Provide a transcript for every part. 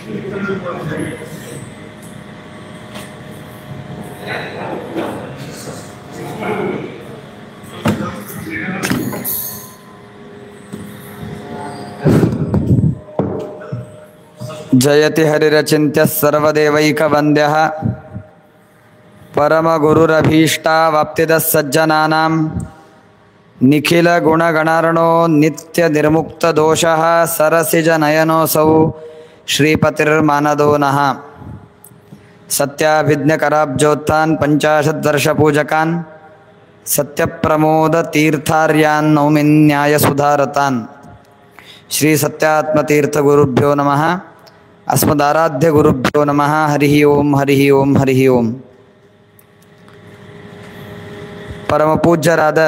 ಜಯತಿ ಹರಿರಚಿಂತ್ಯ ಸರ್ವದೇವೈಕವಂದ್ಯಃ ಪರಮಗುರುರಭೀಷ್ಟಾವಾಪ್ತಿದ ಸಜ್ಜನಾನಾಂ ನಿಖಿಲ ಗುಣಗಣಾರ್ಣೋ ನಿತ್ಯ ನಿರ್ಮುಕ್ತ ದೋಷಃ ಸರಸಿಜ ನಯನೋಸೌ ಶ್ರೀಪತಿರ್ಮಾನದೋ ನಃ ಸತ್ಯಾಭಿಜ್ಞಕರಾಬ್ಜೋತ್ಥಾನ್ ಪಂಚಾಶದ್ವರ್ಷಪೂಜಕಾನ್ ಸತ್ಯಪ್ರಮೋದ ತೀರ್ಥಾರ್ಯಾನ್ ನೌಮಿನ್ಯಾಯ ಸುಧಾರತಾನ್ ಶ್ರೀ ಸತ್ಯಾತ್ಮತೀರ್ಥ ಗುರುಭ್ಯೋ ನಮಃ ಅಸ್ಮದಾರಾಧ್ಯ ಗುರುಭ್ಯೋ ನಮಃ. ಹರಿ ಓಂ ಹರಿ ಓಂ ಹರಿ ಓಂ. ಪರಮಪೂಜ್ಯರಾದ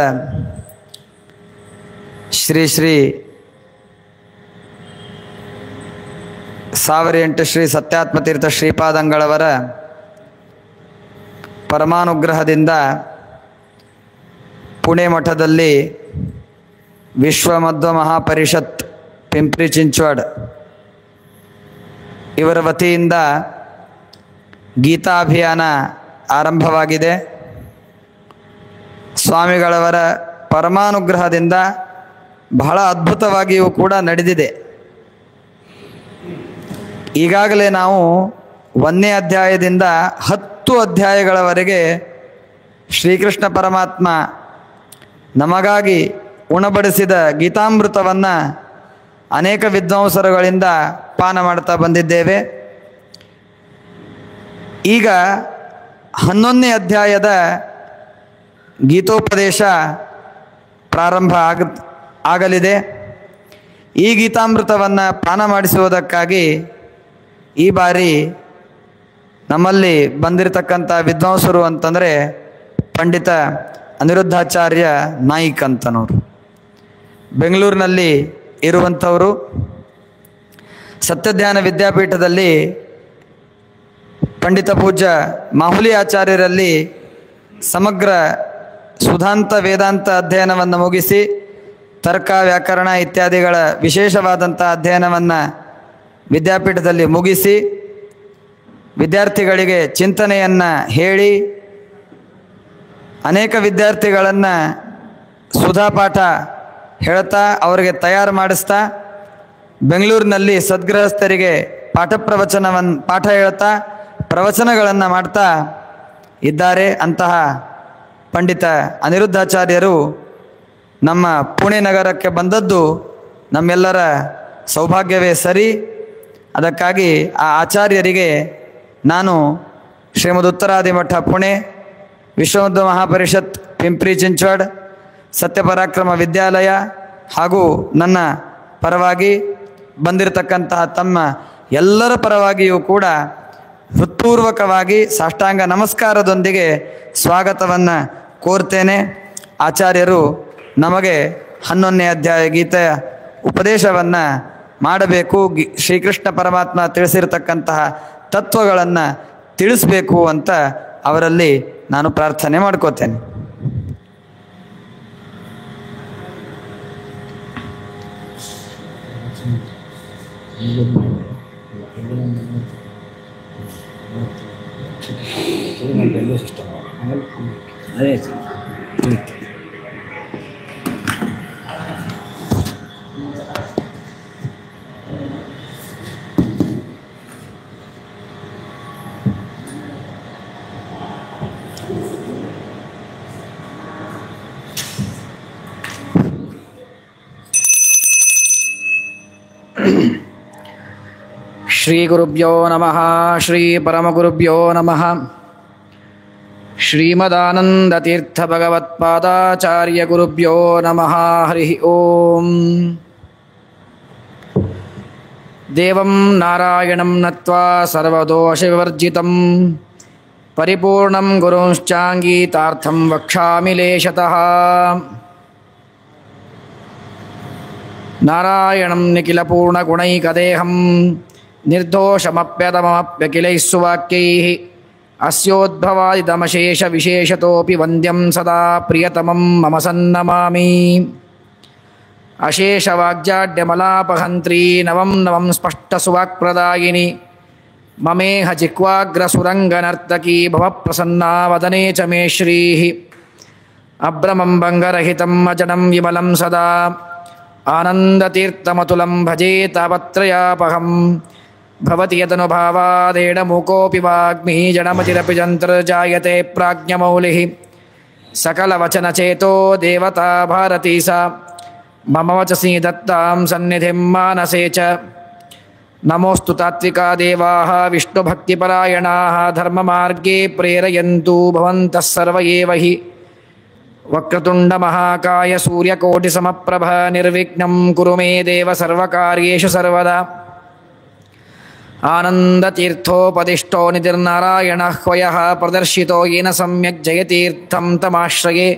ಶ್ರೀ ಶ್ರೀ 1008 ಶ್ರೀ ಸತ್ಯಾತ್ಮತೀರ್ಥ ಶ್ರೀಪಾದಂಗಳವರ ಪರಮಾನುಗ್ರಹದಿಂದ ಪುಣೆ ಮಠದಲ್ಲಿ ವಿಶ್ವಮಧ್ವ ಮಹಾಪರಿಷತ್ ಪಿಂಪ್ರಿ ಚಿಂಚವಡ್ ಇವರ ವತಿಯಿಂದ ಗೀತಾಭಿಯಾನ ಆರಂಭವಾಗಿದೆ. ಸ್ವಾಮಿಗಳವರ ಪರಮಾನುಗ್ರಹದಿಂದ ಬಹಳ ಅದ್ಭುತವಾಗಿಯೂ ಕೂಡ ನಡೆದಿದೆ. ಈಗಾಗಲೇ ನಾವು 1ನೇ ಅಧ್ಯಾಯದಿಂದ 10 ಅಧ್ಯಾಯಗಳವರೆಗೆ ಶ್ರೀಕೃಷ್ಣ ಪರಮಾತ್ಮ ನಮಗಾಗಿ ಉಣಬಡಿಸಿದ ಗೀತಾಮೃತವನ್ನು ಅನೇಕ ವಿದ್ವಾಂಸರುಗಳಿಂದ ಪಾನ ಮಾಡ್ತಾ ಬಂದಿದ್ದೇವೆ. ಈಗ 11ನೇ ಅಧ್ಯಾಯದ ಗೀತೋಪದೇಶ ಪ್ರಾರಂಭ ಆಗಲಿದೆ. ಈ ಗೀತಾಮೃತವನ್ನು ಪಾನ ಮಾಡಿಸುವುದಕ್ಕಾಗಿ ಈ ಬಾರಿ ನಮ್ಮಲ್ಲಿ ಬಂದಿರತಕ್ಕಂಥ ವಿದ್ವಾಂಸರು ಅಂತಂದರೆ ಪಂಡಿತ ಅನಿರುದ್ಧಾಚಾರ್ಯ ನಾಯ್ಕ್ ಅಂತನವರು ಬೆಂಗಳೂರಿನಲ್ಲಿ ಇರುವಂಥವರು. ಸತ್ಯಜ್ಞಾನ ವಿದ್ಯಾಪೀಠದಲ್ಲಿ ಪಂಡಿತ ಪೂಜ್ಯ ಮಾಹುಲಿ ಆಚಾರ್ಯರಲ್ಲಿ ಸಮಗ್ರ ಸುಧಾಂತ ವೇದಾಂತ ಅಧ್ಯಯನವನ್ನು ಮುಗಿಸಿ ತರ್ಕ ವ್ಯಾಕರಣ ಇತ್ಯಾದಿಗಳ ವಿಶೇಷವಾದಂಥ ಅಧ್ಯಯನವನ್ನು ವಿದ್ಯಾಪೀಠದಲ್ಲಿ ಮುಗಿಸಿ ವಿದ್ಯಾರ್ಥಿಗಳಿಗೆ ಚಿಂತನೆಯನ್ನು ಹೇಳಿ ಅನೇಕ ವಿದ್ಯಾರ್ಥಿಗಳನ್ನು ಸುಧಾಪಾಠ ಹೇಳ್ತಾ ಅವರಿಗೆ ತಯಾರು ಮಾಡಿಸ್ತಾ ಬೆಂಗಳೂರಿನಲ್ಲಿ ಸದ್ಗೃಹಸ್ಥರಿಗೆ ಪಾಠ ಹೇಳ್ತಾ ಪ್ರವಚನಗಳನ್ನು ಮಾಡ್ತಾ ಇದ್ದಾರೆ. ಅಂತಹ ಪಂಡಿತ ಅನಿರುದ್ಧಾಚಾರ್ಯರು ನಮ್ಮ ಪುಣೆ ನಗರಕ್ಕೆ ಬಂದದ್ದು ನಮ್ಮೆಲ್ಲರ ಸೌಭಾಗ್ಯವೇ ಸರಿ. ಅದಕ್ಕಾಗಿ ಆ ಆಚಾರ್ಯರಿಗೆ ನಾನು ಶ್ರೀಮದ್ ಉತ್ತರಾದಿಮಠ ಪುಣೆ, ವಿಶ್ವಮಧ್ವ ಮಹಾಪರಿಷತ್ ಪಿಂಪ್ರಿ ಚಿಂಚವಡ್, ಸತ್ಯಪರಾಕ್ರಮ ವಿದ್ಯಾಲಯ ಹಾಗೂ ನನ್ನ ಪರವಾಗಿ ಬಂದಿರತಕ್ಕಂತಹ ತಮ್ಮ ಎಲ್ಲರ ಪರವಾಗಿಯೂ ಕೂಡ ಹೃತ್ಪೂರ್ವಕವಾಗಿ ಸಾಷ್ಟಾಂಗ ನಮಸ್ಕಾರದೊಂದಿಗೆ ಸ್ವಾಗತವನ್ನು ಕೋರ್ತೇನೆ. ಆಚಾರ್ಯರು ನಮಗೆ 11ನೇ ಅಧ್ಯಾಯ ಗೀತೆಯ ಉಪದೇಶವನ್ನು ಮಾಡಬೇಕು, ಶ್ರೀಕೃಷ್ಣ ಪರಮಾತ್ಮ ತಿಳಿಸಿರತಕ್ಕಂತಹ ತತ್ವಗಳನ್ನು ತಿಳಿಸಬೇಕು ಅಂತ ಅವರಲ್ಲಿ ನಾನು ಪ್ರಾರ್ಥನೆ ಮಾಡ್ಕೋತೇನೆ. ಶ್ರೀ ಗುರುಭ್ಯೋ ನಮಃ. ಶ್ರೀ ಪರಮಗುರುಭ್ಯೋ ನಮಃ. ಶ್ರೀಮದಾನಂದತೀರ್ಥ ಭಗವತ್ಪಾದಾಚಾರ್ಯ ಗುರುಭ್ಯೋ ನಮಃ. ಹರಿ ಓಂ. ದೇವಂ ನಾರಾಯಣಂ ನತ್ವಾ ಸರ್ವದೋಷವಿವರ್ಜಿತಂ ಪರಿಪೂರ್ಣಂ ಗುರುಂಶ್ಚಾಂಗೀತಾರ್ಥಂ ವಕ್ಷಾಮಿ ಲೇಶತಃ. ನಾರಾಯಣಂ ನಿಖಿಲಪೂರ್ಣಗುಣೈಕದೇಹಂ ನಿರ್ದೋಷಮಪ್ಯತಮಪ್ಯಖಿಲೈಃ ಸುವಾಕ್ಯೈಃ ಅಸ್ಯೋದ್ಭವಾದಿದಮಶೇಷವಿಶೇಷತೋಪಿ ವಂದ್ಯಂ ಸದಾ ಪ್ರಿಯತಮಂ ಮಮ ಸನ್ನಮಾಮಿ. ಅಶೇಷವಾಗ್ಜಾಡ್ಯಮಲಾಪಹಂತ್ರೀ ನವಂ ನವಂ ಸ್ಪಷ್ಟಸುವಾಕ್ಪ್ರದಾಯಿನಿ ಮಮೇಹ ಚಿಕ್ವಾಗ್ರಸುರಂಗನರ್ತಕೀ ಭವಪ್ರಸನ್ನಾ ವದನೆ ಚ ಮೇ ಶ್ರೀಃ ಅಭ್ರಮಂ ಭಂಗರಹಿತಂ ಅಜಡಂ ವಿಮಲಂ ಸದಾ ಆನಂದತೀರ್ಥಮತುಲಂ ಭಜೆ ತಾಪತ್ರಯಾಪಹಂ ಭವತಿ ಯದನುಭಾವಾದೇಡ ಮೂಕೋಪಿ ವಾಗ್ಮಿ ಜಡಮತಿರಪಿ ಜಂತರ್ಜಾಯತೆ ಪ್ರಾಜ್ಞಮೌಲಿಃ ಸಕಲವಚನಚೇತೋ ದೇವತಾ ಭಾರತೀ ಸಾ ಮಮ ವಚಸಿ ದತ್ತಾಂ ಸನ್ನಿಧಿಂ ಮಾನಸೇ ಚ ನಮೋಸ್ತು ತಾತ್ವಿಕಾ ದೇವಾಃ ವಿಷ್ಣುಭಕ್ತಿಪರಾಯಣಾಃ ಧರ್ಮಮಾರ್ಗೇ ಪ್ರೇರಯन्तु ಭವಂತಃ ಸರ್ವ ಏವ ಹಿ ವಕ್ರತುಂಡಮಹಾಕಾಯ ಸೂರ್ಯಕೋಟಿಸಮಪ್ರಭ ನಿರ್ವಿಘ್ನಂ ಕುರು ಮೇ ದೇವ ಸರ್ವಕಾರ್ಯೇಷು ಸರ್ವದಾ ಆನಂದತೀರ್ಥೋಪದಿಷ್ಟೋ ನಿಧಿರ್ನಾರಾಯಣಃ ಹ್ವಯಃ ಪ್ರದರ್ಶಿತೋ ಯೇನ ಸಮ್ಯಕ್ ಜಯತೀರ್ಥಂ ತಮಾಶ್ರಯೇ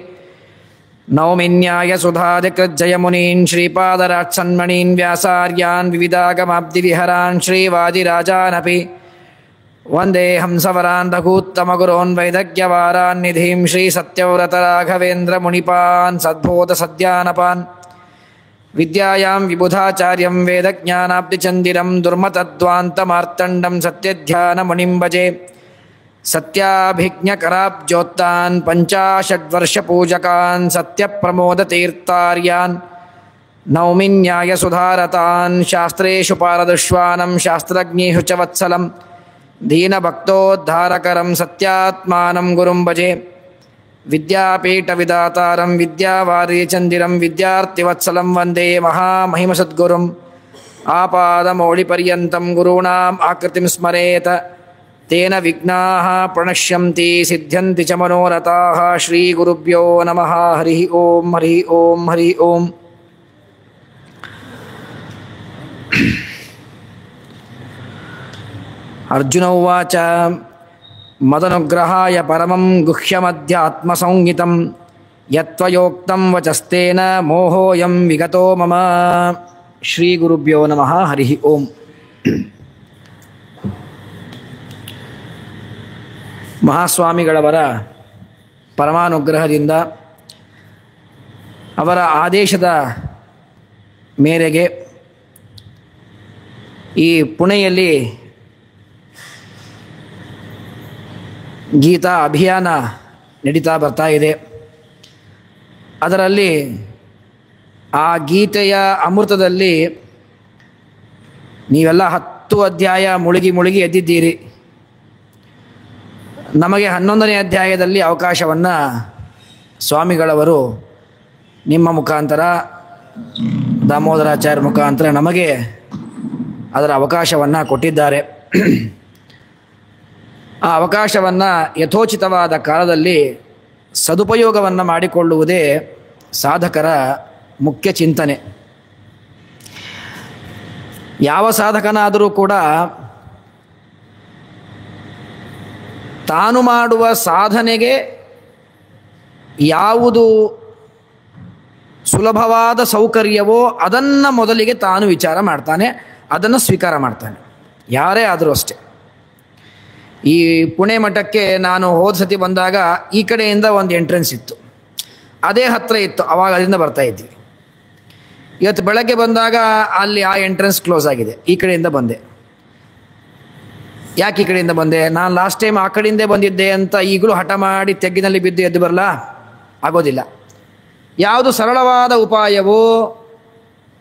ನೌಮಿನ್ಯಾಯ ಸುಧಾಧಿಕೃಜ್ಜಯಮುನೀನ್ ಶ್ರೀಪಾದರಾತ್ಸನ್ಮಣೀನ್ ವ್ಯಾಸಾರ್ಯಾನ್ ವಿವಿಧಾಗಮಾಬ್ಧಿವಿಹರಾನ್ ಶ್ರೀವಾದಿರಾಜಾನಪಿ ವಂದೇ ಹಂಸವರಾನ್ ರಘೂತ್ತಮಗುರೋನ್ ವೈದಗ್ಧ್ಯವಾರಾನ್ ನಿಧಿಂ ಶ್ರೀಸತ್ಯವ್ರತರಾಘವೇಂದ್ರಮುನಿಪಾನ್ ಸದ್ಬೋಧಸದ್ಯಾನಪಾನ್ ವಿದ್ಯಾಯಾಂ ವಿಬುಧಾಚಾರ್ಯಂ ವೇದಜ್ಞಾನಾಬ್ಧಿಚಂದಿರಂ ದುರ್ಮತದ್ವಾಂತಮಾರ್ತಂಡಂ ಸತ್ಯಧ್ಯಾನಮುನಿಂ ಭಜೆ ಸತ್ಯಾಭಿಜ್ಞಕರಾಬ್ಜೋತ್ತಾನ್ ಪಂಚಾಶಡ್ವರ್ಷಪೂಜಕಾನ್ ಸತ್ಯಪ್ರಮೋದತೀರ್ಥಾರ್ಯಾನ್ ನೌಮಿನ್ಯಾಯ ಸುಧಾರತಾನ್ ಶಾಸ್ತ್ರೇಷು ಪಾರದುಷ್ವಾನಂ ಶಾಸ್ತ್ರಜ್ಞೇಷು ಚ ವತ್ಸಲಂ ದೀನಭಕ್ತೋದ್ಧಾರಕರಂ ಸತ್ಯಾತ್ಮಾನಂ ಗುರುಂ ಭಜೆ ವಿದ್ಯಾಪೀಠವಿದಾತಾರಂ ವಿದ್ಯಾವಾರಿಚಂದಿರಂ ವಿದ್ಯಾರ್ಥಿವತ್ಸಲಂ ವಂದೇ ಮಹಾಮಹಿಮಸದ್ಗುರುಂ ಆಪಾದಮೌಳಿಪರ್ಯಂತಂ ಗುರುಣಾಂ ಆಕೃತಿಂ ಸ್ಮರೇತ ತೇನ ವಿಘ್ನಾಃ ಪ್ರಣಶ್ಯಂತಿ ಸಿದ್ಧ್ಯಂತಿ ಚ ಮನೋರಥಾಃ ಶ್ರೀ ಗುರುಭ್ಯೋ ನಮಃ ಹರಿ ಓಂ ಹರಿ ಓಂ ಹರಿ ಓಂ. ಅರ್ಜುನ ಉವಾಚ ಮದನುಗ್ರಹಾಯ ಪರಮಂ ಗುಹ್ಯಮಧ್ಯಾತ್ಮಸಂಹಿತಂ ಯತ್ವಯೋಕ್ತಂ ವಚಸ್ತೇನ ಮೋಹೋಯಂ ವಿಗತೋ ಮಮ. ಶ್ರೀ ಗುರುಭ್ಯೋ ನಮಃ ಹರಿ ಓಂ. ಮಹಾಸ್ವಾಮಿಗಳವರ ಪರಮಾನುಗ್ರಹದಿಂದ ಅವರ ಆದೇಶದ ಮೇರೆಗೆ ಈ ಪುಣೆಯಲ್ಲಿ ಗೀತಾ ಅಭಿಯಾನ ನಡೀತಾ ಬರ್ತಾ ಇದೆ. ಅದರಲ್ಲಿ ಆ ಗೀತೆಯ ಅಮೃತದಲ್ಲಿ ನೀವೆಲ್ಲ 10 ಅಧ್ಯಾಯ ಮುಳುಗಿ ಎದ್ದಿದ್ದೀರಿ. ನಮಗೆ 11ನೇ ಅಧ್ಯಾಯದಲ್ಲಿ ಅವಕಾಶವನ್ನು ಸ್ವಾಮಿಗಳವರು ನಿಮ್ಮ ಮುಖಾಂತರ ದಾಮೋದರಾಚಾರ್ಯ ಮುಖಾಂತರ ನಮಗೆ ಅದರ ಅವಕಾಶವನ್ನು ಕೊಟ್ಟಿದ್ದಾರೆ. ಆ ಅವಕಾಶವನ್ನು ಯಥೋಚಿತವಾದ ಕಾಲದಲ್ಲಿ ಸದುಪಯೋಗವನ್ನು ಮಾಡಿಕೊಳ್ಳುವುದೇ ಸಾಧಕರ ಮುಖ್ಯ ಚಿಂತನೆ. ಯಾವ ಸಾಧಕನಾದರೂ ಕೂಡ ತಾನು ಮಾಡುವ ಸಾಧನೆಗೆ ಯಾವುದು ಸುಲಭವಾದ ಸೌಕರ್ಯವೋ ಅದನ್ನು ಮೊದಲಿಗೆ ತಾನು ವಿಚಾರ ಮಾಡ್ತಾನೆ, ಅದನ್ನು ಸ್ವೀಕಾರ ಮಾಡ್ತಾನೆ. ಯಾರೇ ಆದರೂ ಅಷ್ಟೆ. ಈ ಪುಣೆ ಮಠಕ್ಕೆ ನಾನು ಹೋದ ಸತಿ ಬಂದಾಗ ಈ ಕಡೆಯಿಂದ ಒಂದು ಎಂಟ್ರೆನ್ಸ್ ಇತ್ತು, ಅದೇ ಹತ್ತಿರ ಇತ್ತು, ಆವಾಗ ಅದರಿಂದ ಬರ್ತಾ ಇದ್ವಿ. ಇವತ್ತು ಬೆಳಗ್ಗೆ ಬಂದಾಗ ಅಲ್ಲಿ ಆ ಎಂಟ್ರೆನ್ಸ್ ಕ್ಲೋಸ್ ಆಗಿದೆ, ಈ ಕಡೆಯಿಂದ ಬಂದೆ. ಯಾಕೆ ಈ ಕಡೆಯಿಂದ ಬಂದೆ? ನಾನು ಲಾಸ್ಟ್ ಟೈಮ್ ಆ ಕಡೆಯಿಂದೇ ಬಂದಿದ್ದೆ ಅಂತ ಈಗಲೂ ಹಠ ಮಾಡಿ ತೆಗ್ಗಿನಲ್ಲಿ ಬಿದ್ದು ಎದ್ದು ಬರಲ್ಲ, ಆಗೋದಿಲ್ಲ. ಯಾವುದು ಸರಳವಾದ ಉಪಾಯವೋ,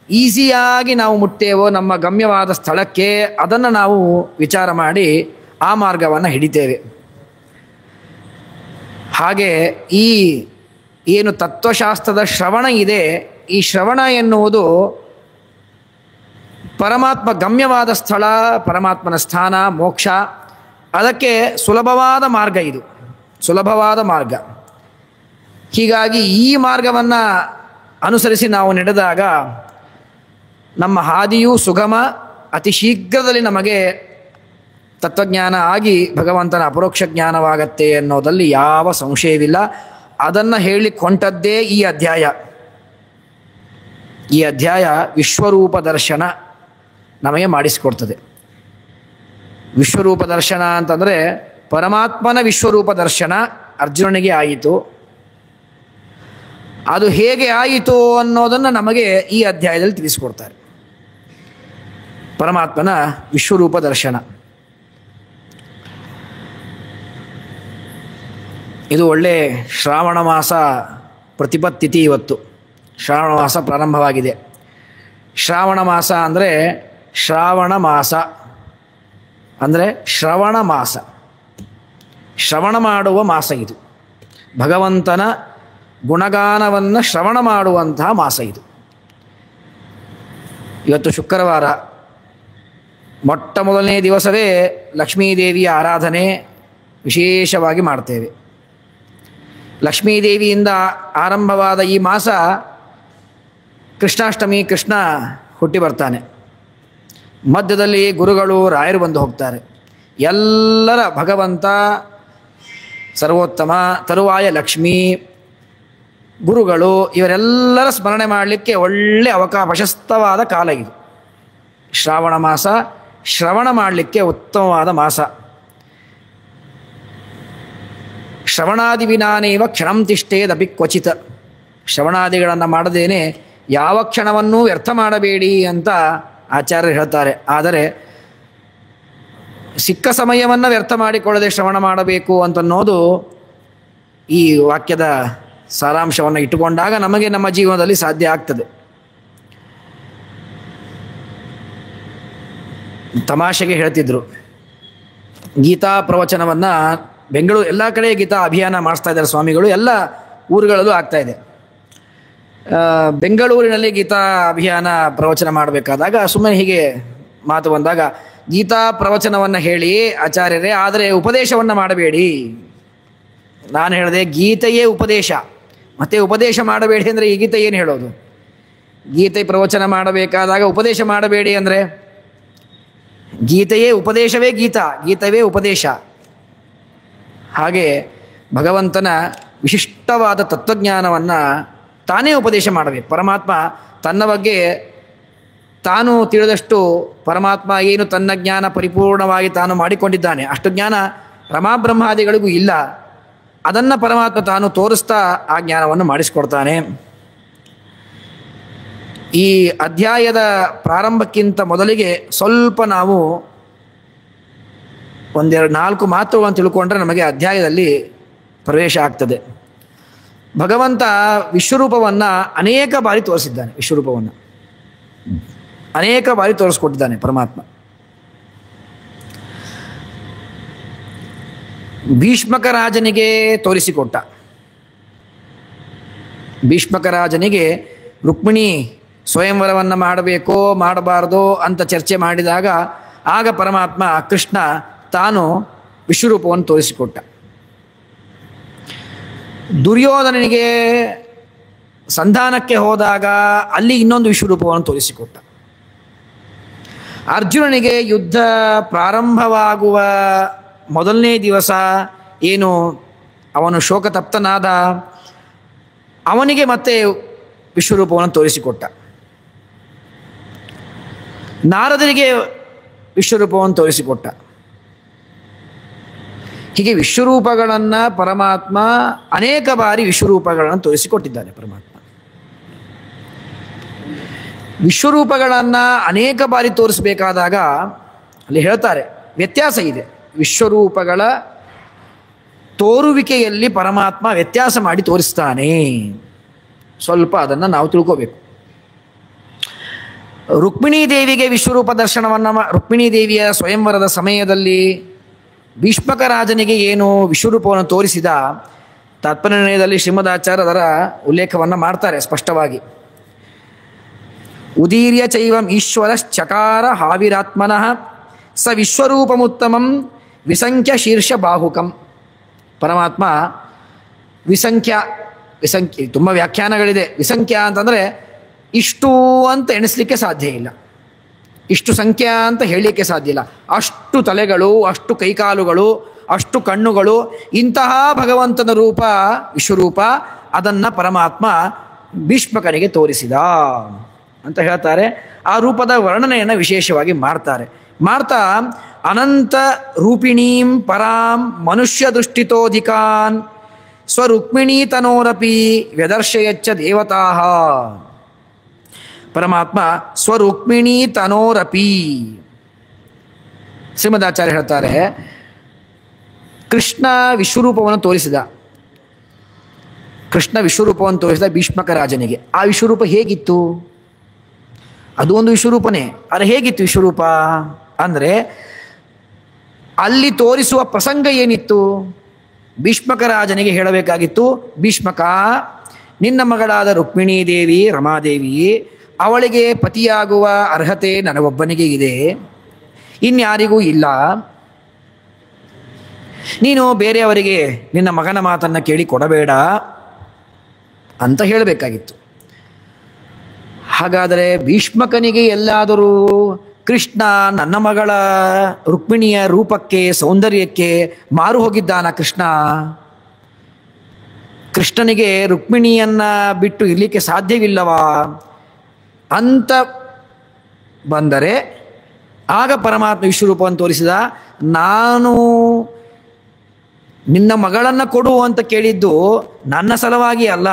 ಈಸಿಯಾಗಿ ನಾವು ಮುಟ್ಟೇವೋ ನಮ್ಮ ಗಮ್ಯವಾದ ಸ್ಥಳಕ್ಕೆ, ಅದನ್ನು ನಾವು ವಿಚಾರ ಮಾಡಿ ಆ ಮಾರ್ಗವನ್ನು ಹಿಡಿತೇವೆ. ಹಾಗೆ ಈ ಏನು ತತ್ವಶಾಸ್ತ್ರದ ಶ್ರವಣ ಇದೆ, ಈ ಶ್ರವಣ ಎನ್ನುವುದು ಪರಮಾತ್ಮ ಗಮ್ಯವಾದ ಸ್ಥಳ, ಪರಮಾತ್ಮನ ಸ್ಥಾನ, ಮೋಕ್ಷ, ಅದಕ್ಕೆ ಸುಲಭವಾದ ಮಾರ್ಗ. ಇದು ಸುಲಭವಾದ ಮಾರ್ಗ. ಹೀಗಾಗಿ ಈ ಮಾರ್ಗವನ್ನು ಅನುಸರಿಸಿ ನಾವು ನಡೆದಾಗ ನಮ್ಮ ಹಾದಿಯೂ ಸುಗಮ, ಅತಿ ಶೀಘ್ರದಲ್ಲಿ ನಮಗೆ ತತ್ವಜ್ಞಾನ ಆಗಿ ಭಗವಂತನ ಅಪರೋಕ್ಷ ಜ್ಞಾನವಾಗತ್ತೆ ಅನ್ನೋದಲ್ಲಿ ಯಾವ ಸಂಶಯವಿಲ್ಲ. ಅದನ್ನು ಹೇಳಲಿಕ್ಕೆ ಹೊಂಟದ್ದೇ ಈ ಅಧ್ಯಾಯ. ಈ ಅಧ್ಯಾಯ ವಿಶ್ವರೂಪ ದರ್ಶನ ನಮಗೆ ಮಾಡಿಸಿಕೊಡ್ತದೆ. ವಿಶ್ವರೂಪ ದರ್ಶನ ಅಂತಂದರೆ ಪರಮಾತ್ಮನ ವಿಶ್ವರೂಪ ದರ್ಶನ ಅರ್ಜುನನಿಗೆ ಆಯಿತು. ಅದು ಹೇಗೆ ಆಯಿತು ಅನ್ನೋದನ್ನು ನಮಗೆ ಈ ಅಧ್ಯಾಯದಲ್ಲಿ ತಿಳಿಸಿಕೊಡ್ತಾರೆ. ಪರಮಾತ್ಮನ ವಿಶ್ವರೂಪ ದರ್ಶನ ಇದು ಒಳ್ಳೆ ಶ್ರಾವಣ ಮಾಸ ಪ್ರತಿಪತ್ತಿಥಿ. ಇವತ್ತು ಶ್ರಾವಣ ಮಾಸ ಪ್ರಾರಂಭವಾಗಿದೆ. ಶ್ರಾವಣ ಮಾಸ ಅಂದರೆ ಶ್ರಾವಣ ಮಾಸ ಅಂದರೆ ಶ್ರವಣ ಮಾಸ, ಶ್ರವಣ ಮಾಡುವ ಮಾಸ. ಇದು ಭಗವಂತನ ಗುಣಗಾನವನ್ನು ಶ್ರವಣ ಮಾಡುವಂತಹ ಮಾಸ ಇದು. ಇವತ್ತು ಶುಕ್ರವಾರ, ಮೊಟ್ಟ ಮೊದಲನೇ ದಿವಸವೇ ಲಕ್ಷ್ಮೀದೇವಿಯ ಆರಾಧನೆ ವಿಶೇಷವಾಗಿ ಮಾಡ್ತೇವೆ. ಲಕ್ಷ್ಮೀದೇವಿಯಿಂದ ಆರಂಭವಾದ ಈ ಮಾಸ ಕೃಷ್ಣಾಷ್ಟಮಿ, ಕೃಷ್ಣ ಹುಟ್ಟಿ ಬರ್ತಾನೆ. ಮಧ್ಯದಲ್ಲಿ ಗುರುಗಳು, ರಾಯರು ಬಂದು ಹೋಗ್ತಾರೆ. ಎಲ್ಲರ ಭಗವಂತ ಸರ್ವೋತ್ತಮ, ತರುವಾಯ ಲಕ್ಷ್ಮೀ, ಗುರುಗಳು, ಇವರೆಲ್ಲರ ಸ್ಮರಣೆ ಮಾಡಲಿಕ್ಕೆ ಒಳ್ಳೆ ಪ್ರಶಸ್ತವಾದ ಕಾಲ ಇದು. ಶ್ರಾವಣ ಮಾಸ ಶ್ರವಣ ಮಾಡಲಿಕ್ಕೆ ಉತ್ತಮವಾದ ಮಾಸ. ಶ್ರವಣಾದಿ ವಿನಾನೇವ ಕ್ಷಣಂ ತಿಷ್ಟೇದಪಿ ಕ್ವಚಿತ್. ಶ್ರವಣಾದಿಗಳನ್ನು ಮಾಡದೇನೆ ಯಾವ ಕ್ಷಣವನ್ನೂ ವ್ಯರ್ಥ ಮಾಡಬೇಡಿ ಅಂತ ಆಚಾರ್ಯರು ಹೇಳ್ತಾರೆ. ಆದರೆ ಸಿಕ್ಕ ಸಮಯವನ್ನು ವ್ಯರ್ಥ ಮಾಡಿಕೊಳ್ಳದೆ ಶ್ರವಣ ಮಾಡಬೇಕು ಅಂತನ್ನೋದು ಈ ವಾಕ್ಯದ ಸಾರಾಂಶವನ್ನು ಇಟ್ಟುಕೊಂಡಾಗ ನಮಗೆ ನಮ್ಮ ಜೀವನದಲ್ಲಿ ಸಾಧ್ಯ ಆಗ್ತದೆ. ತಮಾಷೆಗೆ ಹೇಳ್ತಿದ್ರು, ಗೀತಾ ಪ್ರವಚನವನ್ನು ಬೆಂಗಳೂರು ಎಲ್ಲ ಕಡೆ ಗೀತಾ ಅಭಿಯಾನ ಮಾಡಿಸ್ತಾ ಇದ್ದಾರೆ ಸ್ವಾಮಿಗಳು, ಎಲ್ಲ ಊರುಗಳಲ್ಲೂ ಆಗ್ತಾ ಇದೆ. ಬೆಂಗಳೂರಿನಲ್ಲಿ ಗೀತಾ ಅಭಿಯಾನ ಪ್ರವಚನ ಮಾಡಬೇಕಾದಾಗ ಸುಮ್ಮನೆ ಹೀಗೆ ಮಾತು ಬಂದಾಗ, ಗೀತಾ ಪ್ರವಚನವನ್ನು ಹೇಳಿ ಆಚಾರ್ಯರೇ, ಆದರೆ ಉಪದೇಶವನ್ನು ಮಾಡಬೇಡಿ. ನಾನು ಹೇಳಿದೆ, ಗೀತೆಯೇ ಉಪದೇಶ, ಮತ್ತೆ ಉಪದೇಶ ಮಾಡಬೇಡಿ ಅಂದರೆ ಈ ಗೀತೆ ಏನು ಹೇಳೋದು? ಗೀತೆ ಪ್ರವಚನ ಮಾಡಬೇಕಾದಾಗ ಉಪದೇಶ ಮಾಡಬೇಡಿ ಅಂದರೆ ಗೀತೆಯೇ ಉಪದೇಶವೇ ಗೀತಾ, ಗೀತವೇ ಉಪದೇಶ. ಹಾಗೆ ಭಗವಂತನ ವಿಶಿಷ್ಟವಾದ ತತ್ವಜ್ಞಾನವನ್ನು ತಾನೇ ಉಪದೇಶ ಮಾಡಬೇಕು. ಪರಮಾತ್ಮ ತನ್ನ ಬಗ್ಗೆ ತಾನು ತಿಳಿದಷ್ಟು, ಪರಮಾತ್ಮ ಏನು ತನ್ನ ಜ್ಞಾನ ಪರಿಪೂರ್ಣವಾಗಿ ತಾನು ಮಾಡಿಕೊಂಡಿದ್ದಾನೆ, ಅಷ್ಟು ಜ್ಞಾನ ರಮಾಬ್ರಹ್ಮಾದಿಗಳಿಗೂ ಇಲ್ಲ. ಅದನ್ನು ಪರಮಾತ್ಮ ತಾನು ತೋರಿಸ್ತಾ ಆ ಜ್ಞಾನವನ್ನು ಮಾಡಿಸ್ಕೊಡ್ತಾನೆ. ಈ ಅಧ್ಯಾಯದ ಪ್ರಾರಂಭಕ್ಕಿಂತ ಮೊದಲಿಗೆ ಸ್ವಲ್ಪ ನಾವು 1-4 ಮಾತುಗಳನ್ನು ತಿಳ್ಕೊಂಡ್ರೆ ನಮಗೆ ಅಧ್ಯಾಯದಲ್ಲಿ ಪ್ರವೇಶ ಆಗ್ತದೆ. ಭಗವಂತ ವಿಶ್ವರೂಪವನ್ನು ಅನೇಕ ಬಾರಿ ತೋರಿಸಿದ್ದಾನೆ. ವಿಶ್ವರೂಪವನ್ನು ಅನೇಕ ಬಾರಿ ತೋರಿಸ್ಕೊಟ್ಟಿದ್ದಾನೆ ಪರಮಾತ್ಮ. ಭೀಷ್ಮಕ ರಾಜನಿಗೆ ತೋರಿಸಿಕೊಟ್ಟ. ಭೀಷ್ಮಕ ರಾಜನಿಗೆ ರುಕ್ಮಿಣಿ ಸ್ವಯಂವರವನ್ನು ಮಾಡಬೇಕೋ ಮಾಡಬಾರ್ದೋ ಅಂತ ಚರ್ಚೆ ಮಾಡಿದಾಗ ಆಗ ಪರಮಾತ್ಮ ಕೃಷ್ಣ ತಾನು ವಿಶ್ವರೂಪವನ್ನು ತೋರಿಸಿಕೊಟ್ಟ. ದುರ್ಯೋಧನನಿಗೆ ಸಂಧಾನಕ್ಕೆ ಹೋದಾಗ ಅಲ್ಲಿ ಇನ್ನೊಂದು ವಿಶ್ವರೂಪವನ್ನು ತೋರಿಸಿಕೊಟ್ಟ. ಅರ್ಜುನನಿಗೆ ಯುದ್ಧ ಪ್ರಾರಂಭವಾಗುವ ಮೊದಲನೇ ದಿವಸ ಏನು ಅವನು ಶೋಕತಪ್ತನಾದ, ಅವನಿಗೆ ಮತ್ತೆ ವಿಶ್ವರೂಪವನ್ನು ತೋರಿಸಿಕೊಟ್ಟ. ನಾರದನಿಗೆ ವಿಶ್ವರೂಪವನ್ನು ತೋರಿಸಿಕೊಟ್ಟ. ಹೀಗೆ ವಿಶ್ವರೂಪಗಳನ್ನು ಪರಮಾತ್ಮ ಅನೇಕ ಬಾರಿ ವಿಶ್ವರೂಪಗಳನ್ನು ತೋರಿಸಿಕೊಟ್ಟಿದ್ದಾನೆ. ಪರಮಾತ್ಮ ವಿಶ್ವರೂಪಗಳನ್ನು ಅನೇಕ ಬಾರಿ ತೋರಿಸಬೇಕಾದಾಗ ಅಲ್ಲಿ ಹೇಳ್ತಾರೆ ವ್ಯತ್ಯಾಸ ಇದೆ. ವಿಶ್ವರೂಪಗಳ ತೋರುವಿಕೆಯಲ್ಲಿ ಪರಮಾತ್ಮ ವ್ಯತ್ಯಾಸ ಮಾಡಿ ತೋರಿಸ್ತಾನೆ. ಸ್ವಲ್ಪ ಅದನ್ನು ನಾವು ತಿಳ್ಕೋಬೇಕು. ರುಕ್ಮಿಣೀ ದೇವಿಗೆ ವಿಶ್ವರೂಪ ದರ್ಶನವನ್ನು, ರುಕ್ಮಿಣೀ ದೇವಿಯ ಸ್ವಯಂವರದ ಸಮಯದಲ್ಲಿ ಭೀಷ್ಮಕ ರಾಜನಿಗೆ ಏನು ವಿಶ್ವರೂಪವನ್ನು ತೋರಿಸಿದ, ತಾತ್ಪರ್ಯನಿರ್ಣಯದಲ್ಲಿ ಶ್ರೀಮದಾಚಾರ್ಯ ಅದರ ಉಲ್ಲೇಖವನ್ನು ಮಾಡ್ತಾರೆ ಸ್ಪಷ್ಟವಾಗಿ. ಉದೀರ್ಯ ಚೈವಂ ಈಶ್ವರಶ್ಚಕಾರ ಹಾವಿರಾತ್ಮನಃ ಸ ವಿಶ್ವರೂಪಮುತ್ತಮಂ ವಿಸಂಖ್ಯ ಶೀರ್ಷ ಬಾಹುಕಂ. ಪರಮಾತ್ಮ ವಿಸಂಖ್ಯ ತುಂಬ ವ್ಯಾಖ್ಯಾನಗಳಿದೆ. ವಿಸಂಖ್ಯ ಅಂತಂದರೆ ಇಷ್ಟು ಅಂತ ಎಣಿಸ್ಲಿಕ್ಕೆ ಸಾಧ್ಯ ಇಲ್ಲ, ಇಷ್ಟು ಸಂಖ್ಯಾ ಅಂತ ಹೇಳಲಿಕ್ಕೆ ಸಾಧ್ಯ ಇಲ್ಲ. ಅಷ್ಟು ತಲೆಗಳು, ಅಷ್ಟು ಕೈಕಾಲುಗಳು, ಅಷ್ಟು ಕಣ್ಣುಗಳು, ಇಂತಹ ಭಗವಂತನ ರೂಪ ವಿಶ್ವರೂಪ, ಅದನ್ನು ಪರಮಾತ್ಮ ಭೀಷ್ಮಕನಿಗೆ ತೋರಿಸಿದ ಅಂತ ಹೇಳ್ತಾರೆ. ಆ ರೂಪದ ವರ್ಣನೆಯನ್ನು ವಿಶೇಷವಾಗಿ ಮಾಡ್ತಾ ಅನಂತ ರೂಪಿಣೀಂ ಪರಾಂ ಮನುಷ್ಯ ದೃಷ್ಟಿತೋಧಿಕಾನ್ ಸ್ವರುಕ್ಮಿಣೀ ತನೋರಪಿ ವ್ಯದರ್ಶಯಚ್ಚ ದೇವತಾ. ಪರಮಾತ್ಮ ಸ್ವರುಕ್ಮಿಣೀ ತನೋರಪಿ. ಶ್ರೀಮದಾಚಾರ್ಯ ಹೇಳ್ತಾರೆ, ಕೃಷ್ಣ ವಿಶ್ವರೂಪವನ್ನು ತೋರಿಸಿದ. ಕೃಷ್ಣ ವಿಶ್ವರೂಪವನ್ನು ತೋರಿಸಿದ ಭೀಷ್ಮಕ ರಾಜನಿಗೆ. ಆ ವಿಶ್ವರೂಪ ಹೇಗಿತ್ತು? ಅದು ಒಂದು ವಿಶ್ವರೂಪನೇ. ಆದರೆ ಹೇಗಿತ್ತು ವಿಶ್ವರೂಪ ಅಂದರೆ ಅಲ್ಲಿ ತೋರಿಸುವ ಪ್ರಸಂಗ ಏನಿತ್ತು? ಭೀಷ್ಮಕ ರಾಜನಿಗೆ ಹೇಳಬೇಕಾಗಿತ್ತು, ಭೀಷ್ಮಕ, ನಿನ್ನ ಮಗಳಾದ ರುಕ್ಮಿಣೀ ದೇವಿ, ರಮಾದೇವಿ, ಅವಳಿಗೆ ಪತಿಯಾಗುವ ಅರ್ಹತೆ ನನಗೊಬ್ಬನಿಗೆ ಇದೆ, ಇನ್ಯಾರಿಗೂ ಇಲ್ಲ. ನೀನು ಬೇರೆಯವರಿಗೆ ನಿನ್ನ ಮಗನ ಮಾತನ್ನು ಕೇಳಿ ಕೊಡಬೇಡ ಅಂತ ಹೇಳಬೇಕಾಗಿತ್ತು. ಹಾಗಾದರೆ ಭೀಷ್ಮಕನಿಗೆ ಎಲ್ಲಾದರೂ ಕೃಷ್ಣ ನನ್ನ ಮಗಳ ರುಕ್ಮಿಣಿಯ ರೂಪಕ್ಕೆ, ಸೌಂದರ್ಯಕ್ಕೆ ಮಾರು ಹೋಗಿದ್ದಾನ ಕೃಷ್ಣ? ಕೃಷ್ಣನಿಗೆ ರುಕ್ಮಿಣಿಯನ್ನ ಬಿಟ್ಟು ಇರಲಿಕ್ಕೆ ಸಾಧ್ಯವಿಲ್ಲವಾ ಅಂತ ಬಂದರೆ ಆಗ ಪರಮಾತ್ಮ ವಿಶ್ವರೂಪವನ್ನು ತೋರಿಸಿದ. ನಾನು ನಿನ್ನ ಮಗಳನ್ನು ಕೊಡು ಅಂತ ಕೇಳಿದ್ದು ನನ್ನ ಸಲುವಾಗಿ ಅಲ್ಲ,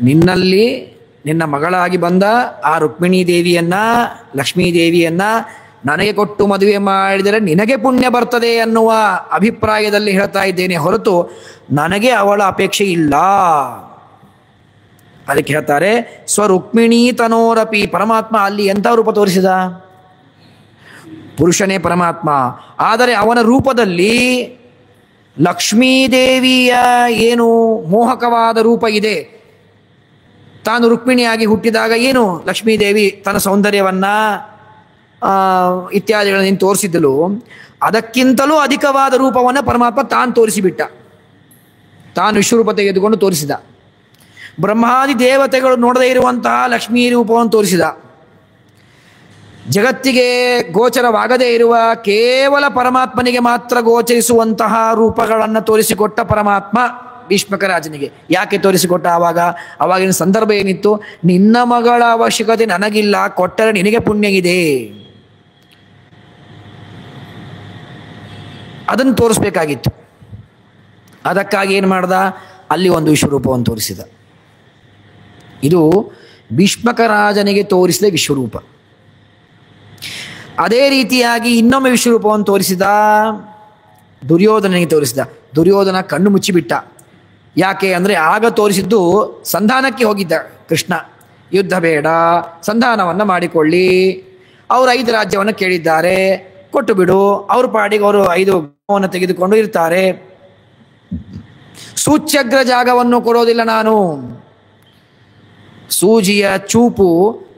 ನಿನ್ನಲ್ಲಿ ನಿನ್ನ ಮಗಳಾಗಿ ಬಂದ ಆ ರುಕ್ಮಿಣೀ ದೇವಿಯನ್ನ, ಲಕ್ಷ್ಮೀ ದೇವಿಯನ್ನ ನನಗೆ ಕೊಟ್ಟು ಮದುವೆ ಮಾಡಿದರೆ ನಿನಗೆ ಪುಣ್ಯ ಬರ್ತದೆ ಅನ್ನುವ ಅಭಿಪ್ರಾಯದಲ್ಲಿ ಹೇಳ್ತಾ ಇದ್ದೇನೆ ಹೊರತು ನನಗೆ ಅವಳ ಅಪೇಕ್ಷೆ ಇಲ್ಲ. ಅದಕ್ಕೆ ಹೇಳ್ತಾರೆ ಸ್ವರುಕ್ಮಿಣೀ ತನೋರಪಿ. ಪರಮಾತ್ಮ ಅಲ್ಲಿ ಎಂಥ ರೂಪ ತೋರಿಸಿದ? ಪುರುಷನೇ ಪರಮಾತ್ಮ, ಆದರೆ ಅವನ ರೂಪದಲ್ಲಿ ಲಕ್ಷ್ಮೀದೇವಿಯ ಏನು ಮೋಹಕವಾದ ರೂಪ ಇದೆ. ತಾನು ರುಕ್ಮಿಣಿಯಾಗಿ ಹುಟ್ಟಿದಾಗ ಏನು ಲಕ್ಷ್ಮೀದೇವಿ ತನ್ನ ಸೌಂದರ್ಯವನ್ನ ಇತ್ಯಾದಿಗಳನ್ನು ತೋರಿಸಿದ್ದಳು, ಅದಕ್ಕಿಂತಲೂ ಅಧಿಕವಾದ ರೂಪವನ್ನು ಪರಮಾತ್ಮ ತಾನು ತೋರಿಸಿಬಿಟ್ಟ. ತಾನು ವಿಶ್ವರೂಪ ತೆಗೆದುಕೊಂಡು ತೋರಿಸಿದ. ಬ್ರಹ್ಮಾದಿ ದೇವತೆಗಳು ನೋಡದೇ ಇರುವಂತಹ ಲಕ್ಷ್ಮೀ ರೂಪವನ್ನು ತೋರಿಸಿದ. ಜಗತ್ತಿಗೆ ಗೋಚರವಾಗದೇ ಇರುವ ಕೇವಲ ಪರಮಾತ್ಮನಿಗೆ ಮಾತ್ರ ಗೋಚರಿಸುವಂತಹ ರೂಪಗಳನ್ನು ತೋರಿಸಿಕೊಟ್ಟ ಪರಮಾತ್ಮ ಭೀಷ್ಮಕ ರಾಜನಿಗೆ. ಯಾಕೆ ತೋರಿಸಿಕೊಟ್ಟ? ಆವಾಗಿನ ಸಂದರ್ಭ ಏನಿತ್ತು? ನಿನ್ನ ಮಗಳ ಅವಶ್ಯಕತೆ ನನಗಿಲ್ಲ, ಕೊಟ್ಟರೆ ನಿನಗೆ ಪುಣ್ಯ ಇದೆ, ಅದನ್ನು ತೋರಿಸ್ಬೇಕಾಗಿತ್ತು. ಅದಕ್ಕಾಗಿ ಏನು ಮಾಡ್ದ? ಅಲ್ಲಿ ಒಂದು ವಿಶ್ವರೂಪವನ್ನು ತೋರಿಸಿದ. ಇದು ಭೀಷ್ಮಕ ರಾಜನಿಗೆ ತೋರಿಸಿದ ವಿಶ್ವರೂಪ. ಅದೇ ರೀತಿಯಾಗಿ ಇನ್ನೊಮ್ಮೆ ವಿಶ್ವರೂಪವನ್ನು ತೋರಿಸಿದ, ದುರ್ಯೋಧನನಿಗೆ ತೋರಿಸಿದ. ದುರ್ಯೋಧನ ಕಣ್ಣು ಮುಚ್ಚಿಬಿಟ್ಟ. ಯಾಕೆ ಅಂದರೆ ಆಗ ತೋರಿಸಿದ್ದು ಸಂಧಾನಕ್ಕೆ ಹೋಗಿದ್ದ ಕೃಷ್ಣ. ಯುದ್ಧ ಬೇಡ, ಸಂಧಾನವನ್ನು ಮಾಡಿಕೊಳ್ಳಿ, ಅವರು 5 ರಾಜ್ಯವನ್ನು ಕೇಳಿದ್ದಾರೆ, ಕೊಟ್ಟು ಬಿಡು, ಅವ್ರ ಪಾಡಿಗೆ ಅವರು 5 ಗಾಮವನ್ನು ತೆಗೆದುಕೊಂಡು ಇರ್ತಾರೆ. ಸೂಚ್ಯಗ್ರ ಜಾಗವನ್ನು ಕೊಡೋದಿಲ್ಲ ನಾನು. ಸೂಜಿಯ ಚೂಪು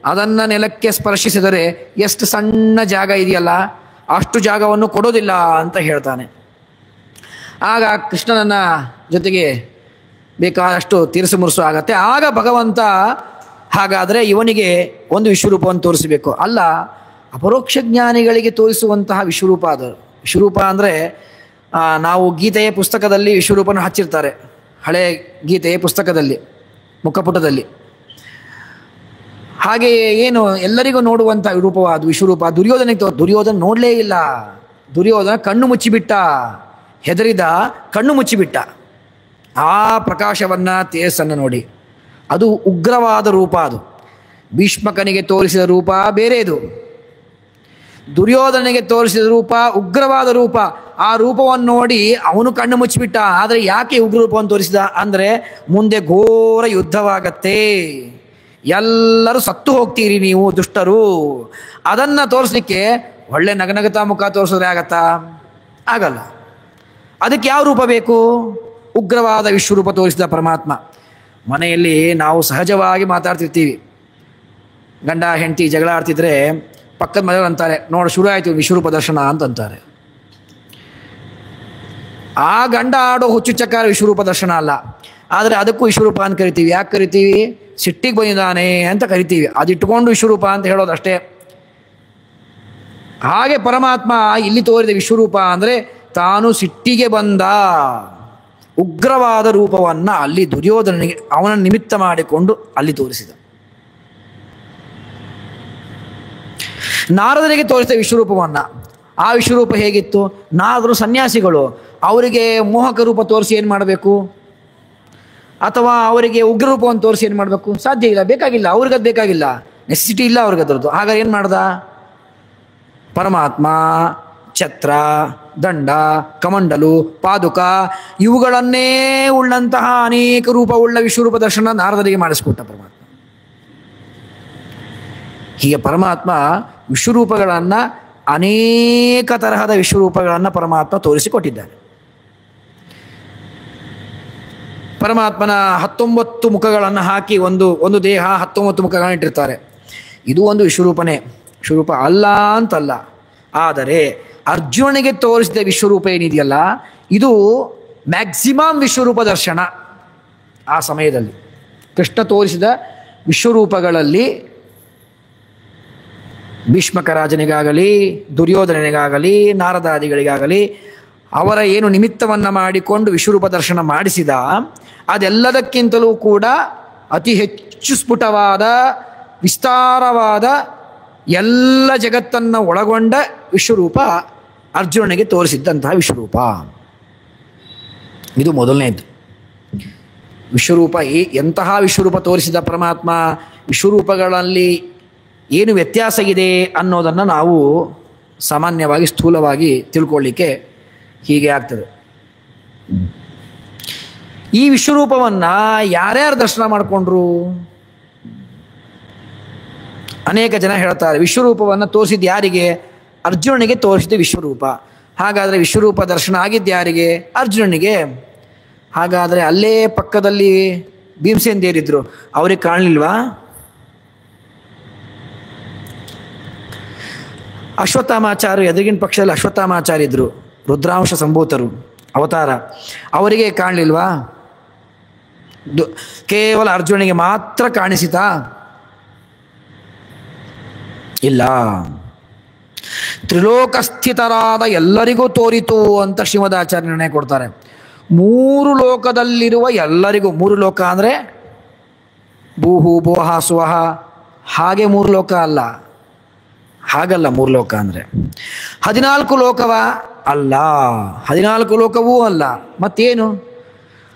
ಅದನ್ನು ನೆಲಕ್ಕೆ ಸ್ಪರ್ಶಿಸಿದರೆ ಎಷ್ಟು ಸಣ್ಣ ಜಾಗ ಇದೆಯಲ್ಲ ಅಷ್ಟು ಜಾಗವನ್ನು ಕೊಡೋದಿಲ್ಲ ಅಂತ ಹೇಳ್ತಾನೆ. ಆಗ ಕೃಷ್ಣನನ್ನ ಜೊತೆಗೆ ಬೇಕಾದಷ್ಟು ತೀರ್ಸು ಮುರುಸು ಆಗತ್ತೆ. ಆಗ ಭಗವಂತ ಹಾಗಾದರೆ ಇವನಿಗೆ ಒಂದು ವಿಶ್ವರೂಪವನ್ನು ತೋರಿಸಬೇಕು. ಅಲ್ಲ, ಅಪರೋಕ್ಷ ಜ್ಞಾನಿಗಳಿಗೆ ತೋರಿಸುವಂತಹ ವಿಶ್ವರೂಪ ಅದು. ವಿಶ್ವರೂಪ ಅಂದರೆ ನಾವು ಗೀತೆಯ ಪುಸ್ತಕದಲ್ಲಿ ವಿಶ್ವರೂಪನ ಹಚ್ಚಿರ್ತಾರೆ, ಹಳೆ ಗೀತೆಯ ಪುಸ್ತಕದಲ್ಲಿ ಮುಖಪುಟದಲ್ಲಿ. ಹಾಗೆಯೇ ಏನು ಎಲ್ಲರಿಗೂ ನೋಡುವಂಥ ರೂಪವಾದ ವಿಶ್ವರೂಪ ದುರ್ಯೋಧನ ನೋಡಲೇ ಇಲ್ಲ. ದುರ್ಯೋಧನ ಕಣ್ಣು ಮುಚ್ಚಿಬಿಟ್ಟ, ಹೆದರಿದ, ಕಣ್ಣು ಮುಚ್ಚಿಬಿಟ್ಟ. ಆ ಪ್ರಕಾಶವನ್ನು ತೇಜಸ್ಸನ್ನು ನೋಡಿ ಅದು ಉಗ್ರವಾದ ರೂಪ. ಅದು ಭೀಷ್ಮಕನಿಗೆ ತೋರಿಸಿದ ರೂಪ ಬೇರೆದು, ದುರ್ಯೋಧನಿಗೆ ತೋರಿಸಿದ ರೂಪ ಉಗ್ರವಾದ ರೂಪ. ಆ ರೂಪವನ್ನು ನೋಡಿ ಅವನು ಕಣ್ಣು ಮುಚ್ಚಿಬಿಟ್ಟ. ಆದರೆ ಯಾಕೆ ಉಗ್ರ ರೂಪವನ್ನು ತೋರಿಸಿದ ಅಂದರೆ ಮುಂದೆ ಘೋರ ಯುದ್ಧವಾಗತ್ತೆ, ಎಲ್ಲರೂ ಸತ್ತು ಹೋಗ್ತೀರಿ ನೀವು ದುಷ್ಟರು. ಅದನ್ನು ತೋರಿಸ್ಲಿಕ್ಕೆ ಒಳ್ಳೆ ನಗನಗತಾ ಮುಖ ತೋರಿಸಿದ್ರೆ ಆಗತ್ತಾ? ಆಗಲ್ಲ. ಅದಕ್ಕೆ ಯಾವ ರೂಪ ಬೇಕು? ಉಗ್ರವಾದ ವಿಶ್ವರೂಪ ತೋರಿಸಿದ ಪರಮಾತ್ಮ. ಮನೆಯಲ್ಲಿ ನಾವು ಸಹಜವಾಗಿ ಮಾತಾಡ್ತಿರ್ತೀವಿ, ಗಂಡ ಹೆಂಡತಿ ಜಗಳ ಆಡ್ತಿದ್ರೆ ಪಕ್ಕದ ಮನೆಯವರು ಅಂತಾರೆ, ನೋಡು ಶುರು ಆಯಿತು ವಿಶ್ವರೂಪ ದರ್ಶನ ಅಂತಂತಾರೆ. ಆ ಗಂಡ ಆಡೋ ಹುಚ್ಚುಚ್ಚಕ್ಕಾರ ವಿಶ್ವರೂಪ ದರ್ಶನ ಅಲ್ಲ. ಆದರೆ ಅದಕ್ಕೂ ವಿಶ್ವರೂಪ ಅಂತ ಕರಿತೀವಿ. ಯಾಕೆ ಕರಿತೀವಿ? ಸಿಟ್ಟಿಗೆ ಬಂದಿದ್ದಾನೆ ಅಂತ ಕರಿತೀವಿ. ಅದಿಟ್ಟುಕೊಂಡು ವಿಶ್ವರೂಪ ಅಂತ ಹೇಳೋದಷ್ಟೇ. ಹಾಗೆ ಪರಮಾತ್ಮ ಇಲ್ಲಿ ತೋರಿದ ವಿಶ್ವರೂಪ ಅಂದರೆ ತಾನು ಸಿಟ್ಟಿಗೆ ಬಂದ ಉಗ್ರವಾದ ರೂಪವನ್ನು ಅಲ್ಲಿ ದುರ್ಯೋಧನನಿಗೆ ಅವನ ನಿಮಿತ್ತ ಮಾಡಿಕೊಂಡು ಅಲ್ಲಿ ತೋರಿಸಿದ. ನಾರದರಿಗೆ ತೋರಿಸಿದ ವಿಶ್ವರೂಪವನ್ನು. ಆ ವಿಶ್ವರೂಪ ಹೇಗಿತ್ತು? ನಾರದರು ಸನ್ಯಾಸಿಗಳು, ಅವರಿಗೆ ಮೋಹಕ ರೂಪ ತೋರಿಸಿ ಏನು ಮಾಡಬೇಕು? ಅಥವಾ ಅವರಿಗೆ ಉಗ್ರ ರೂಪವನ್ನು ತೋರಿಸಿ ಏನು ಮಾಡಬೇಕು? ಸಾಧ್ಯ ಇಲ್ಲ, ಬೇಕಾಗಿಲ್ಲ, ಅವ್ರಿಗದು ಬೇಕಾಗಿಲ್ಲ, ನೆಸೆಸಿಟಿ ಇಲ್ಲ ಅವ್ರಿಗದ್ರದ್ದು. ಹಾಗಾದ್ರೆ ಏನು ಮಾಡ್ದ ಪರಮಾತ್ಮ? ಛತ್ರ, ದಂಡ, ಕಮಂಡಲು, ಪಾದುಕ ಇವುಗಳನ್ನೇ ಉಳ್ಳಂತಹ ಅನೇಕ ರೂಪವುಳ್ಳ ವಿಶ್ವರೂಪ ದರ್ಶನ ನಾರದರಿಗೆ ಮಾಡಿಸ್ಕೊಟ್ಟ ಪರಮಾತ್ಮ. ಹೀಗೆ ಪರಮಾತ್ಮ ವಿಶ್ವರೂಪಗಳನ್ನು ಅನೇಕ ತರಹದ ವಿಶ್ವರೂಪಗಳನ್ನು ಪರಮಾತ್ಮ ತೋರಿಸಿಕೊಟ್ಟಿದ್ದಾನೆ. ಪರಮಾತ್ಮನ 19 ಮುಖಗಳನ್ನು ಹಾಕಿ ಒಂದು ದೇಹ 19 ಮುಖಗಳನ್ನು ಇಟ್ಟಿರ್ತಾರೆ. ಇದು ಒಂದು ವಿಶ್ವರೂಪನೇ, ವಿಶ್ವರೂಪ ಅಲ್ಲ ಅಂತಲ್ಲ. ಆದರೆ ಅರ್ಜುನನಿಗೆ ತೋರಿಸಿದ ವಿಶ್ವರೂಪ ಏನಿದೆಯಲ್ಲ, ಇದು ಮ್ಯಾಕ್ಸಿಮಮ್ ವಿಶ್ವರೂಪ ದರ್ಶನ. ಆ ಸಮಯದಲ್ಲಿ ಕೃಷ್ಣ ತೋರಿಸಿದ ವಿಶ್ವರೂಪಗಳಲ್ಲಿ ಭೀಷ್ಮಕ ರಾಜನಿಗಾಗಲಿ, ದುರ್ಯೋಧನನಿಗಾಗಲಿ, ನಾರದಾದಿಗಳಿಗಾಗಲಿ ಅವರ ಏನು ನಿಮಿತ್ತವನ್ನು ಮಾಡಿಕೊಂಡು ವಿಶ್ವರೂಪ ದರ್ಶನ ಮಾಡಿಸಿದ, ಅದೆಲ್ಲದಕ್ಕಿಂತಲೂ ಕೂಡ ಅತಿ ಹೆಚ್ಚು ಸ್ಫುಟವಾದ, ವಿಸ್ತಾರವಾದ, ಎಲ್ಲ ಜಗತ್ತನ್ನು ಒಳಗೊಂಡ ವಿಶ್ವರೂಪ ಅರ್ಜುನನಿಗೆ ತೋರಿಸಿದ್ದಂತಹ ವಿಶ್ವರೂಪ. ಇದು ಮೊದಲನೇದು. ವಿಶ್ವರೂಪ ಎಂತಹ ವಿಶ್ವರೂಪ ತೋರಿಸಿದ ಪರಮಾತ್ಮ, ವಿಶ್ವರೂಪಗಳಲ್ಲಿ ಏನು ವ್ಯತ್ಯಾಸ ಇದೆ ಅನ್ನೋದನ್ನು ನಾವು ಸಾಮಾನ್ಯವಾಗಿ ಸ್ಥೂಲವಾಗಿ ತಿಳ್ಕೊಳ್ಳಿಕ್ಕೆ ಹೀಗೆ ಆಗ್ತದೆ. ಈ ವಿಶ್ವರೂಪವನ್ನು ಯಾರ್ಯಾರು ದರ್ಶನ ಮಾಡಿಕೊಂಡ್ರು? ಅನೇಕ ಜನ ಹೇಳ್ತಾರೆ ವಿಶ್ವರೂಪವನ್ನು ತೋರಿಸಿದ ಯಾರಿಗೆ? ಅರ್ಜುನನಿಗೆ ತೋರಿಸಿದ ವಿಶ್ವರೂಪ. ಹಾಗಾದರೆ ವಿಶ್ವರೂಪ ದರ್ಶನ ಆಗಿದ್ದು ಯಾರಿಗೆ? ಅರ್ಜುನನಿಗೆ. ಹಾಗಾದರೆ ಅಲ್ಲೇ ಪಕ್ಕದಲ್ಲಿ ಭೀಮಸೇನ ದೇವರಿದ್ರು, ಅವ್ರಿಗೆ ಕಾಣಲಿಲ್ವಾ? ಅಶ್ವತ್ಥಾಮಾಚಾರ್ಯ ಎದುರಿಗಿನ ಪಕ್ಷದಲ್ಲಿ ಅಶ್ವತ್ಥಾಮಾಚಾರ್ಯ ಇದ್ದರು, ರುದ್ರಾಂಶ ಸಂಭೂತರು, ಅವತಾರ. ಅವರಿಗೆ ಕಾಣಲಿಲ್ವಾ? ಕೇವಲ ಅರ್ಜುನನಿಗೆ ಮಾತ್ರ ಕಾಣಿಸಿತಾ? ಇಲ್ಲ. ತ್ರಿಲೋಕಸ್ಥಿತರಾದ ಎಲ್ಲರಿಗೂ ತೋರಿತು ಅಂತ ಶ್ರೀಮದಾಚಾರ್ಯ ನಿರ್ಣಯ ಕೊಡ್ತಾರೆ. 3 ಲೋಕದಲ್ಲಿರುವ ಎಲ್ಲರಿಗೂ, 3 ಲೋಕ ಅಂದರೆ ಭೂಹು ಭೋಹ ಸುವಹ, ಹಾಗೆ 3 ಲೋಕ ಅಲ್ಲ, ಹಾಗಲ್ಲ. 3 ಲೋಕ ಅಂದರೆ 14 ಲೋಕವ ಅಲ್ಲ, 14 ಲೋಕವೂ ಅಲ್ಲ. ಮತ್ತೇನು?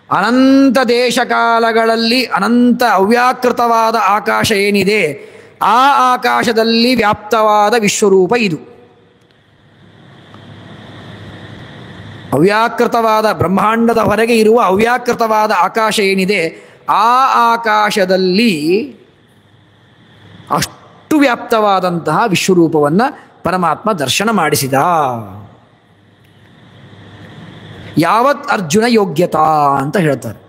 ಅನಂತ ದೇಶಕಾಲಗಳಲ್ಲಿ ಅನಂತ ಅವ್ಯಾಕೃತವಾದ ಆಕಾಶ ಏನಿದೆ, ಆ ಆಕಾಶದಲ್ಲಿ ವ್ಯಾಪ್ತವಾದ ವಿಶ್ವರೂಪ ಇದು. ಅವ್ಯಾಕೃತವಾದ ಬ್ರಹ್ಮಾಂಡದ ಹೊರಗೆ ಇರುವ ಅವ್ಯಾಕೃತವಾದ ಆಕಾಶ ಏನಿದೆ, ಆ ಆಕಾಶದಲ್ಲಿ ಅಷ್ಟು ವ್ಯಾಪ್ತವಾದಂತಹ ವಿಶ್ವರೂಪವನ್ನು ಪರಮಾತ್ಮ ದರ್ಶನ ಮಾಡಿಸಿದ. ಯಾವತ್ ಅರ್ಜುನ ಯೋಗ್ಯತಾ ಅಂತ ಹೇಳ್ತಾರೆ.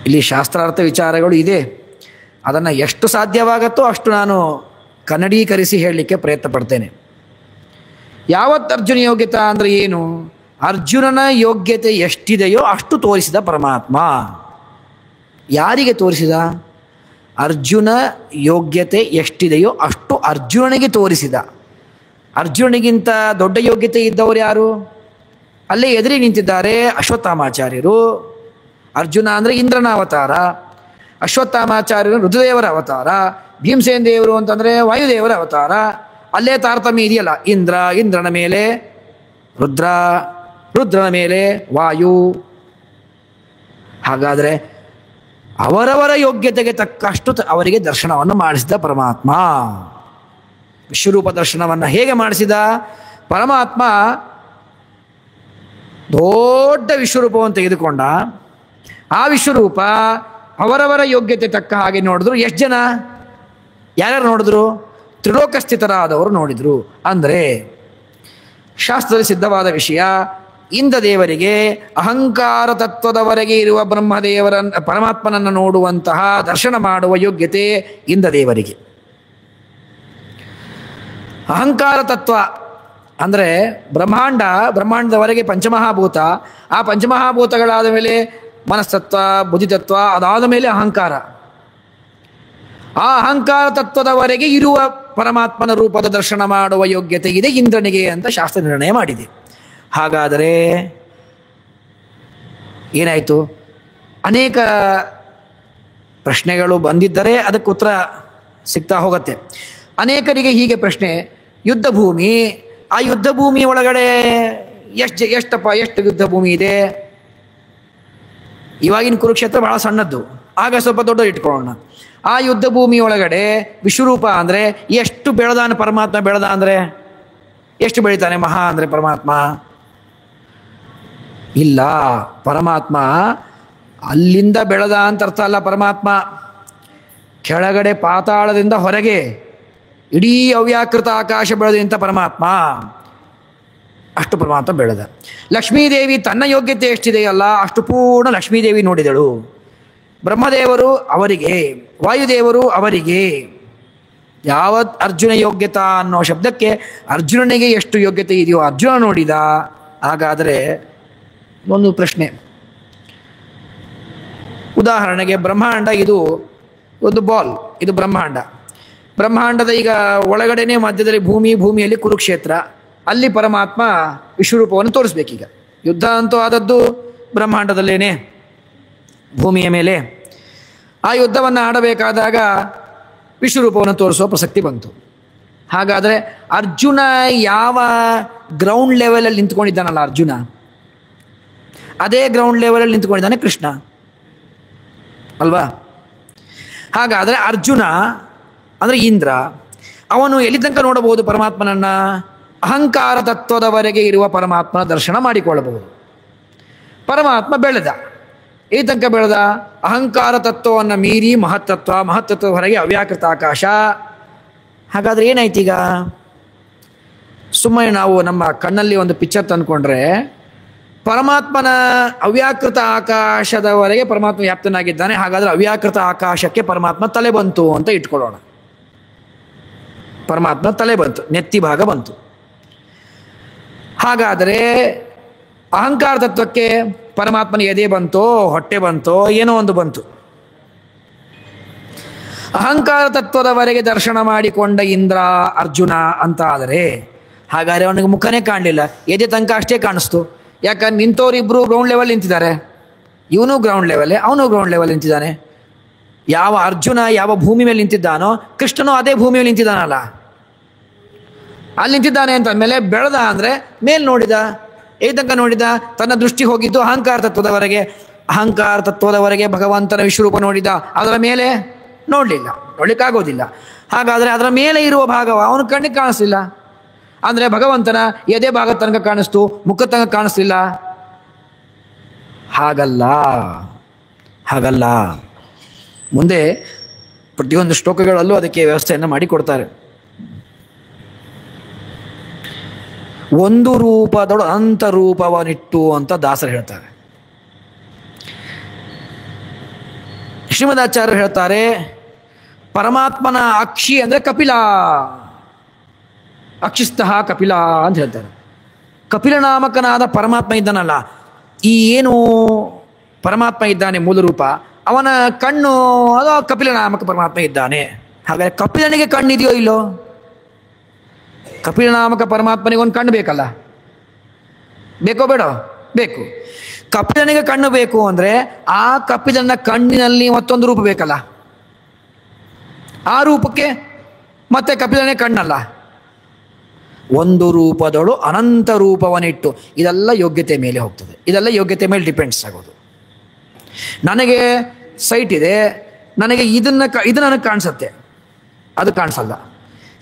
ಇಲ್ಲಿ ಶಾಸ್ತ್ರಾರ್ಥ ವಿಚಾರಗಳು ಇದೆ. ಅದನ್ನು ಎಷ್ಟು ಸಾಧ್ಯವಾಗುತ್ತೋ ಅಷ್ಟು ನಾನು ಕನ್ನಡೀಕರಿಸಿ ಹೇಳಲಿಕ್ಕೆ ಪ್ರಯತ್ನ ಪಡ್ತೇನೆ. ಯಾವತ್ ಅರ್ಜುನ ಯೋಗ್ಯತಾ ಅಂದರೆ ಏನು? ಅರ್ಜುನನ ಯೋಗ್ಯತೆ ಎಷ್ಟಿದೆಯೋ ಅಷ್ಟು ತೋರಿಸಿದ ಪರಮಾತ್ಮ. ಯಾರಿಗೆ ತೋರಿಸಿದ? ಅರ್ಜುನ ಯೋಗ್ಯತೆ ಎಷ್ಟಿದೆಯೋ ಅಷ್ಟು ಅರ್ಜುನನಿಗೆ ತೋರಿಸಿದ. ಅರ್ಜುನನಿಗಿಂತ ದೊಡ್ಡ ಯೋಗ್ಯತೆ ಇದ್ದವರು ಯಾರು? ಅಲ್ಲೇ ಎದುರಿಗೆ ನಿಂತಿದ್ದಾರೆ ಅಶ್ವತ್ಥಾಮಾಚಾರ್ಯರು. ಅರ್ಜುನ ಅಂದರೆ ಇಂದ್ರನ ಅವತಾರ, ಅಶ್ವತ್ಥಾಮಾಚಾರ್ಯರು ರುದ್ರದೇವರ ಅವತಾರ, ಭೀಮಸೇನ ದೇವರು ಅಂತಂದರೆ ವಾಯುದೇವರ ಅವತಾರ. ಅಲ್ಲೇ ತಾರತಮ್ಯ ಇದೆಯಲ್ಲ, ಇಂದ್ರನ ಮೇಲೆ ರುದ್ರ, ರುದ್ರನ ಮೇಲೆ ವಾಯು. ಹಾಗಾದರೆ ಅವರವರ ಯೋಗ್ಯತೆಗೆ ತಕ್ಕಷ್ಟು ಅವರಿಗೆ ದರ್ಶನವನ್ನು ಮಾಡಿಸಿದ ಪರಮಾತ್ಮ. ವಿಶ್ವರೂಪ ದರ್ಶನವನ್ನು ಹೇಗೆ ಮಾಡಿಸಿದ? ಪರಮಾತ್ಮ ದೊಡ್ಡ ವಿಶ್ವರೂಪವನ್ನು ತೆಗೆದುಕೊಂಡ. ಆ ವಿಶ್ವರೂಪ ಅವರವರ ಯೋಗ್ಯತೆ ತಕ್ಕ ಹಾಗೆ ನೋಡಿದ್ರು. ಎಷ್ಟು ಜನ? ಯಾರ್ಯಾರು ನೋಡಿದ್ರು? ತ್ರಿಲೋಕಸ್ಥಿತರಾದವರು ನೋಡಿದರು. ಅಂದರೆ ಶಾಸ್ತ್ರದಲ್ಲಿ ಸಿದ್ಧವಾದ ವಿಷಯ, ಇಂದ್ರದೇವರಿಗೆ ಅಹಂಕಾರ ತತ್ವದವರೆಗೆ ಇರುವ ಪರಮಾತ್ಮನನ್ನು ನೋಡುವಂತಹ ದರ್ಶನ ಮಾಡುವ ಯೋಗ್ಯತೆ ಇಂದ್ರದೇವರಿಗೆ. ಅಹಂಕಾರ ತತ್ವ ಅಂದರೆ ಬ್ರಹ್ಮಾಂಡದವರೆಗೆ ಪಂಚಮಹಾಭೂತ. ಆ ಪಂಚಮಹಾಭೂತಗಳಾದ ಮೇಲೆ ಮನಸ್ತತ್ವ, ಬುದ್ಧಿತತ್ವ, ಅದಾದ ಮೇಲೆ ಅಹಂಕಾರ. ಆ ಅಹಂಕಾರ ತತ್ವದವರೆಗೆ ಇರುವ ಪರಮಾತ್ಮನ ರೂಪದ ದರ್ಶನ ಮಾಡುವ ಯೋಗ್ಯತೆ ಇದೆ ಇಂದ್ರನಿಗೆ ಅಂತ ಶಾಸ್ತ್ರ ನಿರ್ಣಯ ಮಾಡಿದೆ. ಹಾಗಾದರೆ ಏನಾಯಿತು? ಅನೇಕ ಪ್ರಶ್ನೆಗಳು ಬಂದಿದ್ದರೆ ಅದಕ್ಕೆ ಉತ್ತರ ಸಿಗ್ತಾ ಹೋಗುತ್ತೆ. ಅನೇಕರಿಗೆ ಹೀಗೆ ಪ್ರಶ್ನೆ, ಯುದ್ಧ ಭೂಮಿ, ಆ ಯುದ್ಧ ಭೂಮಿ ಒಳಗಡೆ ಎಷ್ಟು ಯುದ್ಧ ಭೂಮಿ ಇದೆ? ಇವಾಗಿನ ಕುರುಕ್ಷೇತ್ರ ಬಹಳ ಸಣ್ಣದ್ದು, ಆಗ ಸ್ವಲ್ಪ ದೊಡ್ಡದು ಇಟ್ಕೊಳ್ಳೋಣ. ಆ ಯುದ್ಧ ಭೂಮಿಯೊಳಗಡೆ ವಿಶ್ವರೂಪ ಅಂದರೆ ಎಷ್ಟು ಬೆಳೆದಾನ ಪರಮಾತ್ಮ ಬೆಳೆದ ಅಂದರೆ ಎಷ್ಟು ಬೆಳಿತಾನೆ ಮಹಾ ಅಂದರೆ ಪರಮಾತ್ಮ? ಇಲ್ಲ, ಪರಮಾತ್ಮ ಅಲ್ಲಿಂದ ಬೆಳೆದ ಅಂತ ಅರ್ಥ ಅಲ್ಲ. ಪರಮಾತ್ಮ ಕೆಳಗಡೆ ಪಾತಾಳದಿಂದ ಹೊರಗೆ ಇಡೀ ಅವ್ಯಾಕೃತ ಆಕಾಶ ಬೆಳೆದಂಥ ಪರಮಾತ್ಮ, ಅಷ್ಟು ಪರಮಾತ್ಮ ಬೆಳೆದ. ಲಕ್ಷ್ಮೀದೇವಿ ತನ್ನ ಯೋಗ್ಯತೆ ಎಷ್ಟಿದೆಯಲ್ಲ ಅಷ್ಟು ಪೂರ್ಣ ಲಕ್ಷ್ಮೀದೇವಿ ನೋಡಿದಳು. ಬ್ರಹ್ಮದೇವರು ಅವರಿಗೆ, ವಾಯುದೇವರು ಅವರಿಗೆ. ಯಾವತ್ ಅರ್ಜುನ ಯೋಗ್ಯತಾ ಅನ್ನೋ ಶಬ್ದಕ್ಕೆ ಅರ್ಜುನನಿಗೆ ಎಷ್ಟು ಯೋಗ್ಯತೆ ಇದೆಯೋ ಅರ್ಜುನ ನೋಡಿದ. ಹಾಗಾದರೆ ಒಂದು ಪ್ರಶ್ನೆ, ಉದಾಹರಣೆಗೆ ಬ್ರಹ್ಮಾಂಡ ಇದು ಒಂದು ಬಾಲ್, ಇದು ಬ್ರಹ್ಮಾಂಡ. ಬ್ರಹ್ಮಾಂಡದ ಈಗ ಒಳಗಡೆನೆ ಮಧ್ಯದಲ್ಲಿ ಭೂಮಿಯಲ್ಲಿ ಕುರುಕ್ಷೇತ್ರ, ಅಲ್ಲಿ ಪರಮಾತ್ಮ ವಿಶ್ವರೂಪವನ್ನು ತೋರಿಸ್ಬೇಕೀಗ. ಯುದ್ಧ ಅಂತೂ ಆದದ್ದು ಬ್ರಹ್ಮಾಂಡದಲ್ಲೇನೆ, ಭೂಮಿಯ ಮೇಲೆ. ಆ ಯುದ್ಧವನ್ನು ಆಡಬೇಕಾದಾಗ ವಿಶ್ವರೂಪವನ್ನು ತೋರಿಸುವ ಪ್ರಸಕ್ತಿ ಬಂತು. ಹಾಗಾದರೆ ಅರ್ಜುನ ಯಾವ ಗ್ರೌಂಡ್ ಲೆವೆಲಲ್ಲಿ ನಿಂತ್ಕೊಂಡಿದ್ದಾನಲ್ಲ ಅರ್ಜುನ, ಅದೇ ಗ್ರೌಂಡ್ ಲೆವೆಲಲ್ಲಿ ನಿಂತ್ಕೊಂಡಿದ್ದಾನೆ ಕೃಷ್ಣ ಅಲ್ವಾ? ಹಾಗಾದರೆ ಅರ್ಜುನ ಅಂದರೆ ಇಂದ್ರ, ಅವನು ಎಲ್ಲಿ ತನಕ ನೋಡಬಹುದು ಪರಮಾತ್ಮನನ್ನು? ಅಹಂಕಾರ ತತ್ವದವರೆಗೆ ಇರುವ ಪರಮಾತ್ಮನ ದರ್ಶನ ಮಾಡಿಕೊಳ್ಳಬಹುದು. ಪರಮಾತ್ಮ ಬೆಳೆದ, ಈ ತನಕ ಬೆಳೆದ. ಅಹಂಕಾರ ತತ್ವವನ್ನು ಮೀರಿ ಮಹತ್ತತ್ವ, ಮಹತ್ತತ್ವದ ಹೊರಗೆ ಅವ್ಯಾಕೃತ ಆಕಾಶ. ಹಾಗಾದರೆ ಏನಾಯ್ತೀಗ? ಸುಮ್ಮನೆ ನಾವು ನಮ್ಮ ಕಣ್ಣಲ್ಲಿ ಒಂದು ಪಿಕ್ಚರ್ ತಂದುಕೊಂಡ್ರೆ ಪರಮಾತ್ಮನ ಅವ್ಯಾಕೃತ ಆಕಾಶದವರೆಗೆ ಪರಮಾತ್ಮ ವ್ಯಾಪ್ತನಾಗಿದ್ದಾನೆ. ಹಾಗಾದರೆ ಅವ್ಯಾಕೃತ ಆಕಾಶಕ್ಕೆ ಪರಮಾತ್ಮ ತಲೆ ಬಂತು ಅಂತ ಇಟ್ಕೊಳ್ಳೋಣ. ಪರಮಾತ್ಮ ತಲೆ ಬಂತು, ನೆತ್ತಿ ಭಾಗ ಬಂತು. ಹಾಗಾದರೆ ಅಹಂಕಾರ ತತ್ವಕ್ಕೆ ಪರಮಾತ್ಮನ ಎದೆ ಬಂತೋ, ಹೊಟ್ಟೆ ಬಂತೋ, ಏನೋ ಒಂದು ಬಂತು. ಅಹಂಕಾರ ತತ್ವದವರೆಗೆ ದರ್ಶನ ಮಾಡಿಕೊಂಡ ಇಂದ್ರ ಅರ್ಜುನ ಅಂತ ಆದರೆ ಹಾಗಾದರೆ ಅವನಿಗೆ ಮುಖನೇ ಕಾಣಲಿಲ್ಲ, ಎದೆ ತನಕ ಅಷ್ಟೇ ಕಾಣಿಸ್ತು. ಯಾಕಂದ್ರೆ ನಿಂತವರಿಬ್ಬರು ಗ್ರೌಂಡ್ ಲೆವೆಲ್ ನಿಂತಿದ್ದಾರೆ. ಇವನು ಗ್ರೌಂಡ್ ಲೆವೆಲ್ಲೇ, ಅವನು ಗ್ರೌಂಡ್ ಲೆವೆಲ್ ನಿಂತಿದ್ದಾನೆ. ಯಾವ ಅರ್ಜುನ ಯಾವ ಭೂಮಿ ಮೇಲೆ ನಿಂತಿದ್ದಾನೋ ಕೃಷ್ಣನು ಅದೇ ಭೂಮಿ ಮೇಲೆ ನಿಂತಿದ್ದಾನಲ್ಲ, ಅಲ್ಲಿ ನಿಂತಿದ್ದಾನೆ ಅಂತ ಅಂದಮೇಲೆ ಬೆಳೆದ ಅಂದರೆ ಮೇಲ್ ನೋಡಿದ, ತನಕ ನೋಡಿದ. ತನ್ನ ದೃಷ್ಟಿ ಹೋಗಿದ್ದು ಅಹಂಕಾರ ತತ್ವದವರೆಗೆ. ಅಹಂಕಾರ ತತ್ವದವರೆಗೆ ಭಗವಂತನ ವಿಶ್ವರೂಪ ನೋಡಿದ, ಅದರ ಮೇಲೆ ನೋಡಲಿಲ್ಲ, ನೋಡ್ಲಿಕ್ಕಾಗೋದಿಲ್ಲ. ಹಾಗಾದರೆ ಅದರ ಮೇಲೆ ಇರುವ ಭಾಗವ ಅವನು ಕಣ್ಣಿಗೆ ಕಾಣಿಸ್ಲಿಲ್ಲ. ಅಂದರೆ ಭಗವಂತನ ಎದೆ ಭಾಗ ತನಕ ಕಾಣಿಸ್ತು, ಮುಖ ತನಕ ಕಾಣಿಸ್ಲಿಲ್ಲ. ಹಾಗಲ್ಲ. ಮುಂದೆ ಪ್ರತಿಯೊಂದು ಶ್ಲೋಕಗಳಲ್ಲೂ ಅದಕ್ಕೆ ವ್ಯವಸ್ಥೆಯನ್ನು ಮಾಡಿಕೊಡ್ತಾರೆ. ಒಂದು ರೂಪದೊಳು ಅನಂತ ರೂಪವನಿಟ್ಟು ಅಂತ ದಾಸರು ಹೇಳ್ತಾರೆ. ಶ್ರೀಮದಾಚಾರ್ಯರು ಹೇಳ್ತಾರೆ, ಪರಮಾತ್ಮನ ಅಕ್ಷಿ ಅಂದರೆ ಕಪಿಲ, ಅಕ್ಷಿಸ್ತಃ ಕಪಿಲ ಅಂತ ಹೇಳ್ತಾರೆ. ಕಪಿಲ ನಾಮಕನಾದ ಪರಮಾತ್ಮ ಇದ್ದಾನಲ್ಲ, ಈ ಏನು ಪರಮಾತ್ಮ ಇದ್ದಾನೆ ಮೂಲ ರೂಪ, ಅವನ ಕಣ್ಣು ಅದು ಕಪಿಲ ನಾಮಕ ಪರಮಾತ್ಮ ಇದ್ದಾನೆ. ಹಾಗಾದರೆ ಕಪಿಲನಿಗೆ ಕಣ್ಣಿದೆಯೋ ಇಲ್ಲೋ? ಕಪಿಲ ನಾಮಕ ಪರಮಾತ್ಮನಿಗೆ ಒಂದು ಕಣ್ಣು ಬೇಕಲ್ಲ, ಬೇಕೋ ಬೇಡೋ? ಬೇಕು. ಕಪಿಲನಿಗೆ ಕಣ್ಣು ಬೇಕು ಅಂದರೆ ಆ ಕಪಿಲನ ಕಣ್ಣಿನಲ್ಲಿ ಮತ್ತೊಂದು ರೂಪ ಬೇಕಲ್ಲ, ಆ ರೂಪಕ್ಕೆ ಮತ್ತೆ ಕಪಿಲನೇ ಕಣ್ಣಲ್ಲ. ಒಂದು ರೂಪದೊಳು ಅನಂತ ರೂಪವನ್ನಿಟ್ಟು, ಇದೆಲ್ಲ ಯೋಗ್ಯತೆ ಮೇಲೆ ಹೋಗ್ತದೆ, ಇದೆಲ್ಲ ಯೋಗ್ಯತೆ ಮೇಲೆ ಡಿಪೆಂಡ್ಸ್ ಆಗೋದು. ನನಗೆ ಸೈಟ್ ಇದೆ, ನನಗೆ ಇದು ನನಗೆ ಕಾಣಿಸುತ್ತೆ, ಅದು ಕಾಣಿಸಲ್ಲ.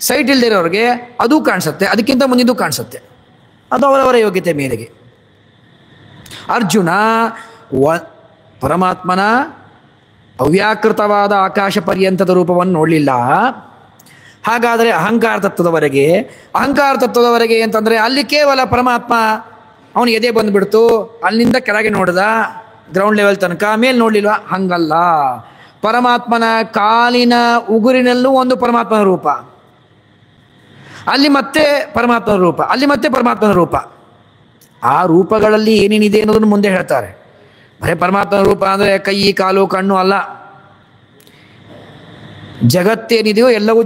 ಸೈಟ್ ಇಲ್ದಿರೋರಿಗೆ ಅದು ಕಾಣಿಸುತ್ತೆ, ಅದಕ್ಕಿಂತ ಮುಂದಿದ್ದು ಕಾಣಿಸುತ್ತೆ. ಅದು ಅವರವರ ಯೋಗ್ಯತೆ ಮೇರೆಗೆ. ಅರ್ಜುನ ಪರಮಾತ್ಮನ ಅವ್ಯಾಕೃತವಾದ ಆಕಾಶ ಪರ್ಯಂತದ ರೂಪವನ್ನು ನೋಡಲಿಲ್ಲ. ಹಾಗಾದರೆ ಅಹಂಕಾರ ತತ್ವದವರೆಗೆ ಅಂತಂದರೆ ಅಲ್ಲಿ ಕೇವಲ ಪರಮಾತ್ಮ ಅವನು ಎದೆ ಬಂದುಬಿಡ್ತು, ಅಲ್ಲಿಂದ ಕೆಳಗೆ ನೋಡಿದ ಗ್ರೌಂಡ್ ಲೆವೆಲ್ ತನಕ, ಮೇಲೆ ನೋಡಲಿಲ್ವ? ಹಂಗಲ್ಲ. ಪರಮಾತ್ಮನ ಕಾಲಿನ ಉಗುರಿನಲ್ಲೂ ಒಂದು ಪರಮಾತ್ಮನ ರೂಪ, ಅಲ್ಲಿ ಮತ್ತೆ ಪರಮಾತ್ಮನ ರೂಪ, ಅಲ್ಲಿ ಮತ್ತೆ ಪರಮಾತ್ಮನ ರೂಪ. ಆ ರೂಪಗಳಲ್ಲಿ ಏನೇನಿದೆ ಅನ್ನೋದನ್ನು ಮುಂದೆ ಹೇಳ್ತಾರೆ. ಬರೀ ಪರಮಾತ್ಮನ ರೂಪ ಅಂದರೆ ಕೈ ಕಾಲು ಕಣ್ಣು ಅಲ್ಲ. ಜಗತ್ತೇನಿದೆಯೋ ಎಲ್ಲವೂ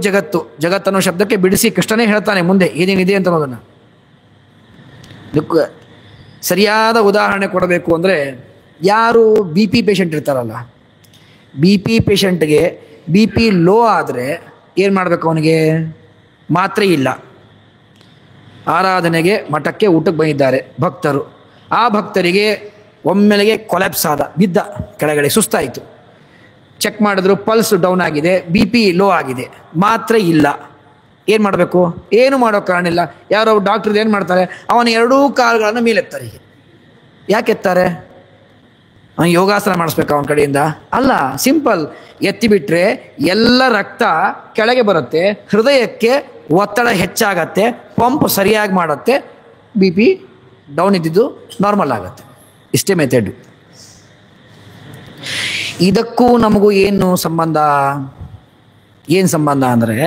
ಜಗತ್ತನ್ನೋ ಶಬ್ದಕ್ಕೆ ಬಿಡಿಸಿ ಕೃಷ್ಣನೇ ಹೇಳ್ತಾನೆ ಮುಂದೆ ಏನೇನಿದೆ ಅಂತ ಅನ್ನೋದನ್ನು. ಇದಕ್ಕೆ ಸರಿಯಾದ ಉದಾಹರಣೆ ಕೊಡಬೇಕು ಅಂದರೆ, ಯಾರು BP ಪೇಷಂಟ್ ಇರ್ತಾರಲ್ಲ, BP ಪೇಷಂಟ್ಗೆ BP ಲೋ ಆದರೆ ಏನು ಮಾಡಬೇಕು? ಅವನಿಗೆ ಮಾತ್ರೆ ಇಲ್ಲ. ಆರಾಧನೆಗೆ ಮಠಕ್ಕೆ ಊಟಕ್ಕೆ ಬಂದಿದ್ದಾರೆ ಭಕ್ತರು. ಆ ಭಕ್ತರಿಗೆ ಒಮ್ಮೆಲೆಗೆ ಕೊಲ್ಯಾಪ್ಸ್ ಆದ, ಬಿದ್ದ ಕೆಳಗಡೆ, ಸುಸ್ತಾಯಿತು. ಚೆಕ್ ಮಾಡಿದ್ರು ಪಲ್ಸ್ ಡೌನ್ ಆಗಿದೆ, ಬಿ ಪಿ ಲೋ ಆಗಿದೆ, ಮಾತ್ರೆ ಇಲ್ಲ. ಏನು ಮಾಡಬೇಕು? ಏನು ಮಾಡೋ ಕಾರಣ ಇಲ್ಲ. ಯಾರೋ ಡಾಕ್ಟರ್ ಏನು ಮಾಡ್ತಾರೆ, ಅವನ ಎರಡೂ ಕಾಲುಗಳನ್ನು ಮೇಲೆತ್ತಾರೆ. ಹೀಗೆ ಯಾಕೆ ಎತ್ತಾರೆ? ಯೋಗಾಸನ ಮಾಡಿಸ್ಬೇಕು ಅವನ ಕಡೆಯಿಂದ ಅಲ್ಲ, ಸಿಂಪಲ್. ಎತ್ತಿಬಿಟ್ರೆ ಎಲ್ಲ ರಕ್ತ ಕೆಳಗೆ ಬರುತ್ತೆ, ಹೃದಯಕ್ಕೆ ಒತ್ತಡ ಹೆಚ್ಚಾಗತ್ತೆ, ಪಂಪ್ ಸರಿಯಾಗಿ ಮಾಡುತ್ತೆ, ಬಿ ಪಿ ಡೌನ್ ಇದ್ದಿದ್ದು ನಾರ್ಮಲ್ ಆಗುತ್ತೆ. ಇಷ್ಟೇ ಮೆಥಡ್. ಇದಕ್ಕೂ ನಮಗೂ ಏನು ಸಂಬಂಧ? ಏನು ಸಂಬಂಧ ಅಂದರೆ,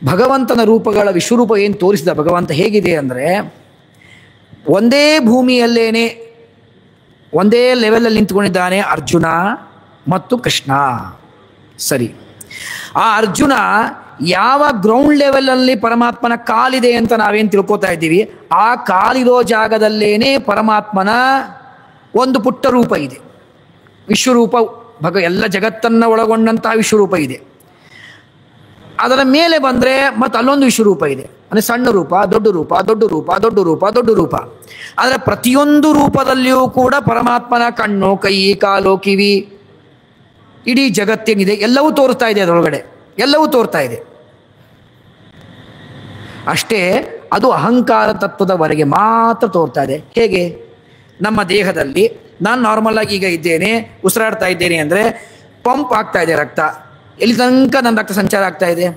ಭಗವಂತನ ರೂಪಗಳ ವಿಶ್ವರೂಪ ಏನು ತೋರಿಸಿದ ಭಗವಂತ ಹೇಗಿದೆ ಅಂದರೆ, ಒಂದೇ ಭೂಮಿಯಲ್ಲೇನೆ ಒಂದೇ ಲೆವೆಲಲ್ಲಿ ನಿಂತ್ಕೊಂಡಿದ್ದಾನೆ ಅರ್ಜುನ ಮತ್ತು ಕೃಷ್ಣ. ಸರಿ, ಆ ಅರ್ಜುನ ಯಾವ ಗ್ರೌಂಡ್ ಲೆವೆಲಲ್ಲಿ ಪರಮಾತ್ಮನ ಕಾಲಿದೆ ಅಂತ ನಾವೇನು ತಿಳ್ಕೊತಾ ಇದ್ದೀವಿ, ಆ ಕಾಲಿರೋ ಜಾಗದಲ್ಲೇನೆ ಪರಮಾತ್ಮನ ಒಂದು ಪುಟ್ಟ ರೂಪ ಇದೆ, ವಿಶ್ವರೂಪ. ಎಲ್ಲ ಜಗತ್ತನ್ನು ಒಳಗೊಂಡಂತಹ ವಿಶ್ವರೂಪ ಇದೆ. ಅದರ ಮೇಲೆ ಬಂದರೆ ಮತ್ತು ಅಲ್ಲೊಂದು ವಿಶ್ವರೂಪ ಇದೆ, ಅಂದರೆ ಸಣ್ಣ ರೂಪ, ದೊಡ್ಡ ರೂಪ, ದೊಡ್ಡ ರೂಪ, ದೊಡ್ಡ ರೂಪ, ದೊಡ್ಡ ರೂಪ. ಆದರೆ ಪ್ರತಿಯೊಂದು ರೂಪದಲ್ಲಿಯೂ ಕೂಡ ಪರಮಾತ್ಮನ ಕಣ್ಣು, ಕೈ, ಕಾಲು, ಕಿವಿ, ಇಡೀ ಜಗತ್ತೇನಿದೆ ಎಲ್ಲವೂ ತೋರ್ತಾ ಇದೆ, ಅದರೊಳಗಡೆ ಎಲ್ಲವೂ ತೋರ್ತಾ ಇದೆ. ಅಷ್ಟೇ, ಅದು ಅಹಂಕಾರ ತತ್ವದವರೆಗೆ ಮಾತ್ರ ತೋರ್ತಾ ಇದೆ. ಹೇಗೆ? ನಮ್ಮ ದೇಹದಲ್ಲಿ ನಾನು ನಾರ್ಮಲ್ ಆಗಿ ಈಗ ಇದ್ದೇನೆ, ಉಸಿರಾಡ್ತಾ ಇದ್ದೇನೆ ಅಂದರೆ ಪಂಪ್ ಆಗ್ತಾ ಇದೆ ರಕ್ತ. ಎಲ್ಲಿ ತನಕ ನನ್ನ ರಕ್ತ ಸಂಚಾರ ಆಗ್ತಾ ಇದೆ?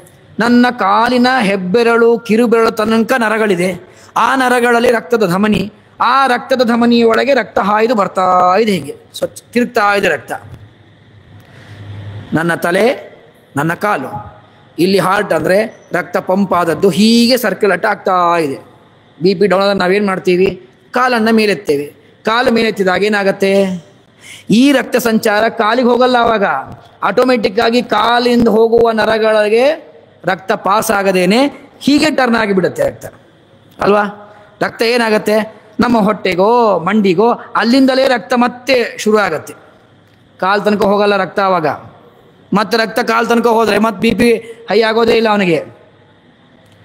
ನನ್ನ ಕಾಲಿನ ಹೆಬ್ಬೆರಳು, ಕಿರುಬೆರಳು ತನಕ ನರಗಳಿದೆ. ಆ ನರಗಳಲ್ಲಿ ರಕ್ತದ ಧಮನಿ, ಆ ರಕ್ತದ ಧಮನಿಯೊಳಗೆ ರಕ್ತ ಹಾಯ್ದು ಬರ್ತಾ ಇದೆ, ಹೀಗೆ ಸ್ವಚ್ಛ ತಿರುಗ್ತಾ ಇದೆ ರಕ್ತ. ನನ್ನ ತಲೆ, ನನ್ನ ಕಾಲು, ಇಲ್ಲಿ ಹಾರ್ಟ್ ಅಂದರೆ ರಕ್ತ ಪಂಪ್ ಆದದ್ದು ಹೀಗೆ ಸರ್ಕ್ಯುಲೇಟ್ ಆಗ್ತಾ ಇದೆ. ಬಿ ಪಿ ಡೌನ್ ಆದಾಗ ನಾವೇನು ಮಾಡ್ತೀವಿ? ಕಾಲನ್ನು ಮೇಲೆತ್ತೇವೆ. ಕಾಲು ಮೇಲೆತ್ತಿದಾಗ ಏನಾಗತ್ತೆ? ಈ ರಕ್ತ ಸಂಚಾರ ಕಾಲಿಗೆ ಹೋಗಲ್ಲ. ಆವಾಗ ಆಟೋಮೆಟಿಕ್ ಆಗಿ ಕಾಲಿಂದ ಹೋಗುವ ನರಗಳಿಗೆ ರಕ್ತ ಪಾಸ್ ಆಗದೇನೆ ಹೀಗೆ ಟರ್ನ್ ಆಗಿಬಿಡುತ್ತೆ ರಕ್ತ, ಅಲ್ವಾ? ರಕ್ತ ಏನಾಗತ್ತೆ? ನಮ್ಮ ಹೊಟ್ಟೆಗೋ ಮಂಡಿಗೋ ಅಲ್ಲಿಂದಲೇ ರಕ್ತ ಮತ್ತೆ ಶುರು ಆಗತ್ತೆ. ಕಾಲು ತನಕ ಹೋಗಲ್ಲ ರಕ್ತ ಆವಾಗ. ಮತ್ತೆ ರಕ್ತ ಕಾಲು ತನಕ ಹೋದರೆ ಮತ್ತೆ ಬಿ ಪಿ ಹೈ ಆಗೋದೇ ಇಲ್ಲ ಅವನಿಗೆ.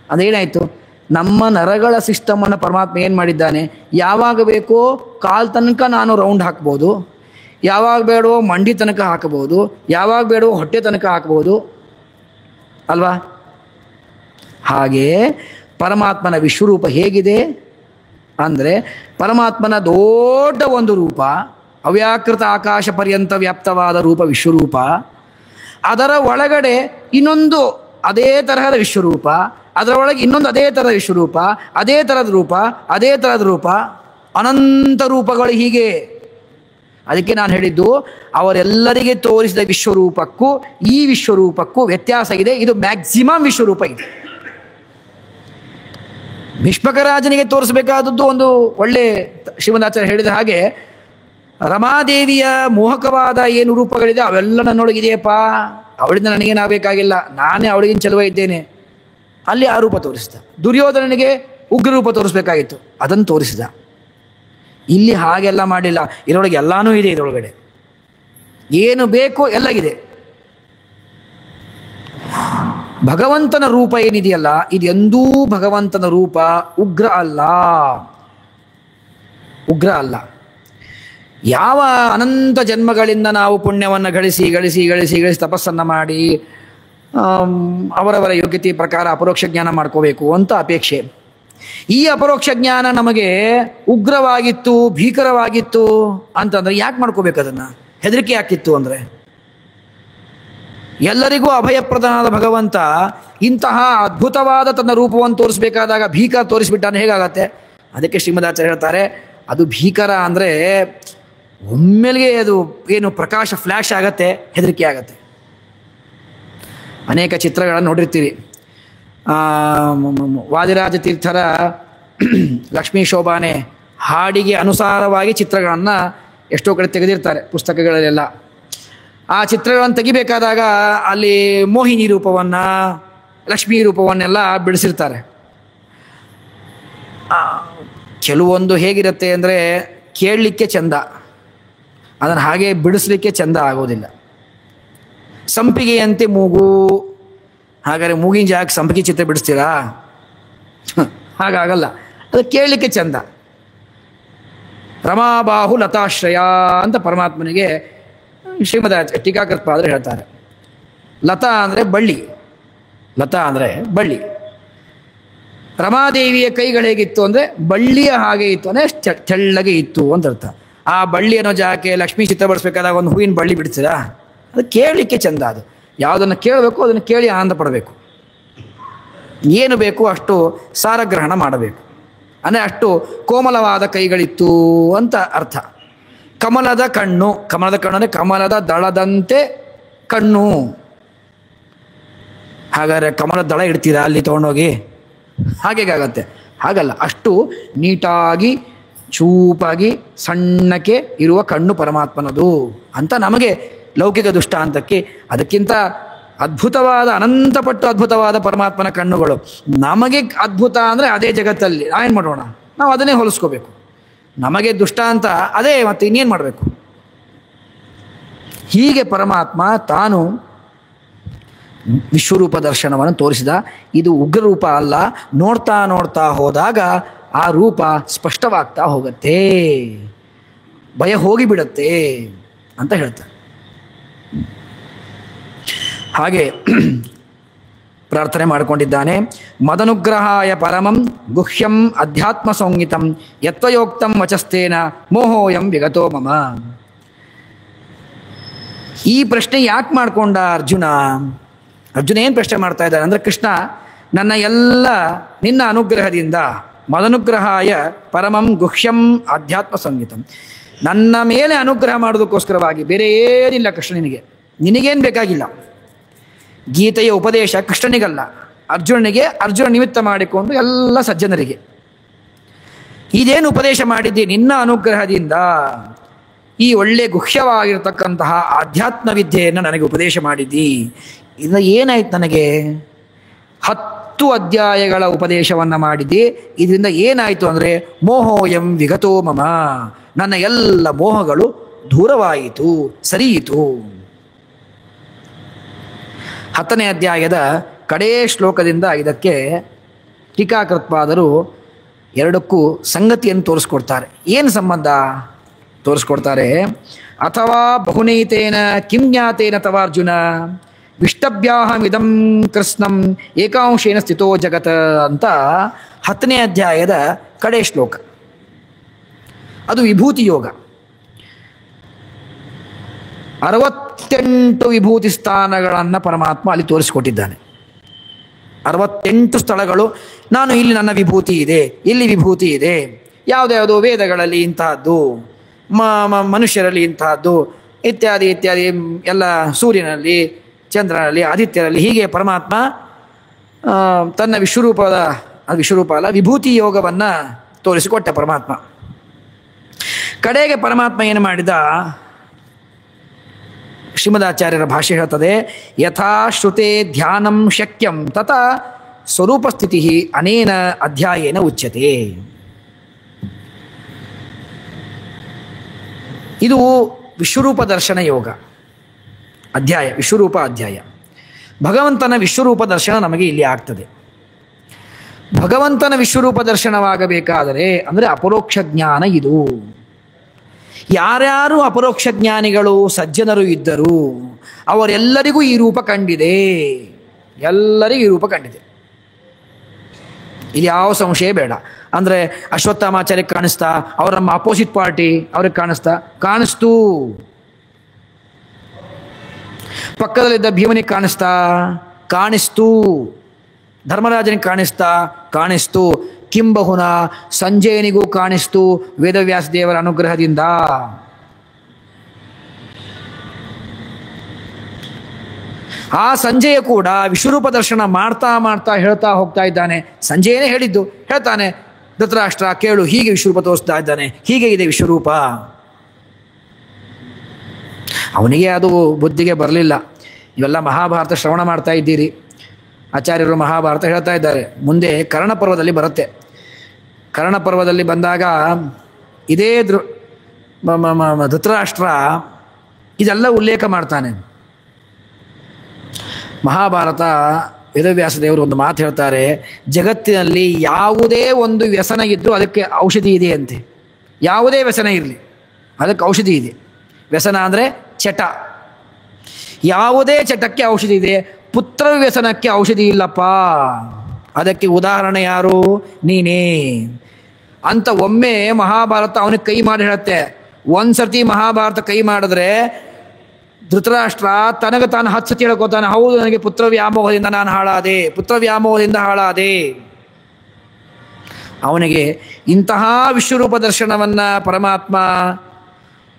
ಅದೇನಾಯಿತು? ನಮ್ಮ ನರಗಳ ಸಿಸ್ಟಮನ್ನು ಪರಮಾತ್ಮ ಏನು ಮಾಡಿದ್ದಾನೆ, ಯಾವಾಗ ಬೇಕೋ ಕಾಲು ತನಕ ನಾನು ರೌಂಡ್ ಹಾಕ್ಬೋದು, ಯಾವಾಗ ಬೇಡವೋ ಮಂಡಿ ತನಕ ಹಾಕಬಹುದು, ಯಾವಾಗ ಬೇಡವೋ ಹೊಟ್ಟೆ ತನಕ ಹಾಕ್ಬೋದು, ಅಲ್ವಾ? ಹಾಗೆಯೇ ಪರಮಾತ್ಮನ ವಿಶ್ವರೂಪ ಹೇಗಿದೆ ಅಂದರೆ, ಪರಮಾತ್ಮನ ದೊಡ್ಡ ಒಂದು ರೂಪ, ಅವ್ಯಾಕೃತ ಆಕಾಶ ಪರ್ಯಂತ ವ್ಯಾಪ್ತವಾದ ರೂಪ ವಿಶ್ವರೂಪ. ಅದರ ಒಳಗಡೆ ಇನ್ನೊಂದು ಅದೇ ತರಹದ ವಿಶ್ವರೂಪ, ಅದರ ಒಳಗೆ ಇನ್ನೊಂದು ಅದೇ ಥರದ ವಿಶ್ವರೂಪ, ಅದೇ ಥರದ ರೂಪ, ಅದೇ ಥರದ ರೂಪ, ಅನಂತ ರೂಪಗಳು ಹೀಗೆ. ಅದಕ್ಕೆ ನಾನು ಹೇಳಿದ್ದು, ಅವರೆಲ್ಲರಿಗೆ ತೋರಿಸಿದ ವಿಶ್ವರೂಪಕ್ಕೂ ಈ ವಿಶ್ವರೂಪಕ್ಕೂ ವ್ಯತ್ಯಾಸ ಇದೆ. ಇದು ಮ್ಯಾಕ್ಸಿಮಮ್ ವಿಶ್ವರೂಪ ಇದೆ. ಭೀಷ್ಮಕರಾಜನಿಗೆ ತೋರಿಸಬೇಕಾದದ್ದು ಒಂದು ಒಳ್ಳೆ, ಶ್ರೀಮದಾಚಾರ್ಯ ಹೇಳಿದ ಹಾಗೆ, ರಮಾದೇವಿಯ ಮೋಹಕವಾದ ಏನು ರೂಪಗಳಿದೆ ಅವೆಲ್ಲ ನನ್ನೊಳಗಿದೆಯಪ್ಪ, ಅವಳಿಂದ ನನಗೇನಾಗಬೇಕಾಗಿಲ್ಲ, ನಾನೇ ಅವಳಿಗಿನ ಚೆಲುವ ಇದ್ದೇನೆ. ಅಲ್ಲಿ ಆ ರೂಪ ತೋರಿಸಿದ. ದುರ್ಯೋಧನನಿಗೆ ಉಗ್ರ ರೂಪ ತೋರಿಸ್ಬೇಕಾಗಿತ್ತು, ಅದನ್ನು ತೋರಿಸಿದ. ಇಲ್ಲಿ ಹಾಗೆಲ್ಲ ಮಾಡಿಲ್ಲ. ಇದರೊಳಗೆ ಎಲ್ಲಾನೂ ಇದೆ. ಇದರೊಳಗಡೆ ಏನು ಬೇಕೋ ಎಲ್ಲ ಇದೆ. ಭಗವಂತನ ರೂಪ ಏನಿದೆಯಲ್ಲ, ಇದೆಂದೂ ಭಗವಂತನ ರೂಪ ಉಗ್ರ ಅಲ್ಲ, ಉಗ್ರ ಅಲ್ಲ. ಯಾವ ಅನಂತ ಜನ್ಮಗಳಿಂದ ನಾವು ಪುಣ್ಯವನ್ನು ಗಳಿಸಿ ಗಳಿಸಿ ಗಳಿಸಿ ಗಳಿಸಿ ತಪಸ್ಸನ್ನು ಮಾಡಿ ಅವರವರ ಯೋಗ್ಯತೆ ಪ್ರಕಾರ ಅಪರೋಕ್ಷ ಜ್ಞಾನ ಮಾಡ್ಕೋಬೇಕು ಅಂತ ಅಪೇಕ್ಷೆ. ಈ ಅಪರೋಕ್ಷ ಜ್ಞಾನ ನಮಗೆ ಉಗ್ರವಾಗಿತ್ತು, ಭೀಕರವಾಗಿತ್ತು ಅಂತಂದರೆ ಯಾಕೆ ಮಾಡ್ಕೋಬೇಕು? ಅದನ್ನು ಹೆದರಿಕೆ ಯಾಕಿತ್ತು ಅಂದರೆ, ಎಲ್ಲರಿಗೂ ಅಭಯಪ್ರದನಾದ ಭಗವಂತ ಇಂತಹ ಅದ್ಭುತವಾದ ತನ್ನ ರೂಪವನ್ನು ತೋರಿಸಬೇಕಾದಾಗ ಭೀಕರ ತೋರಿಸ್ಬಿಟ್ಟಾನೆ, ಹೇಗಾಗತ್ತೆ? ಅದಕ್ಕೆ ಶ್ರೀಮದಾಚಾರ್ಯ ಹೇಳ್ತಾರೆ, ಅದು ಭೀಕರ ಅಂದರೆ ಒಮ್ಮೆಲೆಗೆ ಅದು ಏನು ಪ್ರಕಾಶ ಫ್ಲ್ಯಾಶ್ ಆಗತ್ತೆ, ಹೆದರಿಕೆ ಆಗತ್ತೆ. ಅನೇಕ ಚಿತ್ರಗಳನ್ನು ನೋಡಿರ್ತೀರಿ. ವಾದಿರಾಜ ತೀರ್ಥರ ಲಕ್ಷ್ಮೀ ಶೋಭಾನೆ ಹಾಡಿಗೆ ಅನುಸಾರವಾಗಿ ಚಿತ್ರಗಳನ್ನು ಎಷ್ಟೋ ಕಡೆ ತೆಗೆದಿರ್ತಾರೆ ಪುಸ್ತಕಗಳಲ್ಲೆಲ್ಲ. ಆ ಚಿತ್ರಗಳನ್ನು ತೆಗಿಬೇಕಾದಾಗ ಅಲ್ಲಿ ಮೋಹಿನಿ ರೂಪವನ್ನು, ಲಕ್ಷ್ಮೀ ರೂಪವನ್ನೆಲ್ಲ ಬಿಡಿಸಿರ್ತಾರೆ. ಕೆಲವೊಂದು ಹೇಗಿರುತ್ತೆ ಅಂದರೆ ಕೇಳಲಿಕ್ಕೆ ಚೆಂದ, ಅದನ್ನು ಹಾಗೆ ಬಿಡಿಸ್ಲಿಕ್ಕೆ ಚೆಂದ ಆಗೋದಿಲ್ಲ. ಸಂಪಿಗೆಯಂತೆ ಮೂಗು, ಹಾಗಾದರೆ ಮೂಗಿನ ಜಾಗಕ್ಕೆ ಸಂಪಿಗೆ ಚಿತ್ರ ಬಿಡಿಸ್ತೀರಾ? ಹಾಗಾಗಲ್ಲ. ಅದು ಕೇಳಲಿಕ್ಕೆ ಚೆಂದ. ರಮಾಬಾಹು ಲತಾಶ್ರಯ ಅಂತ ಪರಮಾತ್ಮನಿಗೆ ಶ್ರೀಮದ್ ಟೀಕಾಕೃತ್ಪಾದರು ಹೇಳ್ತಾರೆ, ಲತಾ ಅಂದರೆ ಬಳ್ಳಿ, ಲತಾ ಅಂದರೆ ಬಳ್ಳಿ. ರಮಾದೇವಿಯ ಕೈಗಳು ಹೇಗಿತ್ತು ಅಂದರೆ ಬಳ್ಳಿಯ ಹಾಗೆ ಇತ್ತು, ಅಂದರೆ ತೆಳ್ಳಗೆ ಇತ್ತು ಅಂತ ಅರ್ಥ. ಆ ಬಳ್ಳಿ ಅನ್ನೋ ಜಾಗಕ್ಕೆ ಲಕ್ಷ್ಮೀ ಚಿತ್ರಪಡಿಸ್ಬೇಕಾದಾಗ ಒಂದು ಹೂವಿನ ಬಳ್ಳಿ ಬಿಡಿಸಿದ, ಅದು ಕೇಳಲಿಕ್ಕೆ ಚೆಂದ. ಅದು ಯಾವುದನ್ನು ಕೇಳಬೇಕು ಅದನ್ನು ಕೇಳಿ ಆನಂದ ಪಡಬೇಕು. ಏನು ಬೇಕು ಅಷ್ಟು ಸಾರಗ್ರಹಣ ಮಾಡಬೇಕು, ಅಂದರೆ ಅಷ್ಟು ಕೋಮಲವಾದ ಕೈಗಳಿತ್ತು ಅಂತ ಅರ್ಥ. ಕಮಲದ ಕಣ್ಣು, ಕಮಲದ ಕಣ್ಣು ಅಂದರೆ ಕಮಲದ ದಳದಂತೆ ಕಣ್ಣು. ಹಾಗಾದರೆ ಕಮಲದ ದಳ ಇಡ್ತೀರಾ ಅಲ್ಲಿ ತೊಗೊಂಡೋಗಿ? ಹಾಗೇಗಾಗತ್ತೆ? ಹಾಗಲ್ಲ, ಅಷ್ಟು ನೀಟಾಗಿ ಚೂಪಾಗಿ ಸಣ್ಣಕ್ಕೆ ಇರುವ ಕಣ್ಣು ಪರಮಾತ್ಮನದು ಅಂತ ನಮಗೆ ಲೌಕಿಕ ದೃಷ್ಟಾಂತಕ್ಕೆ. ಅದಕ್ಕಿಂತ ಅದ್ಭುತವಾದ, ಅನಂತಪಟ್ಟು ಅದ್ಭುತವಾದ ಪರಮಾತ್ಮನ ಕಣ್ಣುಗಳು. ನಮಗೆ ಅದ್ಭುತ ಅಂದರೆ ಅದೇ ಜಗತ್ತಲ್ಲಿ ನಾವೇನು ಮಾಡೋಣ? ನಾವು ಅದನ್ನೇ ಹೋಲಿಸ್ಕೋಬೇಕು. ನಮಗೆ ದೃಷ್ಟಾಂತ ಅದೇ, ಮತ್ತೆ ಇನ್ನೇನು ಮಾಡಬೇಕು? ಹೀಗೆ ಪರಮಾತ್ಮ ತಾನು ವಿಶ್ವರೂಪ ದರ್ಶನವನ್ನು ತೋರಿಸಿದ. ಇದು ಉಗ್ರರೂಪ ಅಲ್ಲ, ನೋಡ್ತಾ ನೋಡ್ತಾ ಹೋದಾಗ ಆ ರೂಪ ಸ್ಪಷ್ಟವಾಗ್ತಾ ಹೋಗುತ್ತೆ, ಭಯ ಹೋಗಿಬಿಡತ್ತೆ ಅಂತ ಹೇಳ್ತಾರೆ. ಹಾಗೆ ಪ್ರಾರ್ಥನೆ ಮಾಡಿಕೊಂಡಿದ್ದಾನೆ. ಮದನುಗ್ರಹಾಯ ಪರಮಂ ಗುಹ್ಯಂ ಅಧ್ಯಾತ್ಮ ಸಂಹಿತಂ ಯತ್ವಯೋಕ್ತಂ ವಚಸ್ತೇನ ಮೋಹೋಯಂ ವಿಗತೋ ಮಮ. ಈ ಪ್ರಶ್ನೆ ಯಾಕೆ ಮಾಡ್ಕೊಂಡ ಅರ್ಜುನ? ಅರ್ಜುನ ಏನು ಪ್ರಶ್ನೆ ಮಾಡ್ತಾ ಇದ್ದಾರೆ ಅಂದರೆ, ಕೃಷ್ಣ ನನ್ನ ಎಲ್ಲ ನಿನ್ನ ಅನುಗ್ರಹದಿಂದ, ಮದನುಗ್ರಹಾಯ ಪರಮಂ ಗುಹ್ಯಂ ಅಧ್ಯಾತ್ಮ ಸಂಹಿತಂ, ನನ್ನ ಮೇಲೆ ಅನುಗ್ರಹ ಮಾಡೋದಕ್ಕೋಸ್ಕರವಾಗಿ, ಬೇರೆ ಏನಿಲ್ಲ ಕೃಷ್ಣನಿಗೆ, ನಿನಗೇನು ಬೇಕಾಗಿಲ್ಲ. ಗೀತೆಯ ಉಪದೇಶ ಕೃಷ್ಣನಿಗಲ್ಲ, ಅರ್ಜುನನಿಗೆ, ಅರ್ಜುನ ನಿಮಿತ್ತ ಮಾಡಿಕೊಂಡು ಎಲ್ಲ ಸಜ್ಜನರಿಗೆ. ಇದೇನು ಉಪದೇಶ ಮಾಡಿದ್ದಿ? ನಿನ್ನ ಅನುಗ್ರಹದಿಂದ ಈ ಒಳ್ಳೆ ಗುಹ್ಯವಾಗಿರ್ತಕ್ಕಂತಹ ಆಧ್ಯಾತ್ಮ ವಿದ್ಯೆಯನ್ನು ನನಗೆ ಉಪದೇಶ ಮಾಡಿದ್ದಿ. ಇದರಿಂದ ಏನಾಯ್ತು ನನಗೆ? 10 ಅಧ್ಯಾಯಗಳ ಉಪದೇಶವನ್ನು ಮಾಡಿದ್ದಿ. ಇದರಿಂದ ಏನಾಯಿತು ಅಂದರೆ ಮೋಹೋಯಂ ವಿಗತೋ ಮಮ, ನನ್ನ ಎಲ್ಲ ಮೋಹಗಳು ದೂರವಾಯಿತು, ಸರಿಯಿತು. 10ನೇ ಅಧ್ಯಾಯದ ಕಡೇ ಶ್ಲೋಕದಿಂದ ಇದಕ್ಕೆ ಟೀಕಾಕೃತ್ಪಾದರು ಎರಡಕ್ಕೂ ಸಂಗತಿಯನ್ನು ತೋರಿಸ್ಕೊಡ್ತಾರೆ. ಏನು ಸಂಬಂಧ ತೋರಿಸ್ಕೊಡ್ತಾರೆ? ಅಥವಾ ಬಹುನೈತೇನ ಕಿಂ ಜ್ಞಾತೇನ ತವಾರ್ಜುನ ವಿಷ್ಟಭ್ಯಾಹಮಿದಂ ಕೃಷ್ಣಂ ಏಕಾಂಶೇನ ಸ್ಥಿತೋ ಜಗತ್ ಅಂತ 10ನೇ ಅಧ್ಯಾಯದ ಕಡೇ ಶ್ಲೋಕ. ಅದು ವಿಭೂತಿ ಯೋಗ. 68 ವಿಭೂತಿ ಸ್ಥಾನಗಳನ್ನು ಪರಮಾತ್ಮ ಅಲ್ಲಿ ತೋರಿಸಿಕೊಟ್ಟಿದ್ದಾನೆ. 68 ಸ್ಥಳಗಳು. ನಾನು ಇಲ್ಲಿ ನನ್ನ ವಿಭೂತಿ ಇದೆ, ಇಲ್ಲಿ ವಿಭೂತಿ ಇದೆ, ಯಾವುದ್ಯಾವುದೋ ವೇದಗಳಲ್ಲಿ ಇಂತಹದ್ದು, ಮನುಷ್ಯರಲ್ಲಿ ಇಂತಹದ್ದು, ಇತ್ಯಾದಿ ಇತ್ಯಾದಿ, ಎಲ್ಲ ಸೂರ್ಯನಲ್ಲಿ, ಚಂದ್ರನಲ್ಲಿ, ಆದಿತ್ಯರಲ್ಲಿ, ಹೀಗೆ ಪರಮಾತ್ಮ ತನ್ನ ವಿಶ್ವರೂಪ ಅಲ್ಲ, ವಿಭೂತಿ ಯೋಗವನ್ನು ತೋರಿಸಿಕೊಟ್ಟ ಪರಮಾತ್ಮ. ಕಡೆಗೆ ಪರಮಾತ್ಮ ಏನು ಮಾಡಿದ? ಶ್ರೀಮದಾಚಾರ್ಯರ ಭಾಷೆ ಹೇಳ್ತದೆ, ಯಥಾ ಶ್ರುತೆ ಧ್ಯಾನಂ ಶಕ್ಯಂ ತಥಾ ಸ್ವರೂಪಸ್ಥಿತಿ ಅನೇನ ಅಧ್ಯಾಯೇನ ಉಚ್ಯತೆ. ಇದು ವಿಶ್ವರೂಪ ದರ್ಶನ ಯೋಗ ಅಧ್ಯಾಯ, ವಿಶ್ವರೂಪ ಅಧ್ಯಾಯ. ಭಗವಂತನ ವಿಶ್ವರೂಪ ದರ್ಶನ ನಮಗೆ ಇಲ್ಲಿ ಆಗ್ತದೆ. ಭಗವಂತನ ವಿಶ್ವರೂಪ ದರ್ಶನವಾಗಬೇಕಾದರೆ ಅಂದರೆ ಅಪರೋಕ್ಷ ಜ್ಞಾನ ಇದು. ಯಾರ್ಯಾರು ಅಪರೋಕ್ಷ ಜ್ಞಾನಿಗಳು ಸಜ್ಜನರು ಇದ್ದರು ಅವರೆಲ್ಲರಿಗೂ ಈ ರೂಪ ಕಂಡಿದೆ, ಎಲ್ಲರಿಗೂ ಈ ರೂಪ ಕಂಡಿದೆ. ಇದು ಯಾವ ಸಂಶಯ ಬೇಡ. ಅಂದರೆ ಅಶ್ವತ್ಥಾಮಾಚಾರ್ಯಕ್ಕೆ ಕಾಣಿಸ್ತಾ, ಅವ್ರ ನಮ್ಮ ಅಪೋಸಿಟ್ ಪಾರ್ಟಿ ಅವ್ರಿಗೆ ಕಾಣಿಸ್ತು. ಪಕ್ಕದಲ್ಲಿದ್ದ ಭೀಮನಿಗೆ ಕಾಣಿಸ್ತು. ಧರ್ಮರಾಜನಿಗೆ ಕಾಣಿಸ್ತು. ಕಿಂಬಹುನ ಸಂಜಯನಿಗೂ ಕಾಣಿಸ್ತು ವೇದವ್ಯಾಸ ದೇವರ ಅನುಗ್ರಹದಿಂದ. ಆ ಸಂಜಯ ಕೂಡ ವಿಶ್ವರೂಪ ದರ್ಶನ ಮಾಡ್ತಾ ಹೇಳ್ತಾ ಹೋಗ್ತಾ ಇದ್ದಾನೆ. ಸಂಜಯನೇ ಹೇಳ್ತಾನೆ, ಧೃತರಾಷ್ಟ್ರ ಕೇಳು, ಹೀಗೆ ವಿಶ್ವರೂಪ ತೋರಿಸ್ತಾ ಇದ್ದಾನೆ, ಹೀಗೆ ಇದೆ ವಿಶ್ವರೂಪ. ಅವನಿಗೆ ಅದು ಬುದ್ಧಿಗೆ ಬರಲಿಲ್ಲ. ಇವೆಲ್ಲ ಮಹಾಭಾರತ ಶ್ರವಣ ಮಾಡ್ತಾ ಇದ್ದೀರಿ, ಆಚಾರ್ಯರು ಮಹಾಭಾರತ ಹೇಳ್ತಾ ಇದ್ದಾರೆ. ಮುಂದೆ ಕರ್ಣಪರ್ವದಲ್ಲಿ ಬರುತ್ತೆ. ಕರ್ಣಪರ್ವದಲ್ಲಿ ಬಂದಾಗ ಇದೇ ಧೃತರಾಷ್ಟ್ರ ಇದೆಲ್ಲ ಉಲ್ಲೇಖ ಮಾಡ್ತಾನೆ. ಮಹಾಭಾರತ ವೇದವ್ಯಾಸ ದೇವರು ಒಂದು ಮಾತು ಹೇಳ್ತಾರೆ, ಜಗತ್ತಿನಲ್ಲಿ ಯಾವುದೇ ಒಂದು ವ್ಯಸನ ಇದ್ದರೂ ಅದಕ್ಕೆ ಔಷಧಿ ಇದೆ ಅಂತೆ. ಯಾವುದೇ ವ್ಯಸನ ಇರಲಿ ಅದಕ್ಕೆ ಔಷಧಿ ಇದೆ. ವ್ಯಸನ ಅಂದರೆ ಚಟ, ಯಾವುದೇ ಚಟಕ್ಕೆ ಔಷಧಿ ಇದೆ, ಪುತ್ರ ವ್ಯಸನಕ್ಕೆ ಔಷಧಿ ಇಲ್ಲಪ್ಪ. ಅದಕ್ಕೆ ಉದಾಹರಣೆ ಯಾರು? ನೀನೇ ಅಂತ ಒಮ್ಮೆ ಮಹಾಭಾರತ ಅವನಿಗೆ ಕೈ ಮಾಡಿ ಹೇಳುತ್ತೆ. ಒಂದ್ಸತಿ ಮಹಾಭಾರತ ಕೈ ಮಾಡಿದ್ರೆ ಧೃತರಾಷ್ಟ್ರ ತನಗೆ ತಾನು 10 ಸತಿ ಹೇಳ್ಕೋತಾನೆ, ಹೌದು ನನಗೆ ಪುತ್ರ ವ್ಯಾಮೋಹದಿಂದ ನಾನು ಹಾಳಾದೆ, ಪುತ್ರ ವ್ಯಾಮೋಹದಿಂದ ಹಾಳಾದೆ. ಅವನಿಗೆ ಇಂತಹ ವಿಶ್ವರೂಪ ದರ್ಶನವನ್ನ ಪರಮಾತ್ಮ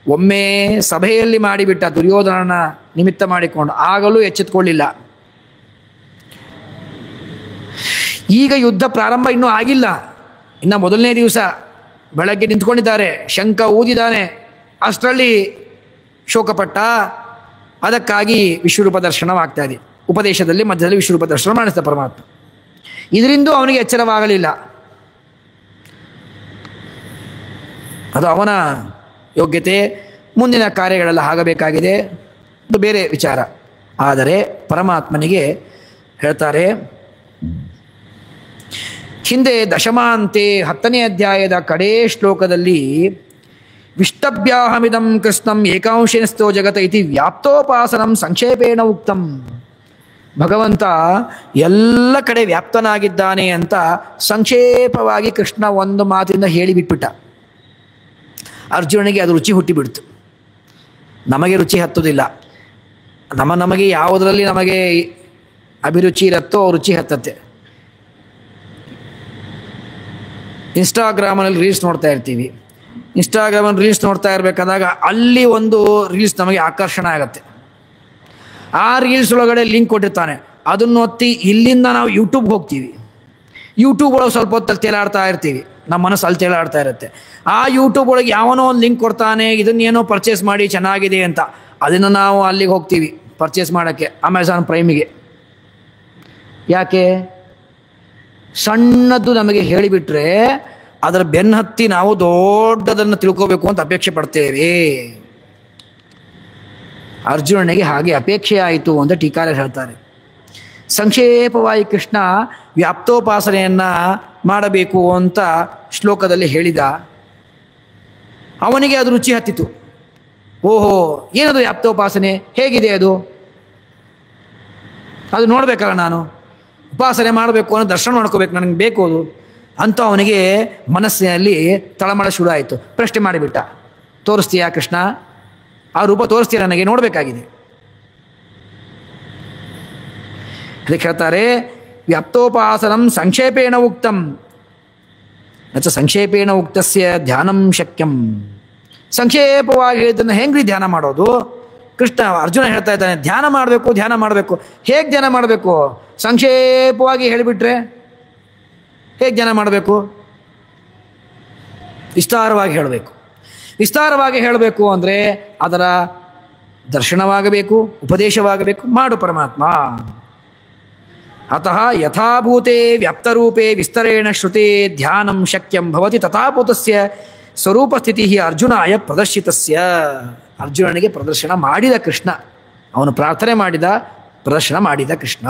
ಒಮ್ಮೆ ಸಭೆಯಲ್ಲಿ ಮಾಡಿಬಿಟ್ಟ, ದುರ್ಯೋಧನನ ನಿಮಿತ್ತ ಮಾಡಿಕೊಂಡು. ಆಗಲೂ ಎಚ್ಚೆತ್ಕೊಳ್ಳಿಲ್ಲ. ಈಗ ಯುದ್ಧ ಪ್ರಾರಂಭ ಇನ್ನೂ ಆಗಿಲ್ಲ. ಇನ್ನು ಮೊದಲನೇ ದಿವಸ ಬೆಳಗ್ಗೆ ನಿಂತ್ಕೊಂಡಿದ್ದಾರೆ, ಶಂಖ ಊದಿದ್ದಾನೆ. ಅಷ್ಟರಲ್ಲಿ ಶೋಕಪಟ್ಟ. ಅದಕ್ಕಾಗಿ ವಿಶ್ವರೂಪ ದರ್ಶನವಾಗ್ತಾ ಇದೆ. ಉಪದೇಶದಲ್ಲಿ ಮಧ್ಯದಲ್ಲಿ ವಿಶ್ವರೂಪ ದರ್ಶನ ಮಾಡಿಸ್ತಾ ಪರಮಾತ್ಮ. ಇದರಿಂದ ಅವನಿಗೆ ಎಚ್ಚರವಾಗಲಿಲ್ಲ. ಅದು ಅವನ ಯೋಗ್ಯತೆ, ಮುಂದಿನ ಕಾರ್ಯಗಳೆಲ್ಲ ಆಗಬೇಕಾಗಿದೆ, ಅದು ಬೇರೆ ವಿಚಾರ. ಆದರೆ ಪರಮಾತ್ಮನಿಗೆ ಹೇಳ್ತಾರೆ, ಹಿಂದೆ ದಶಮಾಂತೆ 10ನೇ ಅಧ್ಯಾಯದ ಕಡೇ ಶ್ಲೋಕದಲ್ಲಿ ವಿಷ್ಟಭ್ಯಾಹಮಿದಂ ಕೃಷ್ಣಂ ಏಕಾಂಶೇನಸ್ಥೋ ಜಗತ ಇತಿ ವ್ಯಾಪ್ತೋಪಾಸನಂ ಸಂಕ್ಷೇಪೇಣ ಉಕ್ತಂ. ಭಗವಂತ ಎಲ್ಲ ಕಡೆ ವ್ಯಾಪ್ತನಾಗಿದ್ದಾನೆ ಅಂತ ಸಂಕ್ಷೇಪವಾಗಿ ಕೃಷ್ಣ ಒಂದು ಮಾತಿಂದ ಹೇಳಿಬಿಟ್ಬಿಟ್ಟ. ಅರ್ಜುನನಿಗೆ ಅದು ರುಚಿ ಹುಟ್ಟಿಬಿಡ್ತು. ನಮಗೆ ರುಚಿ ಹತ್ತೋದಿಲ್ಲ. ನಮಗೆ ಯಾವುದರಲ್ಲಿ ನಮಗೆ ಅಭಿರುಚಿ ಇರುತ್ತೋ ರುಚಿ ಹತ್ತತ್ತೆ. ಇನ್ಸ್ಟಾಗ್ರಾಮಲ್ಲಿ ರೀಲ್ಸ್ ನೋಡ್ತಾ ಇರ್ತೀವಿ. ಇನ್ಸ್ಟಾಗ್ರಾಮಲ್ಲಿ ರೀಲ್ಸ್ ನೋಡ್ತಾ ಇರಬೇಕಾದಾಗ ಅಲ್ಲಿ ಒಂದು ರೀಲ್ಸ್ ನಮಗೆ ಆಕರ್ಷಣ ಆಗುತ್ತೆ. ಆ ರೀಲ್ಸ್ ಒಳಗಡೆ ಲಿಂಕ್ ಕೊಟ್ಟಿರ್ತಾನೆ, ಅದನ್ನು ಒತ್ತಿ ಇಲ್ಲಿಂದ ನಾವು ಯೂಟ್ಯೂಬ್ಗೆ ಹೋಗ್ತೀವಿ. ಯೂಟ್ಯೂಬ್ ಒಳಗೆ ಸ್ವಲ್ಪ ಹೊತ್ತಲ್ಲಿ ತೇಲಾಡ್ತಾ ಇರ್ತೀವಿ, ನಮ್ಮ ಮನಸ್ಸು ಅಲ್ಲಿ ತೇಲಾಡ್ತಾ ಇರುತ್ತೆ. ಆ ಯೂಟ್ಯೂಬ್ ಒಳಗೆ ಯಾವನೋ ಒಂದು ಲಿಂಕ್ ಕೊಡ್ತಾನೆ, ಇದನ್ನೇನೋ ಪರ್ಚೇಸ್ ಮಾಡಿ ಚೆನ್ನಾಗಿದೆ ಅಂತ. ಅದನ್ನು ನಾವು ಅಲ್ಲಿಗೆ ಹೋಗ್ತೀವಿ ಪರ್ಚೇಸ್ ಮಾಡೋಕ್ಕೆ, ಅಮೆಝಾನ್ ಪ್ರೈಮಿಗೆ. ಯಾಕೆ? ಸಣ್ಣದ್ದು ನಮಗೆ ಹೇಳಿಬಿಟ್ರೆ ಅದರ ಬೆನ್ನು ಹತ್ತಿ ನಾವು ದೊಡ್ಡದನ್ನು ತಿಳ್ಕೋಬೇಕು ಅಂತ ಅಪೇಕ್ಷೆ ಪಡ್ತೇವೆ. ಅರ್ಜುನನಿಗೆ ಹಾಗೆ ಅಪೇಕ್ಷೆ ಆಯಿತು ಅಂತ ಟೀಕಾರ ಹೇಳ್ತಾರೆ. ಸಂಕ್ಷೇಪವಾಗಿ ಕೃಷ್ಣ ವ್ಯಾಪ್ತೋಪಾಸನೆಯನ್ನು ಮಾಡಬೇಕು ಅಂತ ಶ್ಲೋಕದಲ್ಲಿ ಹೇಳಿದ. ಅವನಿಗೆ ಅದು ರುಚಿ ಹತ್ತಿತು. ಓಹೋ, ಏನದು ವ್ಯಾಪ್ತೋಪಾಸನೆ, ಹೇಗಿದೆ ಅದು ನೋಡಬೇಕಲ್ಲ, ನಾನು ಉಪಾಸನೆ ಮಾಡಬೇಕು ಅನ್ನೋ ದರ್ಶನ ಮಾಡ್ಕೋಬೇಕು, ನನಗೆ ಬೇಕು ಅದು ಅಂತ ಅವನಿಗೆ ಮನಸ್ಸಿನಲ್ಲಿ ತಳಮಳ ಶುರು ಆಯಿತು. ಪ್ರಶ್ನೆ ಮಾಡಿಬಿಟ್ಟ, ತೋರಿಸ್ತೀಯಾ ಕೃಷ್ಣ? ಆ ರೂಪ ತೋರಿಸ್ತೀಯ, ನನಗೆ ನೋಡಬೇಕಾಗಿದೆ. ಅದಕ್ಕೆ ಹೇಳ್ತಾರೆ, ವ್ಯಾಪ್ತೋಪಾಸನಂ ಸಂಕ್ಷೇಪೇಣ ಉಕ್ತಂ ನಚ ಸಂಕ್ಷೇಪೇಣ ಉಕ್ತಸ್ಯ ಧ್ಯಾನಂ ಶಕ್ಯಂ. ಸಂಕ್ಷೇಪವಾಗಿ ಹೇಳಿದ್ದನ್ನು ಹೆಂಗ್ರಿ ಧ್ಯಾನ ಮಾಡೋದು? ಕೃಷ್ಣ ಅರ್ಜುನ ಹೇಳ್ತಾ ಇದ್ದಾನೆ, ಧ್ಯಾನ ಮಾಡಬೇಕು. ಹೇಗೆ ಧ್ಯಾನ ಮಾಡಬೇಕು? ಸಂಕ್ಷೇಪವಾಗಿ ಹೇಳಿಬಿಟ್ರೆ ಹೇಗೆ ಧ್ಯಾನ ಮಾಡಬೇಕು? ವಿಸ್ತಾರವಾಗಿ ಹೇಳಬೇಕು ಅಂದರೆ ಅದರ ದರ್ಶನವಾಗಬೇಕು, ಉಪದೇಶವಾಗಬೇಕು. ಮಾಡು ಪರಮಾತ್ಮ. ಅತಃ ಯಥಾಭೂತೆ ವ್ಯಾಪ್ತರೂಪೇ ವಿಸ್ತರೇಣ ಶ್ರುತೆ ಧ್ಯಾನಂ ಶಕ್ಯಂ ಭವತಿ ತಥಾಭೂತಸ್ಯ ಸ್ವರೂಪಸ್ಥಿತಿ ಅರ್ಜುನಾಯ ಪ್ರದರ್ಶಿತಸ್ಯ. ಅರ್ಜುನನಿಗೆ ಪ್ರದರ್ಶನ ಮಾಡಿದ ಕೃಷ್ಣ, ಅವನು ಪ್ರಾರ್ಥನೆ ಮಾಡಿದ, ಪ್ರದರ್ಶನ ಮಾಡಿದ ಕೃಷ್ಣ.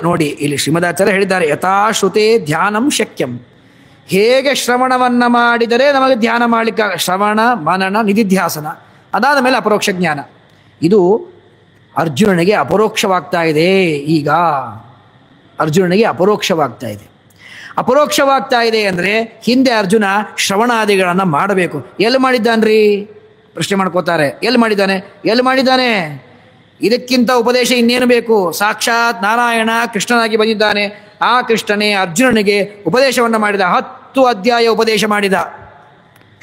ನೋಡಿ, ಇಲ್ಲಿ ಶ್ರೀಮದಾಚಾರ್ಯ ಹೇಳಿದ್ದಾರೆ, ಯಥಾಶ್ರುತೆ ಧ್ಯಾನಂ ಶಕ್ಯಂ. ಹೇಗೆ ಶ್ರವಣವನ್ನ ಮಾಡಿದರೆ ನಮಗೆ ಧ್ಯಾನ ಮಾಡಲಿಕ್ಕೆ, ಶ್ರವಣ ಮನನ ನಿಧಿಧ್ಯಾಸನ, ಅದಾದ ಮೇಲೆ ಅಪರೋಕ್ಷ ಜ್ಞಾನ. ಇದು ಅರ್ಜುನನಿಗೆ ಅಪರೋಕ್ಷವಾಗ್ತಾ ಇದೆ. ಈಗ ಅರ್ಜುನನಿಗೆ ಅಪರೋಕ್ಷವಾಗ್ತಾ ಇದೆ. ಅಪರೋಕ್ಷವಾಗ್ತಾ ಇದೆ ಅಂದರೆ ಹಿಂದೆ ಅರ್ಜುನ ಶ್ರವಣಾದಿಗಳನ್ನು ಮಾಡಬೇಕು. ಎಲ್ಲಿ ಮಾಡಿದ್ದಾನ್ರಿ? ಪ್ರಶ್ನೆ ಮಾಡ್ಕೋತಾರೆ. ಎಲ್ಲಿ ಮಾಡಿದ್ದಾನೆ? ಇದಕ್ಕಿಂತ ಉಪದೇಶ ಇನ್ನೇನು ಬೇಕು? ಸಾಕ್ಷಾತ್ ನಾರಾಯಣ ಕೃಷ್ಣನಾಗಿ ಬಂದಿದ್ದಾನೆ. ಆ ಕೃಷ್ಣನೇ ಅರ್ಜುನನಿಗೆ ಉಪದೇಶವನ್ನು ಮಾಡಿದ. 10 ಅಧ್ಯಾಯ ಉಪದೇಶ ಮಾಡಿದ.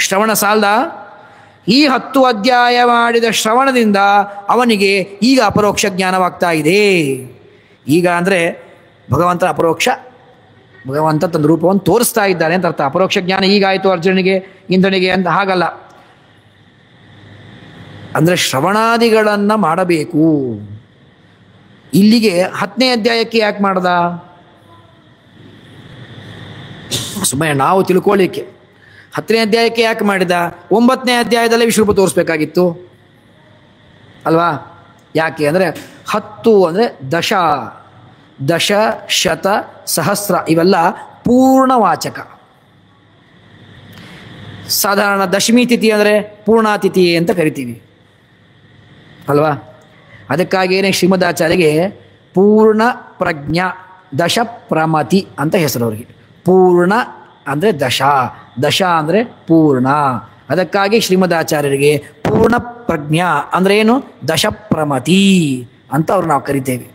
ಶ್ರವಣ ಸಾಲ್ದ? ಈ 10 ಅಧ್ಯಾಯ ಮಾಡಿದ ಶ್ರವಣದಿಂದ ಅವನಿಗೆ ಈಗ ಅಪರೋಕ್ಷ ಜ್ಞಾನವಾಗ್ತಾ ಇದೆ. ಈಗ ಅಂದರೆ ಭಗವಂತನ ಅಪರೋಕ್ಷ, ಭಗವಂತ ತನ್ನ ರೂಪವನ್ನು ತೋರಿಸ್ತಾ ಇದ್ದಾನೆ ಅಂತ ಅರ್ಥ. ಅಪರೋಕ್ಷ ಜ್ಞಾನ ಈಗಾಯಿತು ಅರ್ಜುನಿಗೆ, ಇಂದ್ರನಿಗೆ ಅಂತ ಹಾಗಲ್ಲ. ಅಂದರೆ ಶ್ರವಣಾದಿಗಳನ್ನು ಮಾಡಬೇಕು. ಇಲ್ಲಿಗೆ 10ನೇ ಅಧ್ಯಾಯಕ್ಕೆ ಯಾಕೆ ಮಾಡ್ದ? ಸುಮ್ಮನೆ ನಾವು ತಿಳ್ಕೊಳ್ಳಿಕ್ಕೆ. 10ನೇ ಅಧ್ಯಾಯಕ್ಕೆ ಯಾಕೆ ಮಾಡಿದ? 9ನೇ ಅಧ್ಯಾಯದಲ್ಲೇ ವಿಶ್ವರೂಪ ತೋರಿಸ್ಬೇಕಾಗಿತ್ತು ಅಲ್ವಾ? ಯಾಕೆ ಅಂದರೆ 10 ಅಂದರೆ ದಶ ಶತ ಸಹಸ್ರ ಇವೆಲ್ಲ ಪೂರ್ಣವಾಚಕ. ಸಾಧಾರಣ ದಶಮಿ ತಿಥಿ ಅಂದರೆ ಪೂರ್ಣಾತಿಥಿ ಅಂತ ಕರಿತೀವಿ ಅಲ್ವಾ. ಅದಕ್ಕಾಗಿಯೇ ಶ್ರೀಮದಾಚಾರ್ಯಗೆ ಪೂರ್ಣ ಪ್ರಜ್ಞಾ ದಶ ಪ್ರಮತಿ ಅಂತ ಹೆಸರು ಅವರಿಗೆ. ಪೂರ್ಣ ಅಂದರೆ ದಶ, ದಶ ಅಂದರೆ ಪೂರ್ಣ. ಅದಕ್ಕಾಗಿ ಶ್ರೀಮದಾಚಾರ್ಯರಿಗೆ ಪೂರ್ಣ ಪ್ರಜ್ಞಾ ಅಂದರೆ ಏನು, ದಶ ಪ್ರಮತಿ ಅಂತ ಅವ್ರು ನಾವು ಕರಿತೇವೆ.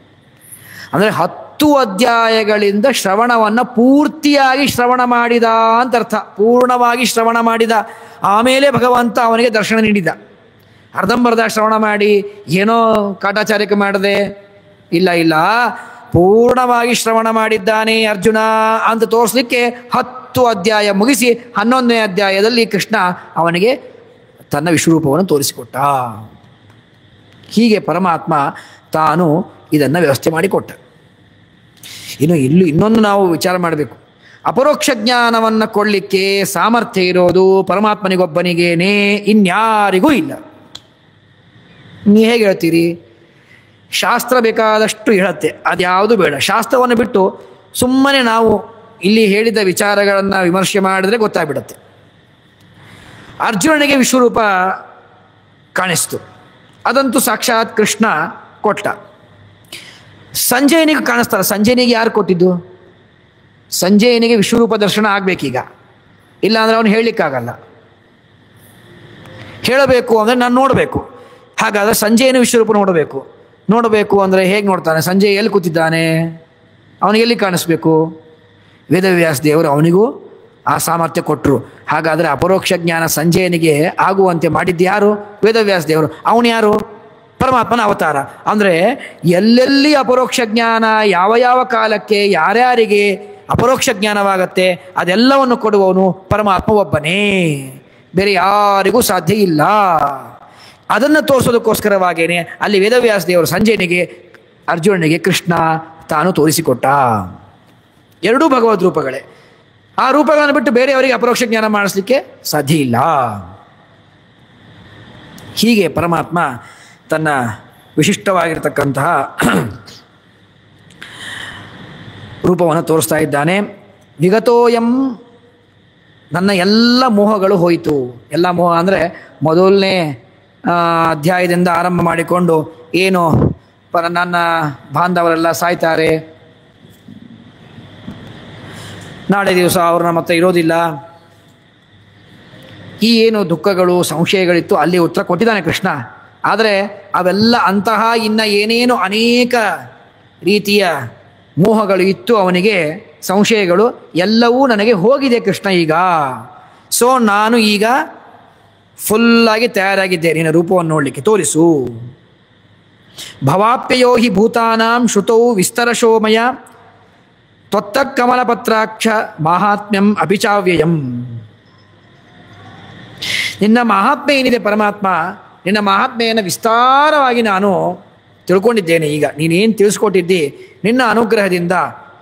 ಅಂದರೆ 10 ಅಧ್ಯಾಯಗಳಿಂದ ಶ್ರವಣವನ್ನು ಪೂರ್ತಿಯಾಗಿ ಶ್ರವಣ ಮಾಡಿದ ಅಂತ ಅರ್ಥ. ಪೂರ್ಣವಾಗಿ ಶ್ರವಣ ಮಾಡಿದ, ಆಮೇಲೆ ಭಗವಂತ ಅವನಿಗೆ ದರ್ಶನ ನೀಡಿದ. ಅರ್ಧಂಬರ್ಧ ಶ್ರವಣ ಮಾಡಿ ಏನೋ ಕಾಟಾಚಾರ್ಯಕ್ಕೆ ಮಾಡದೆ, ಇಲ್ಲ ಇಲ್ಲ, ಪೂರ್ಣವಾಗಿ ಶ್ರವಣ ಮಾಡಿದ್ದಾನೆ ಅರ್ಜುನ ಅಂತ ತೋರಿಸ್ಲಿಕ್ಕೆ 10 ಅಧ್ಯಾಯ ಮುಗಿಸಿ 11ನೇ ಅಧ್ಯಾಯದಲ್ಲಿ ಕೃಷ್ಣ ಅವನಿಗೆ ತನ್ನ ವಿಶ್ವರೂಪವನ್ನು ತೋರಿಸಿಕೊಟ್ಟ. ಹೀಗೆ ಪರಮಾತ್ಮ ತಾನು ಇದನ್ನು ವ್ಯವಸ್ಥೆ ಮಾಡಿಕೊಟ್ಟ. ಇನ್ನು ಇನ್ನೊಂದು ನಾವು ವಿಚಾರ ಮಾಡಬೇಕು. ಅಪರೋಕ್ಷ ಜ್ಞಾನವನ್ನು ಕೊಡಲಿಕ್ಕೆ ಸಾಮರ್ಥ್ಯ ಇರೋದು ಪರಮಾತ್ಮನಿಗೊಬ್ಬನಿಗೇನೇ, ಇನ್ಯಾರಿಗೂ ಇಲ್ಲ. ನೀ ಹೇಗೆ ಹೇಳ್ತೀರಿ? ಶಾಸ್ತ್ರ ಬೇಕಾದಷ್ಟು ಹೇಳುತ್ತೆ, ಅದ್ಯಾವುದು ಬೇಡ. ಶಾಸ್ತ್ರವನ್ನು ಬಿಟ್ಟು ಸುಮ್ಮನೆ ನಾವು ಇಲ್ಲಿ ಹೇಳಿದ ವಿಚಾರಗಳನ್ನು ವಿಮರ್ಶೆ ಮಾಡಿದ್ರೆ ಗೊತ್ತಾಗ್ಬಿಡುತ್ತೆ. ಅರ್ಜುನನಿಗೆ ವಿಶ್ವರೂಪ ಕಾಣಿಸ್ತು, ಅದಂತೂ ಸಾಕ್ಷಾತ್ ಕೃಷ್ಣ ಕೊಟ್ಟ. ಸಂಜಯನಿಗೆ ಕಾಣಿಸ್ತಾರೆ. ಸಂಜಯನಿಗೆ ಯಾರು ಕೊಟ್ಟಿದ್ದು? ಸಂಜಯನಿಗೆ ವಿಶ್ವರೂಪ ದರ್ಶನ ಆಗಬೇಕೀಗ, ಇಲ್ಲ ಅಂದರೆ ಅವನು ಹೇಳಲಿಕ್ಕಾಗಲ್ಲ. ಹೇಳಬೇಕು ಅಂದರೆ ನಾನು ನೋಡಬೇಕು. ಹಾಗಾದರೆ ಸಂಜಯನ ವಿಶ್ವರೂಪ ನೋಡಬೇಕು ಅಂದರೆ ಹೇಗೆ ನೋಡ್ತಾನೆ? ಸಂಜಯ್ ಎಲ್ಲಿ ಕೂತಿದ್ದಾನೆ? ಅವನಿಗೆ ಎಲ್ಲಿ ಕಾಣಿಸ್ಬೇಕು? ವೇದವ್ಯಾಸ ದೇವರು ಅವನಿಗೂ ಆ ಸಾಮರ್ಥ್ಯ ಕೊಟ್ಟರು. ಹಾಗಾದರೆ ಅಪರೋಕ್ಷ ಜ್ಞಾನ ಸಂಜಯನಿಗೆ ಆಗುವಂತೆ ಮಾಡಿದ್ದು ಯಾರು? ವೇದವ್ಯಾಸ ದೇವರು. ಅವನು ಯಾರು? ಪರಮಾತ್ಮನ ಅವತಾರ. ಅಂದರೆ ಎಲ್ಲೆಲ್ಲಿ ಅಪರೋಕ್ಷ ಜ್ಞಾನ ಯಾವ ಯಾವ ಕಾಲಕ್ಕೆ ಯಾರ್ಯಾರಿಗೆ ಅಪರೋಕ್ಷ ಜ್ಞಾನವಾಗತ್ತೆ ಅದೆಲ್ಲವನ್ನು ಕೊಡುವವನು ಪರಮಾತ್ಮ ಒಬ್ಬನೇ, ಬೇರೆ ಯಾರಿಗೂ ಸಾಧ್ಯ ಇಲ್ಲ. ಅದನ್ನು ತೋರಿಸೋದಕ್ಕೋಸ್ಕರವಾಗೇನೆ ಅಲ್ಲಿ ವೇದವ್ಯಾಸ ದೇವರು ಸಂಜಯನಿಗೆ, ಅರ್ಜುನನಿಗೆ ಕೃಷ್ಣ ತಾನು ತೋರಿಸಿಕೊಟ್ಟ. ಎರಡೂ ಭಗವದ್ ರೂಪಗಳೇ. ಆ ರೂಪಗಳನ್ನು ಬಿಟ್ಟು ಬೇರೆಯವರಿಗೆ ಅಪರೋಕ್ಷ ಜ್ಞಾನ ಮಾಡಿಸ್ಲಿಕ್ಕೆ ಸಾಧ್ಯ ಇಲ್ಲ. ಹೀಗೆ ಪರಮಾತ್ಮ ತನ್ನ ವಿಶಿಷ್ಟವಾಗಿರ್ತಕ್ಕಂತಹ ರೂಪವನ್ನು ತೋರಿಸ್ತಾ ಇದ್ದಾನೆ. ವಿಗತೋಯಂ, ನನ್ನ ಎಲ್ಲ ಮೋಹಗಳು ಹೋಯಿತು. ಎಲ್ಲ ಮೋಹ ಅಂದರೆ ಮೊದಲನೇ ಅಧ್ಯಾಯದಿಂದ ಆರಂಭ ಮಾಡಿಕೊಂಡು ಏನು ನನ್ನ ಬಾಂಧವರೆಲ್ಲ ಸಾಯ್ತಾರೆ, ನಾಳೆ ದಿವಸ ಅವ್ರನ್ನ ಮತ್ತೆ ಇರೋದಿಲ್ಲ, ಈ ಏನು ದುಃಖಗಳು ಸಂಶಯಗಳಿತ್ತು ಅಲ್ಲಿ ಉತ್ತರ ಕೊಟ್ಟಿದ್ದಾನೆ ಕೃಷ್ಣ. ಆದರೆ ಅವೆಲ್ಲ ಅಂತಹ ಇನ್ನು ಏನೇನು ಅನೇಕ ರೀತಿಯ ಮೋಹಗಳು ಇತ್ತು ಅವನಿಗೆ, ಸಂಶಯಗಳು ಎಲ್ಲವೂ ನನಗೆ ಹೋಗಿದೆ ಕೃಷ್ಣ ಈಗ. ಸೊ ನಾನು ಈಗ ಫುಲ್ಲಾಗಿ ತಯಾರಾಗಿದ್ದೆ ನಿನ್ನ ರೂಪವನ್ನು ನೋಡಲಿಕ್ಕೆ, ತೋರಿಸು. ಭವಾಪ್ಯಯೋ ಹಿ ಭೂತಾನಾಂ ಶ್ರುತೌ ವಿಸ್ತರಶೋಮಯ ತ್ವತ್ತ ಕಮಲಪತ್ರಾಕ್ಷ ಮಾಹಾತ್ಮ್ಯಂ ಅಭಿಚಾವ್ಯಯಂ. ನಿನ್ನ ಮಹಾತ್ಮೆ ಏನಿದೆ ಪರಮಾತ್ಮ, ನಿನ್ನ ಮಹಾತ್ಮೆಯನ್ನು ವಿಸ್ತಾರವಾಗಿ ನಾನು ತಿಳ್ಕೊಂಡಿದ್ದೇನೆ. ಈಗ ನೀನೇನು ತಿಳಿಸ್ಕೊಟ್ಟಿದ್ದಿ ನಿನ್ನ ಅನುಗ್ರಹದಿಂದ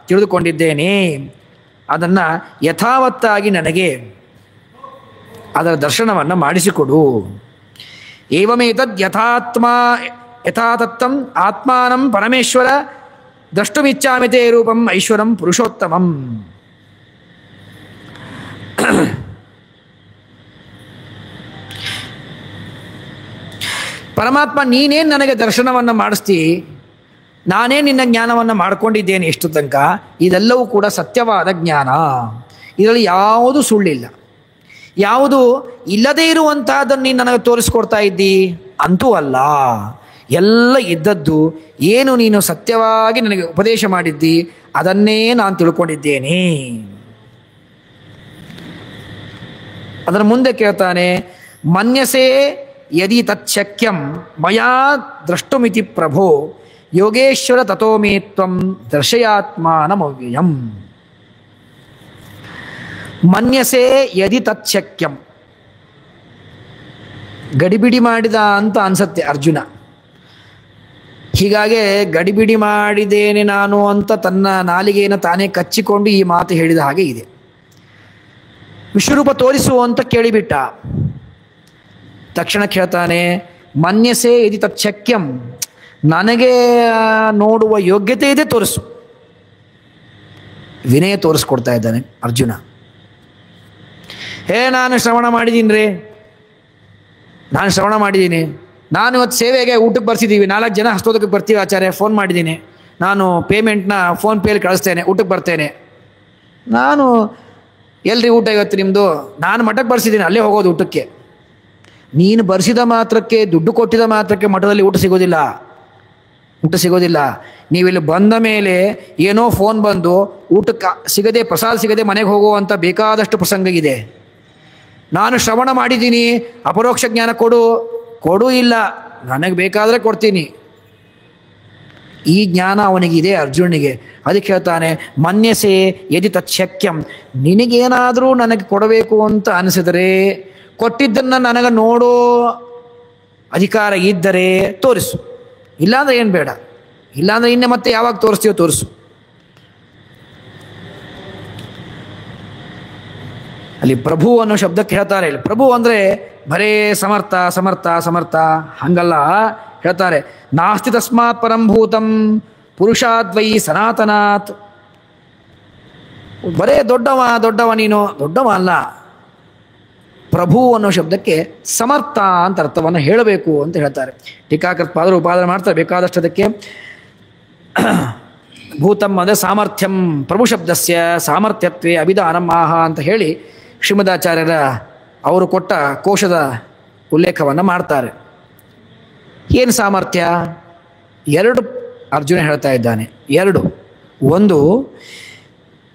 ತಿಳಿದುಕೊಂಡಿದ್ದೇನೆ. ಅದನ್ನು ಯಥಾವತ್ತಾಗಿ ನನಗೆ ಅದರ ದರ್ಶನವನ್ನು ಮಾಡಿಸಿಕೊಡು. ಏವಮೇತದ್ ಯಥಾತತ್ತಂ ಆತ್ಮಾನಂ ಪರಮೇಶ್ವರ ದ್ರಷ್ಟುಮಿಚ್ಛಾಮಿತೇ ರೂಪಂ ಐಶ್ವರಂ ಪುರುಷೋತ್ತಮಂ. ಪರಮಾತ್ಮ ನೀನೇನು ನನಗೆ ದರ್ಶನವನ್ನು ಮಾಡಿಸ್ತಿ, ನಾನೇ ನಿನ್ನ ಜ್ಞಾನವನ್ನು ಮಾಡಿಕೊಂಡಿದ್ದೇನೆ ಎಷ್ಟು ತನಕ. ಇದೆಲ್ಲವೂ ಕೂಡ ಸತ್ಯವಾದ ಜ್ಞಾನ, ಇದರಲ್ಲಿ ಯಾವುದು ಸುಳ್ಳಿಲ್ಲ. ಯಾವುದು ಇಲ್ಲದೇ ಇರುವಂತಹದನ್ನು ನೀನು ನನಗೆ ತೋರಿಸ್ಕೊಡ್ತಾ ಇದ್ದಿ ಅಂತೂ ಅಲ್ಲ. ಎಲ್ಲ ಇದ್ದದ್ದು ಏನು ನೀನು ಸತ್ಯವಾಗಿ ನನಗೆ ಉಪದೇಶ ಮಾಡಿದ್ದಿ ಅದನ್ನೇ ನಾನು ತಿಳ್ಕೊಂಡಿದ್ದೇನೆ. ಅದರ ಮುಂದೆ ಕೇಳ್ತಾನೆ, ಮನ್ಯಸೆ ಯದಿ ತಚ್ಛಕ್ಯಂ ಮಯಾ ದ್ರಷ್ಟುಮಿತಿ ಪ್ರಭೋ ಯೋಗೇಶ್ವರ ತಥೋ ಮೇ ತ್ವಂ ದರ್ಶಯಾತ್ಮಾನಮವ್ಯಯಂ. ಮನ್ಯಸೆ ಯದಿ ತಚ್ಛಕ್ಯಂ, ಗಡಿಬಿಡಿ ಮಾಡಿದ ಅಂತ ಅನ್ಸತ್ತೆ ಅರ್ಜುನ. ಹೀಗಾಗಿ ಗಡಿಬಿಡಿ ಮಾಡಿದ್ದೇನೆ ನಾನು ಅಂತ ತನ್ನ ನಾಲಿಗೆಯನ್ನು ತಾನೇ ಕಚ್ಚಿಕೊಂಡು ಈ ಮಾತು ಹೇಳಿದ ಹಾಗೆ ಇದೆ. ವಿಶ್ವರೂಪ ತೋರಿಸು ಅಂತ ಕೇಳಿಬಿಟ್ಟ. ತಕ್ಷಣ ಕೇಳ್ತಾನೆ, ಮನ್ಯಸೆ ಯದಿ ತಚ್ಛಕ್ಯಂ, ನನಗೆ ನೋಡುವ ಯೋಗ್ಯತೆ ಇದೆ, ತೋರಿಸು. ವಿನಯ ತೋರಿಸ್ಕೊಡ್ತಾ ಇದ್ದಾನೆ ಅರ್ಜುನ. ನಾನು ಶ್ರವಣ ಮಾಡಿದ್ದೀನಿ ರೀ, ನಾನು ಶ್ರವಣ ಮಾಡಿದ್ದೀನಿ, ನಾನು ಇವತ್ತು ಸೇವೆಗೆ ಊಟಕ್ಕೆ ಬರ್ತಿದ್ದೀವಿ, 4 ಜನ ಹಸ್ತೋದಕ್ಕೆ ಬರ್ತೀವಿ ಆಚಾರ್ಯ, ಫೋನ್ ಮಾಡಿದ್ದೀನಿ, ನಾನು ಪೇಮೆಂಟ್ನ ಫೋನ್ಪೇಲಿ ಕಳಿಸ್ತೇನೆ, ಊಟಕ್ಕೆ ಬರ್ತೇನೆ. ನಾನು ಎಲ್ರಿ ಊಟ ಇವತ್ತು ನಿಮ್ಮದು? ನಾನು ಮಠಕ್ಕೆ ಬರ್ಸಿದ್ದೀನಿ, ಅಲ್ಲೇ ಹೋಗೋದು ಊಟಕ್ಕೆ. ನೀನು ಬರ್ಸಿದ ಮಾತ್ರಕ್ಕೆ, ದುಡ್ಡು ಕೊಟ್ಟಿದ ಮಾತ್ರಕ್ಕೆ ಮಠದಲ್ಲಿ ಊಟ ಸಿಗೋದಿಲ್ಲ, ಊಟ ಸಿಗೋದಿಲ್ಲ. ನೀವಿಲ್ಲಿ ಬಂದ ಮೇಲೆ ಏನೋ ಫೋನ್ ಬಂದು ಊಟಕ್ಕೆ ಸಿಗದೆ, ಪ್ರಸಾದ ಸಿಗದೆ ಮನೆಗೆ ಹೋಗುವಂಥ ಬೇಕಾದಷ್ಟು ಪ್ರಸಂಗ ಇದೆ. ನಾನು ಶ್ರವಣ ಮಾಡಿದ್ದೀನಿ, ಅಪರೋಕ್ಷ ಜ್ಞಾನ ಕೊಡು ಇಲ್ಲ, ನನಗೆ ಬೇಕಾದರೆ ಕೊಡ್ತೀನಿ. ಈ ಜ್ಞಾನ ಅವನಿಗಿದೆ, ಅರ್ಜುನಿಗೆ. ಅದಕ್ಕೆ ಹೇಳ್ತಾನೆ, ಮನ್ಯಸೆ ಯದಿ ತಚ್ಛಕ್ಯಂ, ನಿನಗೇನಾದರೂ ನನಗೆ ಕೊಡಬೇಕು ಅಂತ ಅನಿಸಿದರೆ, ಕೊಟ್ಟಿದ್ದನ್ನು ನನಗೆ ನೋಡೋ ಅಧಿಕಾರ ಇದ್ದರೆ ತೋರಿಸು, ಇಲ್ಲಾಂದ್ರೆ ಏನು ಬೇಡ, ಇಲ್ಲಾಂದ್ರೆ ಇನ್ನೇ ಮತ್ತೆ ಯಾವಾಗ ತೋರಿಸ್ತೀವೋ ತೋರಿಸು. ಅಲ್ಲಿ ಪ್ರಭು ಅನ್ನೋ ಶಬ್ದಕ್ಕೆ ಹೇಳ್ತಾರೆ, ಇಲ್ಲಿ ಪ್ರಭು ಅಂದರೆ ಬರೇ ಸಮರ್ಥ ಸಮರ್ಥ ಸಮರ್ಥ ಹಂಗಲ್ಲ. ಹೇಳ್ತಾರೆ, ನಾಸ್ತಿ ತಸ್ಮಾತ್ ಪರಂಭೂತಂ ಪುರುಷಾದ್ವೈ ಸನಾತನಾತ್. ಬರೇ ದೊಡ್ಡವ ನೀನು, ದೊಡ್ಡವ ಅಲ್ಲ. ಪ್ರಭು ಅನ್ನೋ ಶಬ್ದಕ್ಕೆ ಸಮರ್ಥ ಅಂತ ಅರ್ಥವನ್ನು ಹೇಳಬೇಕು ಅಂತ ಹೇಳ್ತಾರೆ. ಟೀಕಾಕೃತ್ಪಾದರು ಉಪಾದನೆ ಮಾಡ್ತಾರೆ ಬೇಕಾದಷ್ಟು ಅದಕ್ಕೆ. ಭೂತಂ ಅಂದರೆ ಸಾಮರ್ಥ್ಯಂ, ಪ್ರಭು ಶಬ್ದಸ್ಯ ಸಾಮರ್ಥ್ಯತ್ವೇ ಅಭಿಧಾನಂ ಆಹ ಅಂತ ಹೇಳಿ ಶ್ರೀಮದಾಚಾರ್ಯರ ಅವರು ಕೊಟ್ಟ ಕೋಶದ ಉಲ್ಲೇಖವನ್ನು ಮಾಡ್ತಾರೆ. ಏನು ಸಾಮರ್ಥ್ಯ? 2 ಅರ್ಜುನ ಹೇಳ್ತಾ ಇದ್ದಾನೆ. 2. ಒಂದು,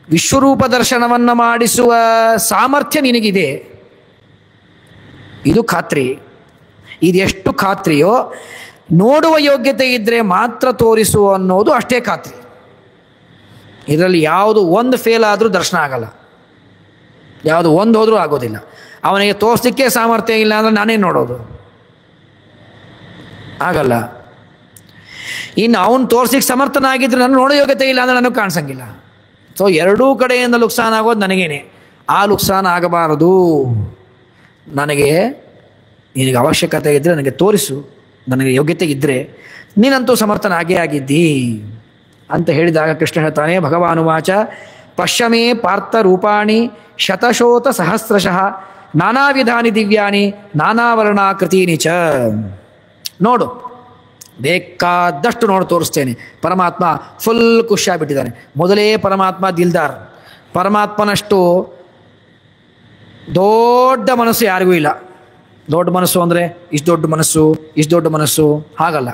ವಿಶ್ವರೂಪ ದರ್ಶನವನ್ನು ಮಾಡಿಸುವ ಸಾಮರ್ಥ್ಯ ನಿನಗಿದೆ, ಇದು ಖಾತ್ರಿ. ಇದೆಷ್ಟು ಖಾತ್ರಿಯೋ, ನೋಡುವ ಯೋಗ್ಯತೆ ಇದ್ದರೆ ಮಾತ್ರ ತೋರಿಸು ಅನ್ನೋದು ಅಷ್ಟೇ ಖಾತ್ರಿ. ಇದರಲ್ಲಿ ಯಾವುದು ಒಂದು ಫೇಲ್ ಆದರೂ ದರ್ಶನ ಆಗಲ್ಲ, ಯಾವುದು ಒಂದು ಹೋದರೂ ಆಗೋದಿಲ್ಲ. ಅವನಿಗೆ ತೋರಿಸಲಿಕ್ಕೆ ಸಾಮರ್ಥ್ಯ ಇಲ್ಲ ಅಂದರೆ ನಾನೇ ನೋಡೋದು ಆಗಲ್ಲ. ಇನ್ನು ಅವನು ತೋರಿಸ್ಲಿಕ್ಕೆ ಸಮರ್ಥನಾಗಿದ್ದರೆ ನಾನು ನೋಡೋ ಯೋಗ್ಯತೆ ಇಲ್ಲ ಅಂದರೆ ನನಗೆ ಕಾಣಿಸಂಗಿಲ್ಲ. ಸೊ ಎರಡೂ ಕಡೆಯಿಂದ ಲುಕ್ಸಾನ್ ಆಗೋದು ನನಗೇನೆ. ಆ ಲುಕ್ಸಾನ್ ಆಗಬಾರದು. ನಿನಗೆ ಅವಶ್ಯಕತೆ ಇದ್ದರೆ ನನಗೆ ತೋರಿಸು, ನನಗೆ ಯೋಗ್ಯತೆ ಇದ್ದರೆ, ನೀನಂತೂ ಸಮರ್ಥನಾಗೇ ಆಗಿದ್ದಿ ಅಂತ ಹೇಳಿದಾಗ ಕೃಷ್ಣ ಹೇಳ್ತಾನೆ, ಭಗವಾನುವಾಚ ಪಶ್ಯಮೇ ಪಾರ್ಥ ರೂಪಾಣಿ ಶತಶೋತ ಸಹಸ್ರಶಃ ನಾನಾ ವಿಧಾನಿ ದಿವ್ಯಾನಿ ನಾನಾವರ್ಣಾಕೃತೀನಿ ಚ. ನೋಡು, ಬೇಕಾದಷ್ಟು ನೋಡಿ ತೋರಿಸ್ತೇನೆ. ಪರಮಾತ್ಮ ಫುಲ್ ಖುಷಿಯಾಗಿಬಿಟ್ಟಿದ್ದಾನೆ. ಮೊದಲೇ ಪರಮಾತ್ಮ ದಿಲ್ದಾರ್. ಪರಮಾತ್ಮನಷ್ಟು ದೊಡ್ಡ ಮನಸ್ಸು ಯಾರಿಗೂ ಇಲ್ಲ. ದೊಡ್ಡ ಮನಸ್ಸು ಅಂದರೆ ಇಷ್ಟು ದೊಡ್ಡ ಮನಸ್ಸು ಹಾಗಲ್ಲ.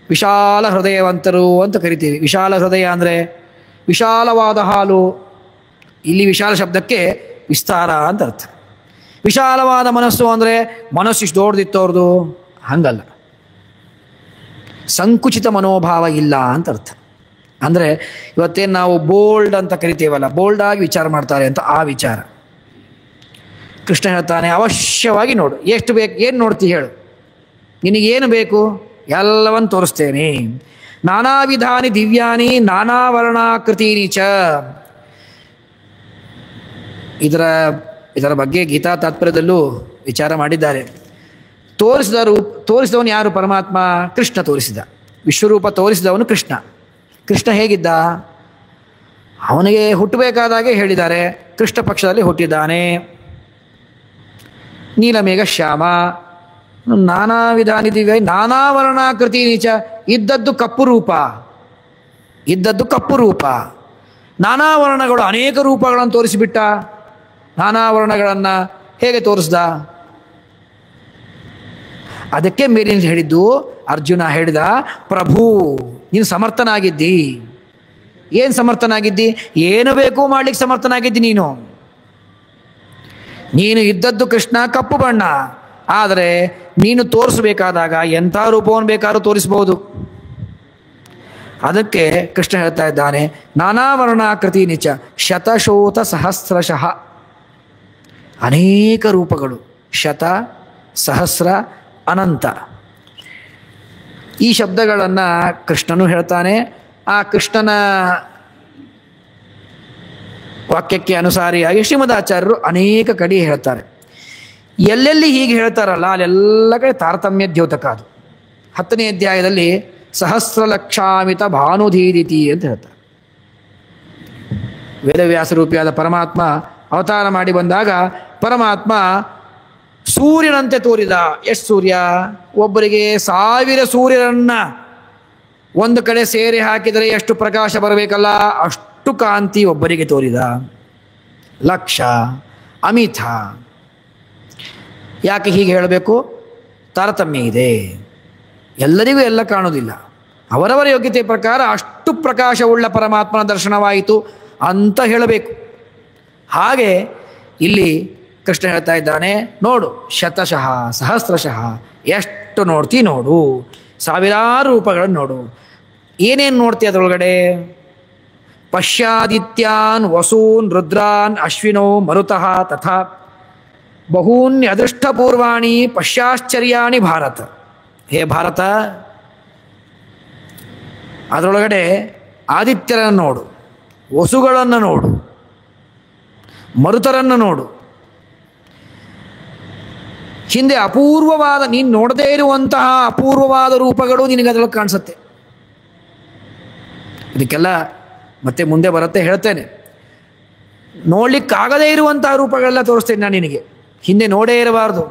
ವಿಶಾಲ ಹೃದಯವಂತರು ಅಂತ ಕರಿತೀವಿ. ವಿಶಾಲ ಹೃದಯ ಅಂದರೆ ವಿಶಾಲವಾದ ಹಾಲು. ಇಲ್ಲಿ ವಿಶಾಲ ಶಬ್ದಕ್ಕೆ ವಿಸ್ತಾರ ಅಂತ ಅರ್ಥ. ವಿಶಾಲವಾದ ಮನಸ್ಸು ಅಂದರೆ ಮನಸ್ಸು ಇಷ್ಟು ದೊಡ್ಡದಿತ್ತು ಅವ್ರದ್ದು, ಹಂಗಲ್ಲ. ಸಂಕುಚಿತ ಮನೋಭಾವ ಇಲ್ಲ ಅಂತ ಅರ್ಥ. ಅಂದರೆ ಇವತ್ತೇನು ನಾವು ಬೋಲ್ಡ್ ಅಂತ ಕರಿತೀವಲ್ಲ, ಬೋಲ್ಡಾಗಿ ವಿಚಾರ ಮಾಡ್ತಾರೆ ಅಂತ ಆ ವಿಚಾರ. ಕೃಷ್ಣ ಹೇಳ್ತಾನೆ, ಅವಶ್ಯವಾಗಿ ನೋಡು. ಎಷ್ಟು ಬೇಕು, ಏನು ನೋಡ್ತಿ ಹೇಳು, ನಿನಗೇನು ಬೇಕು ಎಲ್ಲವನ್ನು ತೋರಿಸ್ತೇನೆ. ನಾನಾ ವಿಧಾನಿ ದಿವ್ಯಾನಿ ನಾನಾ ವರ್ಣಾಕೃತೀನಿ ಚ. ಇದರ ಬಗ್ಗೆ ಗೀತಾ ತಾತ್ಪರ್ಯದಲ್ಲೂ ವಿಚಾರ ಮಾಡಿದ್ದಾರೆ. ತೋರಿಸಿದವನು ಯಾರು? ಪರಮಾತ್ಮ. ಕೃಷ್ಣ ತೋರಿಸಿದ. ವಿಶ್ವರೂಪ ತೋರಿಸಿದವನು ಕೃಷ್ಣ. ಕೃಷ್ಣ ಹೇಗಿದ್ದ? ಅವನಿಗೆ ಹುಟ್ಟಬೇಕಾದಾಗೆ ಹೇಳಿದ್ದಾರೆ, ಕೃಷ್ಣ ಪಕ್ಷದಲ್ಲಿ ಹುಟ್ಟಿದ್ದಾನೆ. ನೀಲಮೇಘ ಶ್ಯಾಮ, ನಾನಾ ವಿಧಾನಿ ದಿವ್ಯ ನಾನಾ ವರ್ಣಾಕೃತಿ ನೀಚ. ಇದ್ದದ್ದು ಕಪ್ಪು ರೂಪ. ನಾನಾ ವರ್ಣಗಳು, ಅನೇಕ ರೂಪಗಳನ್ನು ತೋರಿಸಿಬಿಟ್ಟ. ನಾನಾ ವರ್ಣಗಳನ್ನು ಹೇಗೆ ತೋರಿಸ್ದ? ಅದಕ್ಕೆ ಮೇಲಿನ ಹೇಳಿದ್ದು ಅರ್ಜುನ ಹೇಳಿದ, ಪ್ರಭು ನೀನು ಸಮರ್ಥನಾಗಿದ್ದಿ. ಏನು ಸಮರ್ಥನಾಗಿದ್ದಿ? ಏನು ಬೇಕು ಮಾಡ್ಲಿಕ್ಕೆ ಸಮರ್ಥನಾಗಿದ್ದಿ ನೀನು ಇದ್ದದ್ದು ಕೃಷ್ಣ ಕಪ್ಪು ಬಣ್ಣ. ಆದರೆ ನೀನು ತೋರಿಸಬೇಕಾದಾಗ ಎಂಥ ರೂಪವನ್ನು ಬೇಕಾದ್ರೂ ತೋರಿಸ್ಬೋದು. ಅದಕ್ಕೆ ಕೃಷ್ಣ ಹೇಳ್ತಾ ಇದ್ದಾನೆ, ನಾನಾ ವರ್ಣಾಕೃತಿ ನಿಚ ಶತಶೋತ ಸಹಸ್ರಶಃ. ಅನೇಕ ರೂಪಗಳು, ಶತ, ಸಹಸ್ರ, ಅನಂತ. ಈ ಶಬ್ದಗಳನ್ನು ಕೃಷ್ಣನು ಹೇಳ್ತಾನೆ. ಆ ಕೃಷ್ಣನ ವಾಕ್ಯಕ್ಕೆ ಅನುಸಾರಿಯಾಗಿ ಶ್ರೀಮದಾಚಾರ್ಯರು ಅನೇಕ ಕಡೆ ಹೇಳ್ತಾರೆ. ಎಲ್ಲೆಲ್ಲಿ ಹೀಗೆ ಹೇಳ್ತಾರಲ್ಲ ಅಲ್ಲೆಲ್ಲ ಕಡೆ ತಾರತಮ್ಯ ದ್ಯೋತಕ. ಅದು 10ನೇ ಅಧ್ಯಾಯದಲ್ಲಿ ಸಹಸ್ರ ಲಕ್ಷಾಮಿತ ಭಾನುಧೀದಿತಿ ಅಂತ ಹೇಳ್ತಾರೆ. ವೇದವ್ಯಾಸ ರೂಪಿಯಾದ ಪರಮಾತ್ಮ ಅವತಾರ ಮಾಡಿ ಬಂದಾಗ ಪರಮಾತ್ಮ ಸೂರ್ಯನಂತೆ ತೋರಿದ. ಎಷ್ಟು ಸೂರ್ಯ? ಒಬ್ಬರಿಗೆ 1000 ಸೂರ್ಯರನ್ನ ಒಂದು ಕಡೆ ಸೇರಿ ಹಾಕಿದರೆ ಎಷ್ಟು ಪ್ರಕಾಶ ಬರಬೇಕಲ್ಲ, ಅಷ್ಟು ಕಾಂತಿ ಒಬ್ಬರಿಗೆ ತೋರಿದ. ಲಕ್ಷ, ಅಮಿತ. ಯಾಕೆ ಹೀಗೆ ಹೇಳಬೇಕು? ತಾರತಮ್ಯ ಇದೆ. ಎಲ್ಲರಿಗೂ ಎಲ್ಲ ಕಾಣೋದಿಲ್ಲ. ಅವರವರ ಯೋಗ್ಯತೆ ಪ್ರಕಾರ ಅಷ್ಟು ಪ್ರಕಾಶವುಳ್ಳ ಪರಮಾತ್ಮನ ದರ್ಶನವಾಯಿತು ಅಂತ ಹೇಳಬೇಕು. ಹಾಗೆ ಇಲ್ಲಿ ಕೃಷ್ಣ ಹೇಳ್ತಾ ಇದ್ದಾನೆ, ನೋಡು, ಶತಶಃ ಸಹಸ್ರಶಃ ಎಷ್ಟು ನೋಡ್ತಿ ನೋಡು, ಸಾವಿರಾರು ರೂಪಗಳನ್ನು ನೋಡು. ಏನೇನು ನೋಡ್ತಿ ಅದರೊಳಗಡೆ? ಪಶ್ಯಾದಿತ್ಯಾನ್ ವಸೂನ್ ರುದ್ರಾನ್ ಅಶ್ವಿನೋ ಮರುತಃ ತಥಾ ಬಹೂನ್ಯ ಅದೃಷ್ಟಪೂರ್ವಾಣಿ ಪಶ್ಯಾಶ್ಚರ್ಯಾಣಿ ಭಾರತ. ಹೇ ಭಾರತ, ಅದರೊಳಗಡೆ ಆದಿತ್ಯರನ್ನು ನೋಡು, ವಸುಗಳನ್ನು ನೋಡು, ಮರುತರನ್ನು ನೋಡು. ಹಿಂದೆ ಅಪೂರ್ವವಾದ, ನೀನು ನೋಡದೇ ಇರುವಂತಹ ಅಪೂರ್ವವಾದ ರೂಪಗಳು ನಿನಗೆ ಅದರೊಳಗೆ ಕಾಣಿಸುತ್ತೆ. ಇದಕ್ಕೆಲ್ಲ ಮತ್ತೆ ಮುಂದೆ ಬರುತ್ತೆ, ಹೇಳ್ತೇನೆ. ನೋಡ್ಲಿಕ್ಕಾಗದೇ ಇರುವಂತಹ ರೂಪಗಳೆಲ್ಲ ತೋರಿಸ್ತೇನೆ ನಾನು ನಿನಗೆ. ಹಿಂದೆ ನೋಡೇ ಇರಬಾರ್ದು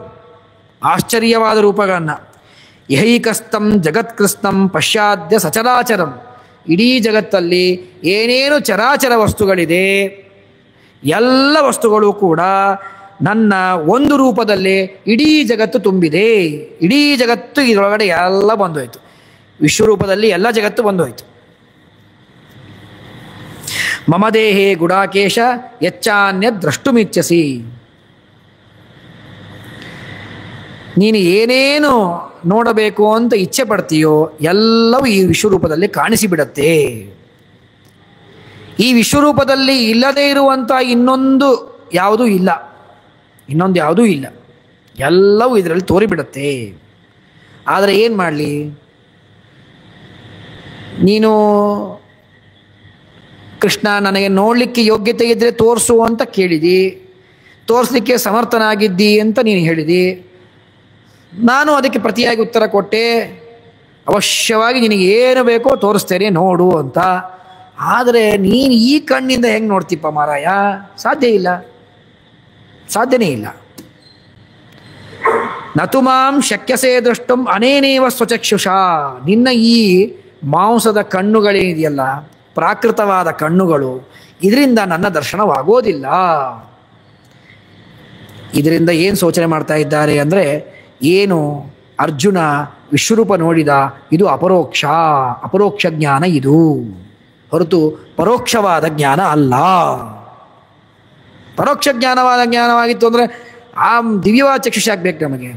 ಆಶ್ಚರ್ಯವಾದ ರೂಪಗಳನ್ನು. ಯಹೈಕಸ್ತಂ ಜಗತ್ಕೃಷ್ಣಂ ಪಶ್ಚಾದ್ಯ ಸಚರಾಚರಂ. ಇಡೀ ಜಗತ್ತಲ್ಲಿ ಏನೇನು ಚರಾಚರ ವಸ್ತುಗಳಿದೆ, ಎಲ್ಲ ವಸ್ತುಗಳು ಕೂಡ ನನ್ನ ಒಂದು ರೂಪದಲ್ಲೇ ಇಡೀ ಜಗತ್ತು ತುಂಬಿದೆ. ಇಡೀ ಜಗತ್ತು ಇದರೊಳಗಡೆ ಎಲ್ಲ ಬಂದೋಯ್ತು. ವಿಶ್ವರೂಪದಲ್ಲಿ ಎಲ್ಲ ಜಗತ್ತು ಬಂದೋಯ್ತು. ಮಮ ದೇಹೇ ಗುಡಾಕೇಶ ಯಚ್ಚಾನ್ಯ ದ್ರಷ್ಟುಮಿಚ್ಛಸಿ. ನೀನು ಏನೇನು ನೋಡಬೇಕು ಅಂತ ಇಚ್ಛೆ ಪಡ್ತೀಯೋ ಎಲ್ಲವೂ ಈ ವಿಶ್ವರೂಪದಲ್ಲಿ ಕಾಣಿಸಿಬಿಡತ್ತೆ. ಈ ವಿಶ್ವರೂಪದಲ್ಲಿ ಇಲ್ಲದೇ ಇರುವಂಥ ಇನ್ನೊಂದು ಯಾವುದೂ ಇಲ್ಲ, ಇನ್ನೊಂದು ಯಾವುದೂ ಇಲ್ಲ. ಎಲ್ಲವೂ ಇದರಲ್ಲಿ ತೋರಿಬಿಡತ್ತೆ. ಆದರೆ ಏನು ಮಾಡಲಿ? ನೀನು ಕೃಷ್ಣ ನನಗೆ ನೋಡಲಿಕ್ಕೆ ಯೋಗ್ಯತೆ ಇದ್ದರೆ ತೋರಿಸು ಅಂತ ಕೇಳಿದಿ, ತೋರಿಸ್ಲಿಕ್ಕೆ ಸಮರ್ಥನಾಗಿದ್ದಿ ಅಂತ ನೀನು ಹೇಳಿದಿ. ನಾನು ಅದಕ್ಕೆ ಪ್ರತಿಯಾಗಿ ಉತ್ತರ ಕೊಟ್ಟೆ, ಅವಶ್ಯವಾಗಿ ನಿನಗೆ ಏನು ಬೇಕೋ ತೋರಿಸ್ತೇನೆ ನೋಡು ಅಂತ. ಆದರೆ ನೀನು ಈ ಕಣ್ಣಿಂದ ಹೆಂಗೆ ನೋಡ್ತಿಪ್ಪ ಮಾರಾಯ? ಸಾಧ್ಯ ಇಲ್ಲ, ಸಾಧ್ಯನೇ ಇಲ್ಲ. ನತುಮಾಂ ಶಕ್ಯಸೇ ದ್ರಷ್ಟುಂ ಅನೇನೇವ ಸ್ವಚಕ್ಷುಷ. ನಿನ್ನ ಈ ಮಾಂಸದ ಕಣ್ಣುಗಳೇನಿದೆಯಲ್ಲ, ಪ್ರಾಕೃತವಾದ ಕಣ್ಣುಗಳು, ಇದರಿಂದ ನನ್ನ ದರ್ಶನವಾಗೋದಿಲ್ಲ. ಇದರಿಂದ ಏನು ಸೂಚನೆ ಮಾಡ್ತಾ ಇದ್ದಾರೆ ಅಂದರೆ, ಏನು ಅರ್ಜುನ ವಿಶ್ವರೂಪ ನೋಡಿದ ಇದು ಅಪರೋಕ್ಷ, ಅಪರೋಕ್ಷ ಜ್ಞಾನ ಇದು, ಹೊರತು ಪರೋಕ್ಷವಾದ ಜ್ಞಾನ ಅಲ್ಲ. ಪರೋಕ್ಷ ಜ್ಞಾನವಾದ ಜ್ಞಾನವಾಗಿತ್ತು ಅಂದರೆ ಆ ದಿವ್ಯವಾದ ಚಕ್ಷುಷ ಆಗಬೇಕು ನಮಗೆ.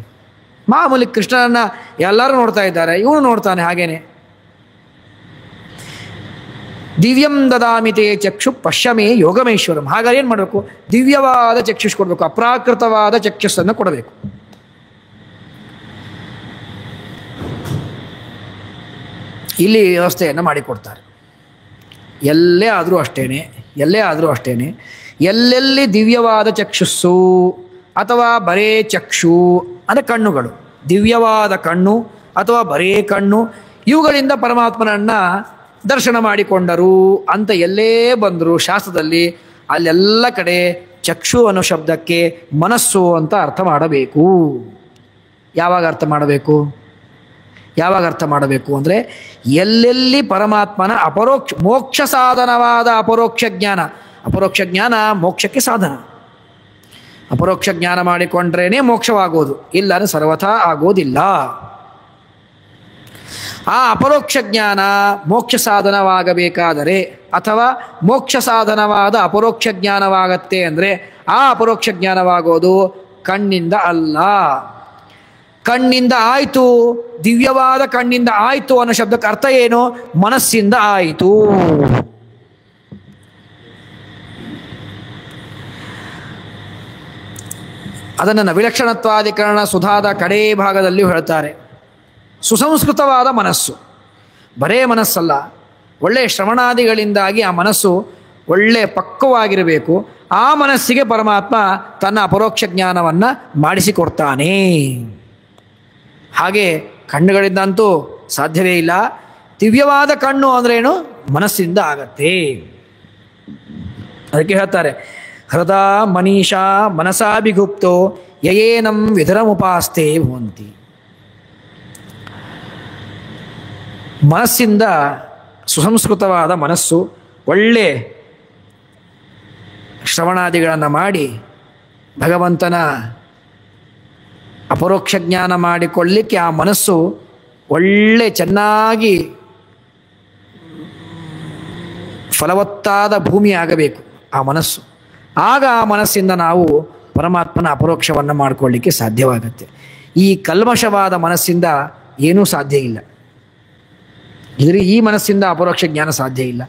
ಮಾಮೂಲಿ ಕೃಷ್ಣನನ್ನು ಎಲ್ಲರೂ ನೋಡ್ತಾ ಇದ್ದಾರೆ, ಇವನು ನೋಡ್ತಾನೆ ಹಾಗೇನೆ. ದಿವ್ಯಂ ದದಾಮಿತೆ ಚಕ್ಷು ಪಶ್ಯಮೇ ಯೋಗಮೇಶ್ವರಂ. ಹಾಗಾದ್ರೆ ಏನು ಮಾಡಬೇಕು? ದಿವ್ಯವಾದ ಚಕ್ಷುಷ್ ಕೊಡಬೇಕು, ಅಪ್ರಾಕೃತವಾದ ಚಕ್ಷುಸ್ಸನ್ನು ಕೊಡಬೇಕು. ಇಲ್ಲಿ ವ್ಯವಸ್ಥೆಯನ್ನು ಮಾಡಿಕೊಡ್ತಾರೆ. ಎಲ್ಲೇ ಆದರೂ ಅಷ್ಟೇನೆ, ಎಲ್ಲೇ ಆದರೂ ಅಷ್ಟೇನೆ. ಎಲ್ಲೆಲ್ಲಿ ದಿವ್ಯವಾದ ಚಕ್ಷುಸ್ಸು ಅಥವಾ ಬರೇ ಚಕ್ಷು ಅಂದರೆ ಕಣ್ಣುಗಳು, ದಿವ್ಯವಾದ ಕಣ್ಣು ಅಥವಾ ಬರೇ ಕಣ್ಣು, ಇವುಗಳಿಂದ ಪರಮಾತ್ಮನನ್ನು ದರ್ಶನ ಮಾಡಿಕೊಂಡರು ಅಂತ ಎಲ್ಲೇ ಬಂದರು ಶಾಸ್ತ್ರದಲ್ಲಿ, ಅಲ್ಲೆಲ್ಲ ಕಡೆ ಚಕ್ಷು ಅನ್ನೋ ಶಬ್ದಕ್ಕೆ ಮನಸ್ಸು ಅಂತ ಅರ್ಥ ಮಾಡಬೇಕು. ಯಾವಾಗ ಅರ್ಥ ಮಾಡಬೇಕು? ಯಾವಾಗ ಅರ್ಥ ಮಾಡಬೇಕು ಅಂದರೆ, ಎಲ್ಲೆಲ್ಲಿ ಪರಮಾತ್ಮನ ಅಪರೋಕ್ಷ ಮೋಕ್ಷ ಸಾಧನವಾದ ಅಪರೋಕ್ಷ ಜ್ಞಾನ. ಅಪರೋಕ್ಷ ಜ್ಞಾನ ಮೋಕ್ಷಕ್ಕೆ ಸಾಧನ. ಅಪರೋಕ್ಷ ಜ್ಞಾನ ಮಾಡಿಕೊಂಡ್ರೇ ಮೋಕ್ಷವಾಗೋದು, ಇಲ್ಲ ಸರ್ವಥಾ ಆಗೋದಿಲ್ಲ. ಆ ಅಪರೋಕ್ಷ ಜ್ಞಾನ ಮೋಕ್ಷ ಸಾಧನವಾಗಬೇಕಾದರೆ, ಅಥವಾ ಮೋಕ್ಷ ಸಾಧನವಾದ ಅಪರೋಕ್ಷ ಜ್ಞಾನವಾಗತ್ತೆ ಅಂದರೆ, ಆ ಅಪರೋಕ್ಷ ಜ್ಞಾನವಾಗೋದು ಕಣ್ಣಿಂದ ಅಲ್ಲ. ಕಣ್ಣಿಂದ ಆಯಿತು, ದಿವ್ಯವಾದ ಕಣ್ಣಿಂದ ಆಯಿತು ಅನ್ನೋ ಶಬ್ದಕ್ಕೆ ಅರ್ಥ ಏನು? ಮನಸ್ಸಿಂದ ಆಯಿತು. ಅದನ್ನು ವಿಲಕ್ಷಣತ್ವಾಧಿಕರಣ ಸುಧಾದ ಕಡೇ ಭಾಗದಲ್ಲಿಯೂ ಹೇಳ್ತಾರೆ. ಸುಸಂಸ್ಕೃತವಾದ ಮನಸ್ಸು, ಬರೇ ಮನಸ್ಸಲ್ಲ, ಒಳ್ಳೆಯ ಶ್ರವಣಾದಿಗಳಿಂದಾಗಿ ಆ ಮನಸ್ಸು ಒಳ್ಳೆಯ ಪಕ್ವವಾಗಿರಬೇಕು. ಆ ಮನಸ್ಸಿಗೆ ಪರಮಾತ್ಮ ತನ್ನ ಅಪರೋಕ್ಷ ಜ್ಞಾನವನ್ನು ಮಾಡಿಸಿಕೊಡ್ತಾನೆ. ಹಾಗೆ ಕಣ್ಣುಗಳಿಂದಂತೂ ಸಾಧ್ಯವೇ ಇಲ್ಲ. ದಿವ್ಯವಾದ ಕಣ್ಣು ಅಂದ್ರೇನು? ಮನಸ್ಸಿಂದ ಆಗತ್ತೆ. ಅದಕ್ಕೆ ಹೇಳ್ತಾರೆ, ಹೃದಾ ಮನೀಷಾ ಮನಸಾಭಿಗುಪ್ತೋ ಯಯೇನಂ ವಿಧರಮುಪಾಸ್ತೆ ಭವಂತಿ. ಮನಸ್ಸಿಂದ ಸುಸಂಸ್ಕೃತವಾದ ಮನಸ್ಸು ಒಳ್ಳೆ ಶ್ರವಣಾದಿಗಳನ್ನು ಮಾಡಿ ಭಗವಂತನ ಅಪರೋಕ್ಷ ಜ್ಞಾನ ಮಾಡಿಕೊಳ್ಳಲಿಕ್ಕೆ ಆ ಮನಸ್ಸು ಒಳ್ಳೆ ಚೆನ್ನಾಗಿ ಫಲವತ್ತಾದ ಭೂಮಿ ಆಗಬೇಕು ಆ ಮನಸ್ಸು. ಆಗ ಆ ಮನಸ್ಸಿಂದ ನಾವು ಪರಮಾತ್ಮನ ಅಪರೋಕ್ಷವನ್ನು ಮಾಡಿಕೊಳ್ಳಿಕ್ಕೆ ಸಾಧ್ಯವಾಗುತ್ತೆ. ಈ ಕಲ್ಮಶವಾದ ಮನಸ್ಸಿಂದ ಏನೂ ಸಾಧ್ಯ ಇಲ್ಲ. ಈ ಮನಸ್ಸಿಂದ ಅಪರೋಕ್ಷ ಜ್ಞಾನ ಸಾಧ್ಯ ಇಲ್ಲ.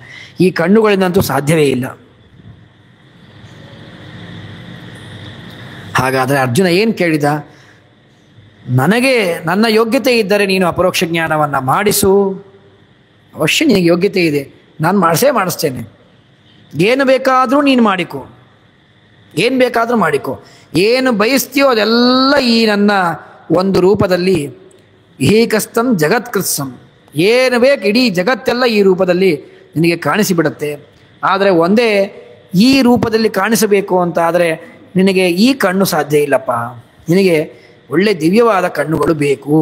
ಈ ಕಣ್ಣುಗಳಿಂದಂತೂ ಸಾಧ್ಯವೇ ಇಲ್ಲ. ಹಾಗಾದರೆ ಅರ್ಜುನ ಏನು ಕೇಳಿದ? ನನಗೆ ನನ್ನ ಯೋಗ್ಯತೆ ಇದ್ದರೆ ನೀನು ಅಪರೋಕ್ಷ ಜ್ಞಾನವನ್ನು ಮಾಡಿಸು. ಅವಶ್ಯ ನಿನಗೆ ಯೋಗ್ಯತೆ ಇದೆ, ನಾನು ಮಾಡಿಸ್ತೇನೆ. ಏನು ಬೇಕಾದರೂ ನೀನು ಮಾಡಿಕೊ, ಏನು ಬೇಕಾದರೂ ಮಾಡಿಕೊ. ಏನು ಬಯಸ್ತೀಯೋ ಅದೆಲ್ಲ ಈ ನನ್ನ ಒಂದು ರೂಪದಲ್ಲಿ ಏಕಸ್ತಂ ಜಗತ್ಕೃತ್ಸಂ, ಏನು ಬೇಕು ಇಡೀ ಜಗತ್ತೆಲ್ಲ ಈ ರೂಪದಲ್ಲಿ ನಿನಗೆ ಕಾಣಿಸಿಬಿಡುತ್ತೆ. ಆದರೆ ಒಂದೇ, ಈ ರೂಪದಲ್ಲಿ ಕಾಣಿಸಬೇಕು ಅಂತ ಆದರೆ ನಿನಗೆ ಈ ಕಣ್ಣು ಸಾಧ್ಯ ಇಲ್ಲಪ್ಪ. ನಿನಗೆ ಒಳ್ಳೆ ದಿವ್ಯವಾದ ಕಣ್ಣುಗಳು ಬೇಕು.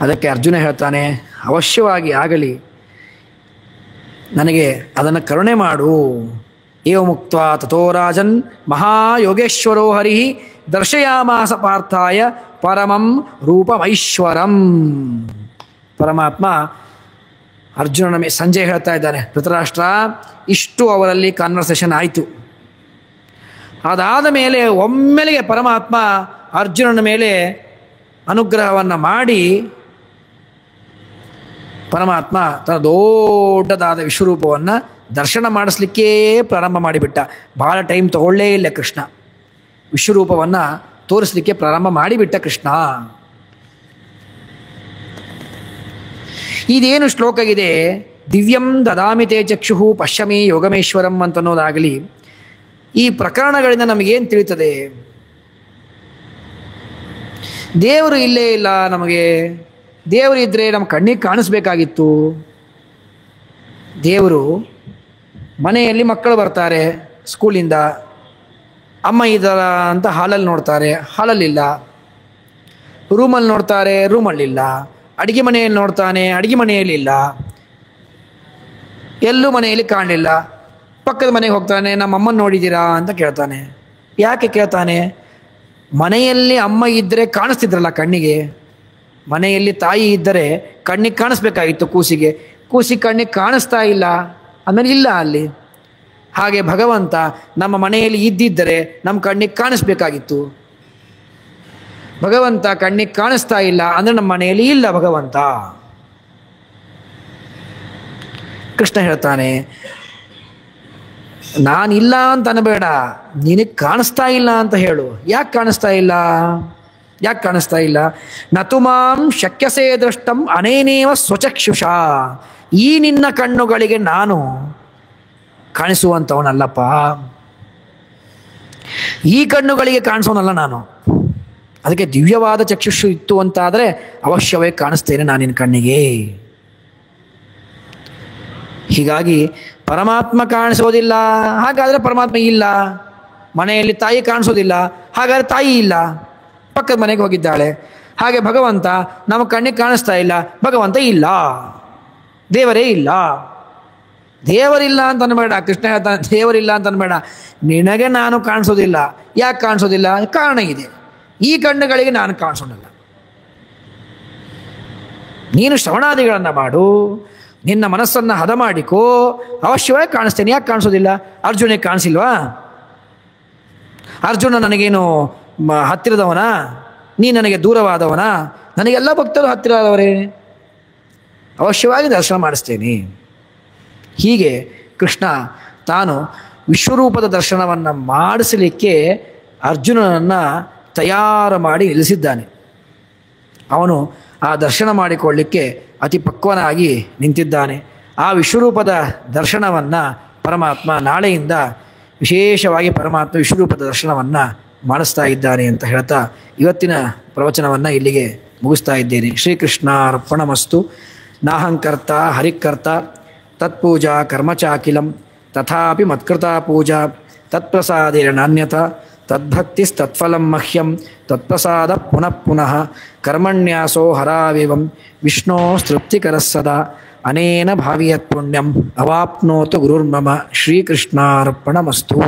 ಅದಕ್ಕೆ ಅರ್ಜುನ ಹೇಳ್ತಾನೆ, ಅವಶ್ಯವಾಗಿ ಆಗಲಿ, ನನಗೆ ಅದನ್ನು ಕರುಣೆ ಮಾಡು. ಏವ ಮುಕ್ತ್ವಾ ತಥೋ ರಾಜನ್ ಮಹಾಯೋಗೇಶ್ವರೋ ಹರಿ ದರ್ಶಯಾಮಾಸ ಪಾರ್ಥಾಯ ಪರಮಂ ರೂಪಮೈಶ್ವರಂ. ಪರಮಾತ್ಮ ಅರ್ಜುನನ ಸಂಜೆ ಹೇಳ್ತಾ ಇದ್ದಾನೆ, ಧೃತರಾಷ್ಟ್ರ, ಇಷ್ಟು ಅವರಲ್ಲಿ ಕಾನ್ವರ್ಸೇಷನ್ ಆಯಿತು. ಅದಾದ ಮೇಲೆ ಒಮ್ಮೆಲೆಗೆ ಪರಮಾತ್ಮ ಅರ್ಜುನನ ಮೇಲೆ ಅನುಗ್ರಹವನ್ನು ಮಾಡಿ ಪರಮಾತ್ಮ ತನ್ನ ದೊಡ್ಡದಾದ ವಿಶ್ವರೂಪವನ್ನು ದರ್ಶನ ಮಾಡಿಸ್ಲಿಕ್ಕೇ ಪ್ರಾರಂಭ ಮಾಡಿಬಿಟ್ಟ. ಭಾಳ ಟೈಮ್ ತಗೊಳ್ಳೇ ಇಲ್ಲ ಕೃಷ್ಣ. ವಿಶ್ವರೂಪವನ್ನು ತೋರಿಸಲಿಕ್ಕೆ ಪ್ರಾರಂಭ ಮಾಡಿಬಿಟ್ಟ ಕೃಷ್ಣ. ಇದೇನು ಶ್ಲೋಕ ಇದೆ, ದಿವ್ಯಂ ದದಾಮಿತೆ ಚಕ್ಷು ಪಶ್ಯಮಿ ಯೋಗಮೇಶ್ವರಂ ಅಂತನ್ನೋದಾಗಲಿ, ಈ ಪ್ರಕರಣಗಳಿಂದ ನಮಗೇನು ತಿಳಿಯುತ್ತದೆ? ದೇವರು ಇಲ್ಲೇ ಇಲ್ಲ ನಮಗೆ. ದೇವರು ಇದ್ದರೆ ನಮ್ಮ ಕಣ್ಣಿಗೆ ಕಾಣಿಸ್ಬೇಕಾಗಿತ್ತು. ದೇವರು ಮನೆಯಲ್ಲಿ ಮಕ್ಕಳು ಬರ್ತಾರೆ ಸ್ಕೂಲಿಂದ, ಅಮ್ಮ ಇದ್ದಾರ ಅಂತ ಹಾಲಲ್ಲಿ ನೋಡ್ತಾರೆ, ಹಾಲಲ್ಲಿಲ್ಲ. ರೂಮಲ್ಲಿ ನೋಡ್ತಾರೆ, ರೂಮಲ್ಲಿಲ್ಲ. ಅಡುಗೆ ಮನೆಯಲ್ಲಿ ನೋಡ್ತಾನೆ, ಅಡುಗೆ ಮನೆಯಲ್ಲಿಲ್ಲ. ಎಲ್ಲೂ ಮನೆಯಲ್ಲಿ ಕಾಣಲಿಲ್ಲ. ಪಕ್ಕದ ಮನೆಗೆ ಹೋಗ್ತಾನೆ, ನಮ್ಮ ಅಮ್ಮನ ನೋಡಿದ್ದೀರಾ ಅಂತ ಕೇಳ್ತಾನೆ. ಯಾಕೆ ಕೇಳ್ತಾನೆ? ಮನೆಯಲ್ಲಿ ಅಮ್ಮ ಇದ್ದರೆ ಕಾಣಿಸ್ತಿದ್ರಲ್ಲ ಕಣ್ಣಿಗೆ. ಮನೆಯಲ್ಲಿ ತಾಯಿ ಇದ್ದರೆ ಕಣ್ಣಿಗೆ ಕಾಣಿಸ್ಬೇಕಾಗಿತ್ತು ಕೂಸಿಗೆ. ಕೂಸಿಗೆ ಕಣ್ಣಿಗೆ ಕಾಣಿಸ್ತಾ ಇಲ್ಲ, ಆಮೇಲೆ ಇಲ್ಲ ಅಲ್ಲಿ. ಹಾಗೆ ಭಗವಂತ ನಮ್ಮ ಮನೆಯಲ್ಲಿ ಇದ್ದಿದ್ದರೆ ನಮ್ಮ ಕಣ್ಣಿಗೆ ಕಾಣಿಸ್ಬೇಕಾಗಿತ್ತು. ಭಗವಂತ ಕಣ್ಣಿಗೆ ಕಾಣಿಸ್ತಾ ಇಲ್ಲ ಅಂದರೆ ನಮ್ಮ ಮನೆಯಲ್ಲಿ ಇಲ್ಲ ಭಗವಂತ. ಕೃಷ್ಣ ಹೇಳ್ತಾನೆ, ನಾನಿಲ್ಲ ಅಂತ ಅನ್ಬೇಡ, ನಿನಗೆ ಕಾಣಿಸ್ತಾ ಇಲ್ಲ ಅಂತ ಹೇಳು. ಯಾಕೆ ಕಾಣಿಸ್ತಾ ಇಲ್ಲ? ಯಾಕೆ ಕಾಣಿಸ್ತಾ ಇಲ್ಲ? ನತುಮಾಂ ಶಕ್ಯಸೇ ದೃಷ್ಟಂ ಅನೇನೇವ ಸ್ವಚಕ್ಷುಷ. ಈ ನಿನ್ನ ಕಣ್ಣುಗಳಿಗೆ ನಾನು ಕಾಣಿಸುವಂಥವನಲ್ಲಪ್ಪ. ಈ ಕಣ್ಣುಗಳಿಗೆ ಕಾಣಿಸೋನಲ್ಲ ನಾನು. ಅದಕ್ಕೆ ದಿವ್ಯವಾದ ಚಕ್ಷುಷು ಇತ್ತು ಅಂತಾದರೆ ಅವಶ್ಯವೇ ಕಾಣಿಸ್ತೇನೆ ನಾನು ನಿನ್ನ ಕಣ್ಣಿಗೆ. ಹೀಗಾಗಿ ಪರಮಾತ್ಮ ಕಾಣಿಸೋದಿಲ್ಲ, ಹಾಗಾದರೆ ಪರಮಾತ್ಮ ಇಲ್ಲ. ಮನೆಯಲ್ಲಿ ತಾಯಿ ಕಾಣಿಸೋದಿಲ್ಲ, ಹಾಗಾದರೆ ತಾಯಿ ಇಲ್ಲ, ಪಕ್ಕದ ಮನೆಗೆ ಹೋಗಿದ್ದಾಳೆ. ಹಾಗೆ ಭಗವಂತ ನಮ್ಮ ಕಣ್ಣಿಗೆ ಕಾಣಿಸ್ತಾ ಇಲ್ಲ, ಭಗವಂತ ಇಲ್ಲ, ದೇವರೇ ಇಲ್ಲ. ದೇವರಿಲ್ಲ ಅಂತ ಅನ್ಬೇಡ. ಕೃಷ್ಣ ಹೇಳ್ತಾನೆ, ದೇವರಿಲ್ಲ ಅಂತ ಅನ್ಬೇಡ, ನಿನಗೆ ನಾನು ಕಾಣಿಸೋದಿಲ್ಲ. ಯಾಕೆ ಕಾಣಿಸೋದಿಲ್ಲ? ಕಾರಣ ಇದೆ. ಈ ಕಣ್ಣುಗಳಿಗೆ ನಾನು ಕಾಣಿಸೋಣಲ್ಲ. ನೀನು ಶ್ರವಣಾದಿಗಳನ್ನು ಮಾಡು, ನಿನ್ನ ಮನಸ್ಸನ್ನು ಹದ ಮಾಡಿಕೋ, ಅವಶ್ಯವಾಗಿ ಕಾಣಿಸ್ತೇನೆ. ಯಾಕೆ ಕಾಣಿಸೋದಿಲ್ಲ? ಅರ್ಜುನಿಗೆ ಕಾಣಿಸಿಲ್ವಾ? ಅರ್ಜುನ ನನಗೇನು ಹತ್ತಿರದವನ? ನೀ ನನಗೆ ದೂರವಾದವನ? ನನಗೆಲ್ಲ ಭಕ್ತರು ಹತ್ತಿರದವರೇ. ಅವಶ್ಯವಾಗಿ ದರ್ಶನ ಮಾಡಿಸ್ತೇನೆ. ಹೀಗೆ ಕೃಷ್ಣ ತಾನು ವಿಶ್ವರೂಪದ ದರ್ಶನವನ್ನು ಮಾಡಿಸಲಿಕ್ಕೆ ಅರ್ಜುನನನ್ನು ತಯಾರು ಮಾಡಿ ನಿಲ್ಲಿಸಿದ್ದಾನೆ. ಅವನು ಆ ದರ್ಶನ ಮಾಡಿಕೊಳ್ಳಲಿಕ್ಕೆ ಅತಿ ಪಕ್ವನಾಗಿ ನಿಂತಿದ್ದಾನೆ. ಆ ವಿಶ್ವರೂಪದ ದರ್ಶನವನ್ನು ಪರಮಾತ್ಮ ನಾಳೆಯಿಂದ ವಿಶೇಷವಾಗಿ ಪರಮಾತ್ಮ ವಿಶ್ವರೂಪದ ದರ್ಶನವನ್ನು ಮಾಡಿಸ್ತಾ ಇದ್ದಾನೆ ಅಂತ ಹೇಳ್ತಾ ಇವತ್ತಿನ ಪ್ರವಚನವನ್ನು ಇಲ್ಲಿಗೆ ಮುಗಿಸ್ತಾ ಇದ್ದೇನೆ. ಶ್ರೀಕೃಷ್ಣ ಅರ್ಪಣಮಸ್ತು. ನಾಹಂಕರ್ತ ಹರಿಕರ್ತ ತತ್ಪೂಜಾ ಕರ್ಮ ಚಾಕಿಲಂ ತಥಾಪಿ ಮತ್ಕೃತಾ ಪೂಜಾ ತತ್ಪ್ರಸಾದೇನ ನಾನ್ಯತಾ ತದ್ಭಕ್ತಿಸ್ತತ್ಫಲಂ ಮಹ್ಯಂ ತತ್ಪ್ರಸಾದ ಪುನಃ ಪುನಃ ಕರ್ಮಣ್ಯಾಸೋ ಹರಾವಿವಂ ವಿಷ್ಣೋಸ್ತೃಪ್ತಿಕರಃ ಸದಾ ಅನೇನ ಭಾವಿಯತ್ ಪುಣ್ಯಂ ಅವಾಪ್ನೋತು ಗುರುರ್ಮಮ ಶ್ರೀಕೃಷ್ಣಾರ್ಪಣಮಸ್ತು.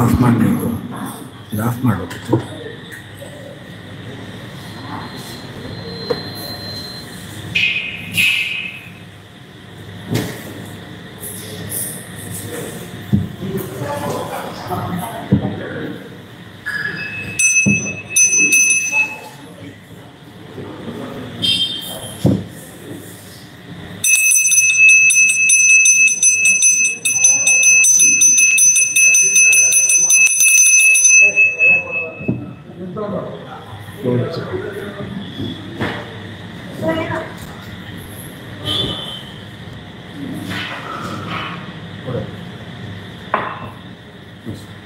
ಆಫ್ ಮಾಡಬೇಕು, ಇದು ಆಫ್ ಮಾಡಬೇಕಿತ್ತು. Yes.